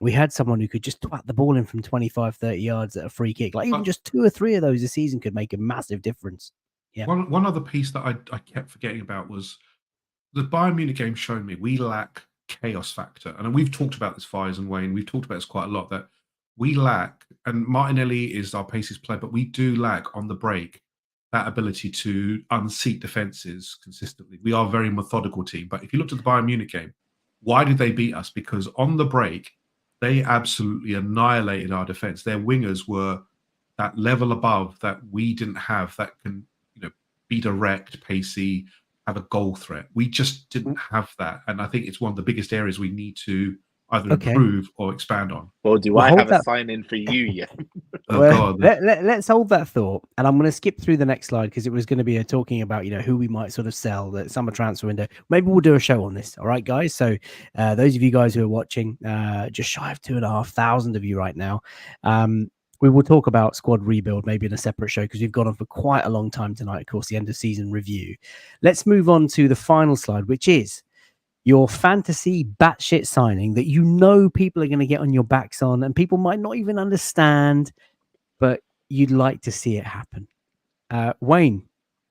[SPEAKER 1] we had someone who could just twat the ball in from 25, 30 yards at a free kick? Like even just 2 or 3 of those a season could make a massive difference. Yeah.
[SPEAKER 2] One other piece that I kept forgetting about was the Bayern Munich game showed me we lack chaos factor. And we've talked about this, Fires and Wayne, we've talked about this quite a lot, that we lack, and Martinelli is our paces player, but we do lack on the break that ability to unseat defenses consistently. We are a very methodical team. But if you looked at the Bayern Munich game, why did they beat us? Because on the break, they absolutely annihilated our defense. Their wingers were that level above that we didn't have, that can be direct, pacey, have a goal threat. We just didn't have that. And I think it's one of the biggest areas we need to either improve or expand on.
[SPEAKER 4] Well, I have a sign-in for you yet?
[SPEAKER 2] God.
[SPEAKER 1] Let's hold that thought. And I'm going to skip through the next slide because it was going to be talking about, who we might sort of sell, the summer transfer window. Maybe we'll do a show on this. All right, guys? So those of you guys who are watching, just shy of 2,500 of you right now, we will talk about squad rebuild maybe in a separate show because we've gone on for quite a long time tonight, of course, the end of season review. Let's move on to the final slide, which is your fantasy batshit signing that people are going to get on your backs on, and people might not even understand, but you'd like to see it happen. Wayne,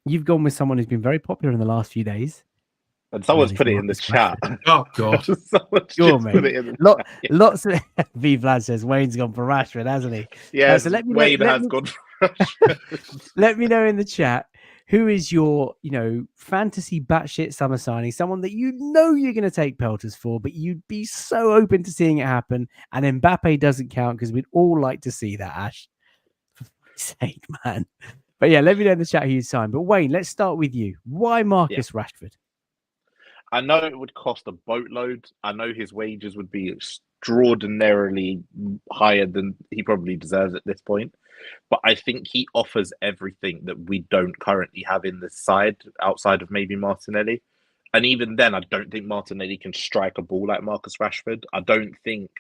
[SPEAKER 1] you've gone with someone who's been very popular in the last few days.
[SPEAKER 4] And someone's put it in the chat.
[SPEAKER 2] Oh, God.
[SPEAKER 1] Lots of V Vlad says Wayne's gone for Rashford, hasn't he?
[SPEAKER 4] Yeah, so Wayne has gone for Rashford.
[SPEAKER 1] Let me know in the chat, who is your, fantasy batshit summer signing? Someone that you're going to take pelters for, but you'd be so open to seeing it happen. And Mbappe doesn't count because we'd all like to see that, Ash. For fuck's sake, man. But yeah, let me know in the chat who you signed. But Wayne, let's start with you. Why Marcus Rashford?
[SPEAKER 4] I know it would cost a boatload. I know his wages would be extraordinarily higher than he probably deserves at this point. But I think he offers everything that we don't currently have in this side, outside of maybe Martinelli. And even then, I don't think Martinelli can strike a ball like Marcus Rashford. I don't think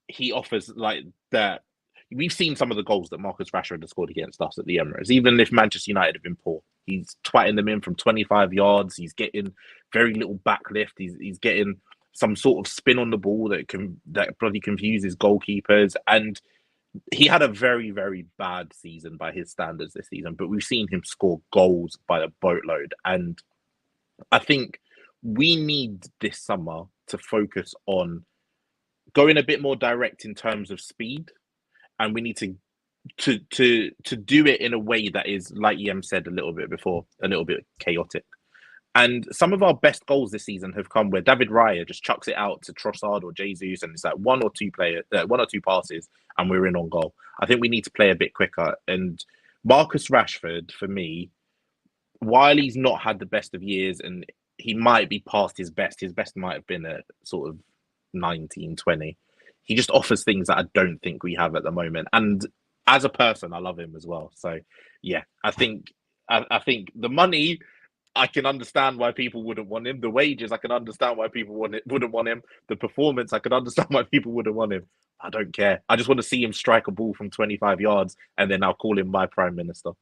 [SPEAKER 4] he offers like that. We've seen some of the goals that Marcus Rashford has scored against us at the Emirates. Even if Manchester United have been poor, he's twatting them in from 25 yards. He's getting very little backlift. He's getting some sort of spin on the ball that bloody confuses goalkeepers. And he had a very, very bad season by his standards this season, but we've seen him score goals by a boatload. And I think we need this summer to focus on going a bit more direct in terms of speed, and we need to do it in a way that is, like Yem said a little bit before, a little bit chaotic. And some of our best goals this season have come where David Raya just chucks it out to Trossard or Jesus, and it's like one or two passes, and we're in on goal. I think we need to play a bit quicker. And Marcus Rashford, for me, while he's not had the best of years, and he might be past his best might have been at sort of 19, 20. He just offers things that I don't think we have at the moment. And as a person, I love him as well. So yeah, I think the money, I can understand why people wouldn't want him. The wages, I can understand why people wouldn't want him. The performance, I can understand why people wouldn't want him. I don't care. I just want to see him strike a ball from 25 yards, and then I'll call him my prime minister.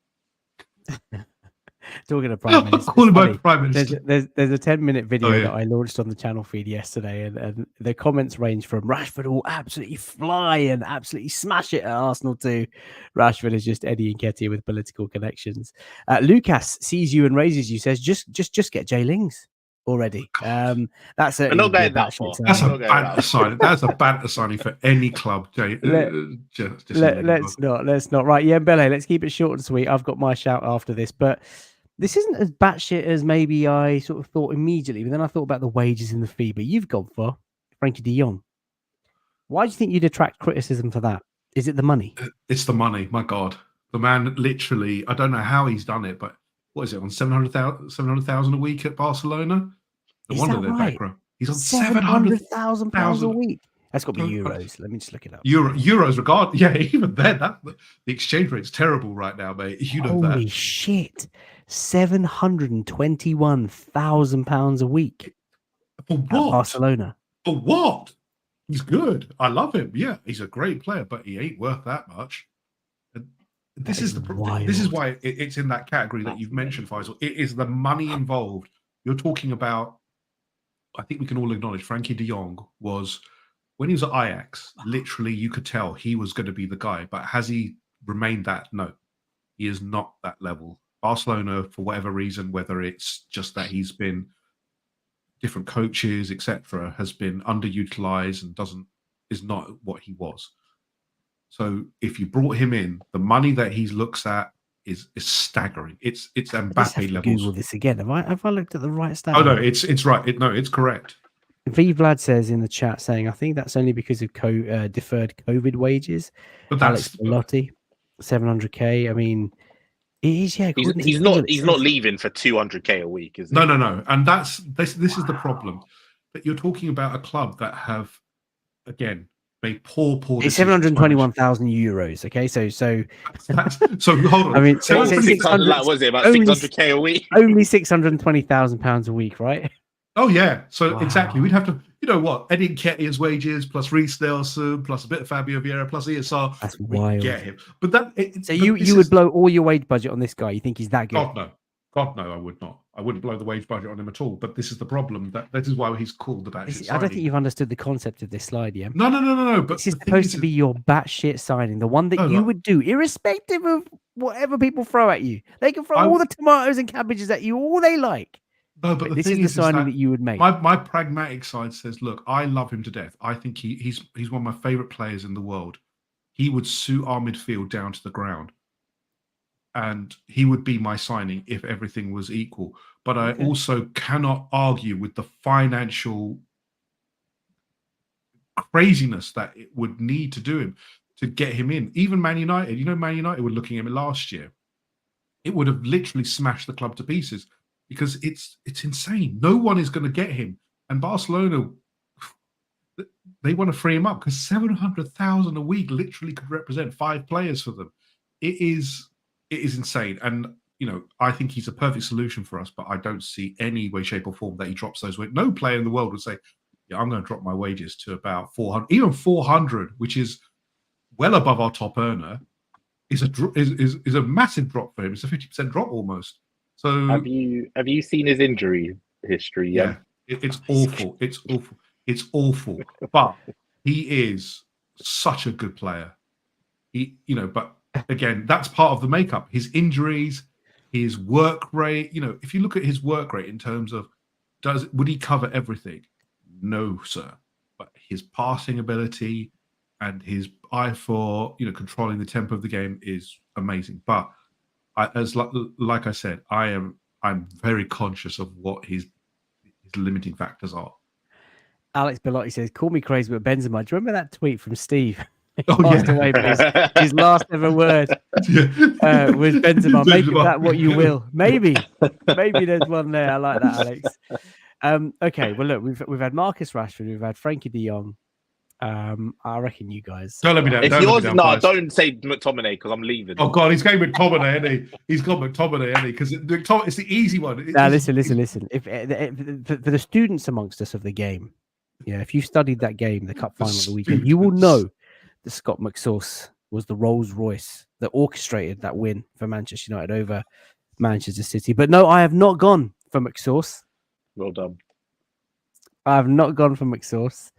[SPEAKER 1] Talking of prime minister,
[SPEAKER 2] call him my prime minister.
[SPEAKER 1] There's a 10-minute video that I launched on the channel feed yesterday, and the comments range from Rashford will absolutely fly and absolutely smash it at Arsenal to Rashford is just Eddie Nketiah with political connections. Lucas sees you and raises you, says just get Jay Lings already. That's
[SPEAKER 4] I'm not going that far.
[SPEAKER 2] That's a banter signing. That's a banter signing for any club. Jay.
[SPEAKER 1] Let's not. Right, yeah, Bele, let's keep it short and sweet. I've got my shout after this, but this isn't as batshit as maybe I sort of thought immediately, but then I thought about the wages and the fee. But you've gone for Frankie de Jong. Why do you think you'd attract criticism for that? Is it the money?
[SPEAKER 2] It's the money. My God, the man literally. I don't know how he's done it, but what is it on 700,000 a week at Barcelona? No wonder they're back row. He's on
[SPEAKER 1] 700,000 pounds a week. That's got to be euros. Let me just look it up.
[SPEAKER 2] Euros, regard. Yeah, even then, the exchange rate's terrible right now, mate. You know that.
[SPEAKER 1] Holy shit. £721,000 a week
[SPEAKER 2] for what?
[SPEAKER 1] At Barcelona.
[SPEAKER 2] For what? He's good. I love him. Yeah, he's a great player, but he ain't worth that much. And this is why it's in that category that you've mentioned, Faisal. It is the money involved. You're talking about. I think we can all acknowledge Frankie de Jong was, when he was at Ajax, literally you could tell he was going to be the guy. But has he remained that? No, he is not that level. Barcelona, for whatever reason, whether it's just that he's been different coaches, etc., has been underutilized and is not what he was. So if you brought him in, the money that he looks at is staggering. It's Mbappe levels.
[SPEAKER 1] Google this again. Have I looked at the right stat?
[SPEAKER 2] Oh no, it's right. It's correct.
[SPEAKER 1] V Vlad says in the chat saying, I think that's only because of deferred COVID wages.
[SPEAKER 2] But
[SPEAKER 1] Alex Lotti, 700k. I mean, it is, yeah.
[SPEAKER 4] He's not leaving for 200k a week, is he?
[SPEAKER 2] No. And this is the problem. That you're talking about a club that have, again, made poor.
[SPEAKER 1] It's 721,000 euros. Okay, so
[SPEAKER 2] hold on.
[SPEAKER 1] I mean,
[SPEAKER 4] so 600, like, was it about 600k a week?
[SPEAKER 1] Only £620,000 a week, right?
[SPEAKER 2] Oh yeah. So exactly, we'd have to. You know what? Eddie Nketiah's wages plus Reece Nelson plus a bit of Fabio Vieira plus ESR.
[SPEAKER 1] That's wild.
[SPEAKER 2] Get him. But that.
[SPEAKER 1] So you would blow all your wage budget on this guy? You think he's that good?
[SPEAKER 2] God no, I would not. I wouldn't blow the wage budget on him at all. But this is the problem. That is why he's called the batshit signing.
[SPEAKER 1] I don't think you've understood the concept of this slide, yeah?
[SPEAKER 2] No. But
[SPEAKER 1] this is supposed to be your batshit signing, the one that you would do, irrespective of whatever people throw at you. They can throw all the tomatoes and cabbages at you all they like.
[SPEAKER 2] No, but
[SPEAKER 1] this is the signing that you would make.
[SPEAKER 2] My pragmatic side says, look, I love him to death. I think he's one of my favorite players in the world. He would suit our midfield down to the ground. And he would be my signing if everything was equal. But I also cannot argue with the financial craziness that it would need to do him to get him in. Even Man United, Man United were looking at him last year. It would have literally smashed the club to pieces because it's insane. No one is going to get him. And Barcelona, they want to free him up because 700,000 a week literally could represent 5 players for them. It is insane. And, I think he's a perfect solution for us, but I don't see any way, shape or form that he drops those wages. No player in the world would say, I'm going to drop my wages to about 400, even 400, which is well above our top earner, is a massive drop for him. It's a 50% drop almost. So
[SPEAKER 4] have you seen his injury history?
[SPEAKER 2] Yeah, it's awful. It's awful. But he is such a good player. But again, that's part of the makeup. His injuries, his work rate. If you look at his work rate in terms of would he cover everything? No, sir. But his passing ability and his eye for controlling the tempo of the game is amazing. But like I said, I'm very conscious of what his limiting factors are.
[SPEAKER 1] Alex Bellotti says, "Call me crazy, but Benzema." Do you remember that tweet from Steve?
[SPEAKER 2] Oh,
[SPEAKER 1] Passed
[SPEAKER 2] yeah.
[SPEAKER 1] away, but his last ever word was Benzema. Make of that what you will. Maybe there's one there. I like that, Alex. Okay, well look, we've had Marcus Rashford, we've had Frankie De Jong. I reckon you guys.
[SPEAKER 2] Don't let me down.
[SPEAKER 4] If yours, no, don't say McTominay because I'm leaving.
[SPEAKER 2] Oh God, he's going McTominay, isn't he? He's got McTominay, isn't he? Because it's the easy one.
[SPEAKER 1] Now listen. If for the students amongst us of the game, if you studied that game, the cup final of the weekend, you will know that Scott McSauce was the Rolls Royce that orchestrated that win for Manchester United over Manchester City. But no, I have not gone for McSauce.
[SPEAKER 4] Well done.
[SPEAKER 1] I have not gone for McSauce.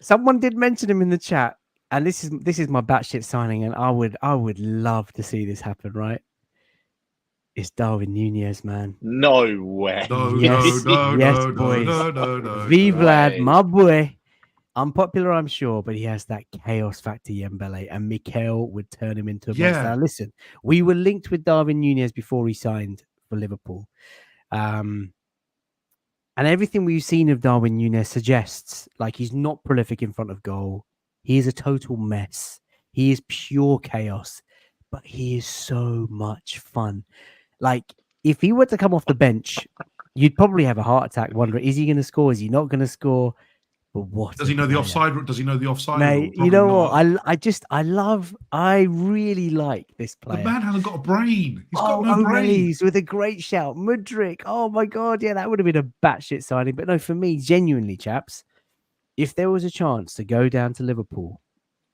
[SPEAKER 1] Someone did mention him in the chat, and this is my batshit signing, and I would love to see this happen. Right? It's Darwin Nunez, man.
[SPEAKER 4] No way.
[SPEAKER 2] No,
[SPEAKER 1] yes, boys. Vive lad, my boy. Unpopular, I'm sure, but he has that chaos factor, Dembele, and Mikel would turn him into a monster. Now, listen, we were linked with Darwin Nunez before he signed for Liverpool. And everything we've seen of Darwin Nunez suggests like he's not prolific in front of goal. He is a total mess. He is pure chaos, but he is so much fun. Like, if he were to come off the bench, you'd probably have a heart attack wondering, is he going to score? Is he not going to score? But what
[SPEAKER 2] does he know the offside? Does he know the offside?
[SPEAKER 1] Mate, you know what? I really like this player.
[SPEAKER 2] The man hasn't got a brain. He's got no brain.
[SPEAKER 1] With a great shout. Mudryk. Oh my God. Yeah, that would have been a batshit signing. But no, for me, genuinely, chaps, if there was a chance to go down to Liverpool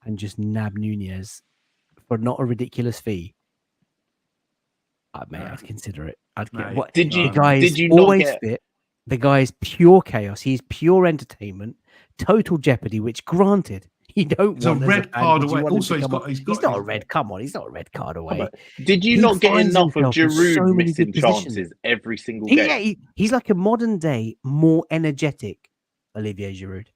[SPEAKER 1] and just nab Nunez for not a ridiculous fee, I'd consider it.
[SPEAKER 4] Did you
[SPEAKER 1] not get fit? The guy is pure chaos. He's pure entertainment, total jeopardy. Which, granted, you don't
[SPEAKER 2] it's want a red card away. Also,
[SPEAKER 1] he's not a red. Come on, he's not a red card away.
[SPEAKER 4] Did you not get enough of Giroud missing chances every single game?
[SPEAKER 1] Yeah, he's like a modern day, more energetic Olivier Giroud.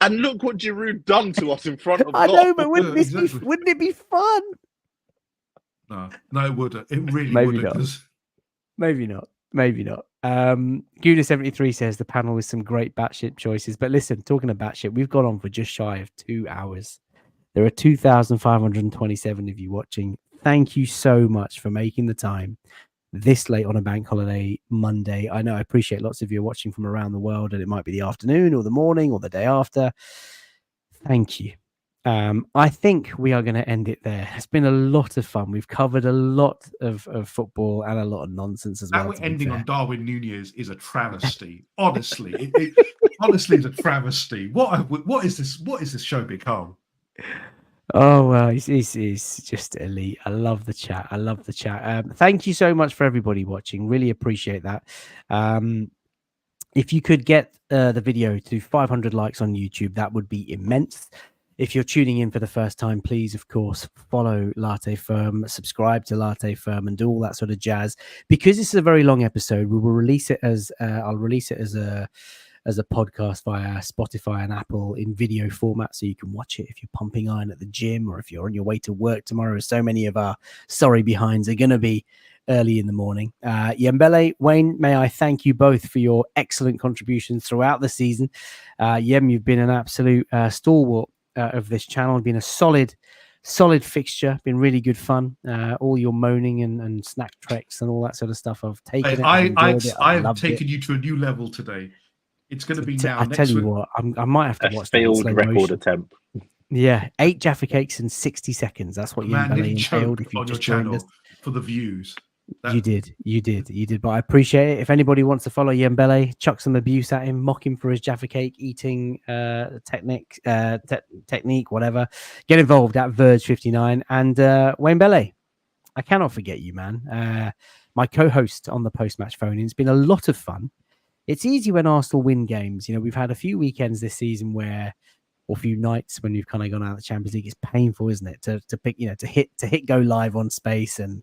[SPEAKER 4] And look what Giroud done to us in front of.
[SPEAKER 1] I know, but wouldn't it be fun?
[SPEAKER 2] No, it wouldn't. It really
[SPEAKER 1] Maybe
[SPEAKER 2] wouldn't.
[SPEAKER 1] not. Maybe not. Guna73 says the panel with some great batshit choices. But listen, talking of batshit, we've gone on for just shy of 2 hours. There are 2,527 of you watching. Thank you so much for making the time this late on a bank holiday Monday. I know I appreciate lots of you watching from around the world, and it might be the afternoon or the morning or the day after. Thank you. I think we are going to end it there. It's been a lot of fun. We've covered a lot of football and a lot of nonsense as well.
[SPEAKER 2] We're ending on Darwin Nunez is a travesty. Honestly, honestly, it's a travesty. What is this? What is this show become?
[SPEAKER 1] Oh well, he's just elite. I love the chat. Thank you so much for everybody watching. Really appreciate that. If you could get the video to 500 likes on YouTube, that would be immense. If you're tuning in for the first time, please, of course, follow Latte Firm, subscribe to Latte Firm, and do all that sort of jazz. Because this is a very long episode, we will release it as I'll release it as a podcast via Spotify and Apple in video format, so you can watch it if you're pumping iron at the gym or if you're on your way to work tomorrow. So many of our sorry behinds are going to be early in the morning. Dembele, Wayne, may I thank you both for your excellent contributions throughout the season. Yem, you've been an absolute stalwart of this channel, been a solid fixture, been really good fun. All your moaning and snack treks and all that sort of stuff, I've taken it.
[SPEAKER 2] I've taken you to a new level today. It's going to be now.
[SPEAKER 1] I tell you what, I might have to watch that
[SPEAKER 4] failed record attempt.
[SPEAKER 1] Yeah, 8 Jaffa cakes in 60 seconds. That's what you failed if you just joined us
[SPEAKER 2] for the views.
[SPEAKER 1] You did. But I appreciate it. If anybody wants to follow Dembele, chuck some abuse at him, mock him for his Jaffa cake eating technique, whatever. Get involved at Verge59 and Wayne Dembele. I cannot forget you, man. My co-host on the post-match phone. It's been a lot of fun. It's easy when Arsenal win games. You know, we've had a few weekends this season where or few nights when you've kind of gone out of the Champions League. It's painful, isn't it, to pick, to hit go live on space and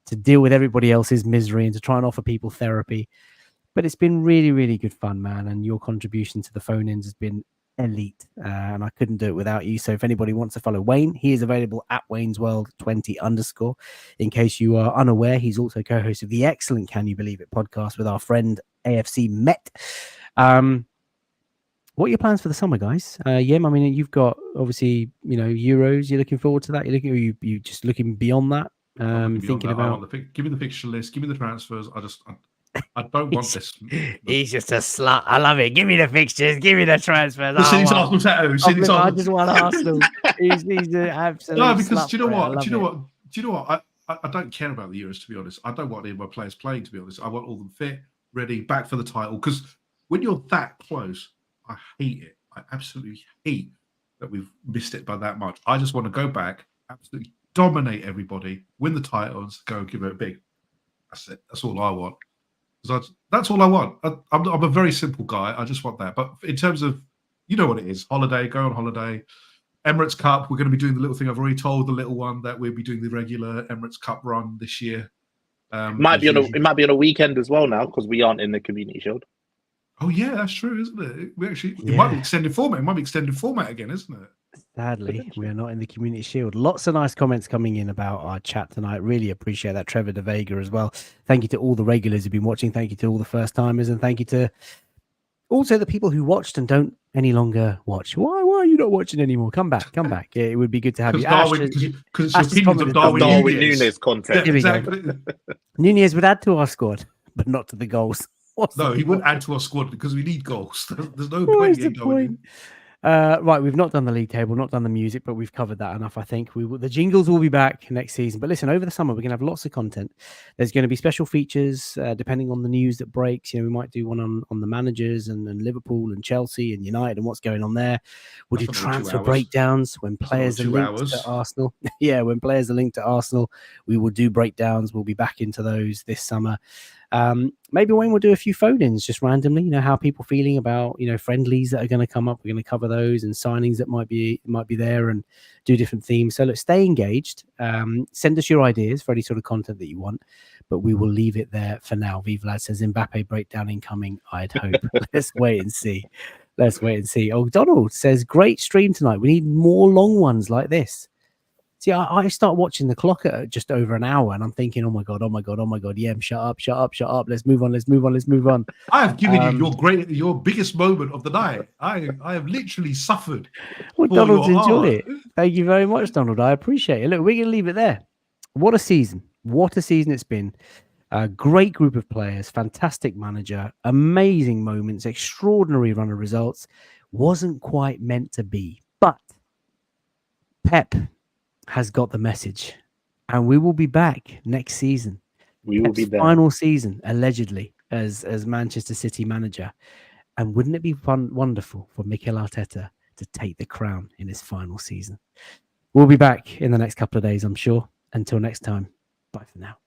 [SPEAKER 1] to deal with everybody else's misery and to try and offer people therapy. But it's been really, really good fun, man. And your contribution to the phone-ins has been elite. And I couldn't do it without you. So if anybody wants to follow Wayne, he is available at Wayne's World 20_. In case you are unaware, he's also co-host of the excellent Can You Believe It podcast with our friend AFC Met. What are your plans for the summer, guys? Yem, I mean, you've got obviously, Euros. You're looking forward to that. You just looking beyond that. Thinking about.
[SPEAKER 2] Give me the fixture list. Give me the transfers. I don't want this.
[SPEAKER 1] He's just a slut. I love it. Give me the fixtures. Give me the transfers.
[SPEAKER 2] Arsenal tattoo.
[SPEAKER 1] I just want Arsenal. He's an absolute.
[SPEAKER 2] No, because do you know
[SPEAKER 1] what?
[SPEAKER 2] what? Do you know what? I don't care about the Euros, to be honest. I don't want any of my players playing, to be honest. I want all of them fit, ready, back for the title. Because when you're that close, I hate it. I absolutely hate that we've missed it by that much. I just want to go back, absolutely dominate everybody, win the titles, go give it a big. That's it. That's all I want. That's all I want. I'm a very simple guy. I just want that. But in terms of, you know what it is, holiday, go on holiday. Emirates Cup, we're going to be doing the little thing. I've already told the little one that we'll be doing the regular Emirates Cup run this year.
[SPEAKER 4] It might be on a weekend as well now because we aren't in the Community Shield.
[SPEAKER 2] Oh yeah, that's true, isn't it? It might be extended format. It might be extended format again, isn't it?
[SPEAKER 1] Sadly, we are not in the Community Shield. Lots of nice comments coming in about our chat tonight. Really appreciate that. Trevor De Vega as well. Thank you to all the regulars who've been watching. Thank you to all the first timers, and thank you to also the people who watched and don't any longer watch. Why are you not watching anymore? Come back. Yeah, it would be good to have you.
[SPEAKER 2] Because it's opinions of Darwin
[SPEAKER 4] Nunez content.
[SPEAKER 2] Yeah, exactly.
[SPEAKER 1] Nunez would add to our squad, but not to the goals.
[SPEAKER 2] He wouldn't add to our squad because we need goals. There's no
[SPEAKER 1] What
[SPEAKER 2] point
[SPEAKER 1] is the point? Right, we've not done the league table, not done the music, but we've covered that enough. I think the jingles will be back next season. But listen, over the summer, we're going to have lots of content. There's going to be special features depending on the news that breaks. We might do one on the managers and Liverpool and Chelsea and United and what's going on there. We'll do transfer breakdowns when players are linked to Arsenal. Yeah, when players are linked to Arsenal, we will do breakdowns. We'll be back into those this summer. Maybe Wayne will do a few phone-ins just randomly, how people feeling about, friendlies that are going to come up. We're going to cover those and signings that might be there and do different themes. So look, stay engaged. Send us your ideas for any sort of content that you want, but we will leave it there for now. Viva Lad says Mbappe breakdown incoming, I'd hope. Let's wait and see. Oh, Donald says, great stream tonight. We need more long ones like this. See, I start watching the clock at just over an hour, and I'm thinking, oh my god, yeah, shut up. Let's move on.
[SPEAKER 2] I have given you your biggest moment of the night. I have literally suffered.
[SPEAKER 1] Well, Donald's enjoyed it. Thank you very much, Donald. I appreciate it. Look, we're going to leave it there. What a season it's been. A great group of players, fantastic manager, amazing moments, extraordinary run of results. Wasn't quite meant to be, but Pep has got the message, and we will be back next season.
[SPEAKER 4] We will be there.
[SPEAKER 1] Final season, allegedly, as Manchester City manager. And wouldn't it be wonderful for Mikel Arteta to take the crown in his final season? We'll be back in the next couple of days, I'm sure. Until next time, bye for now.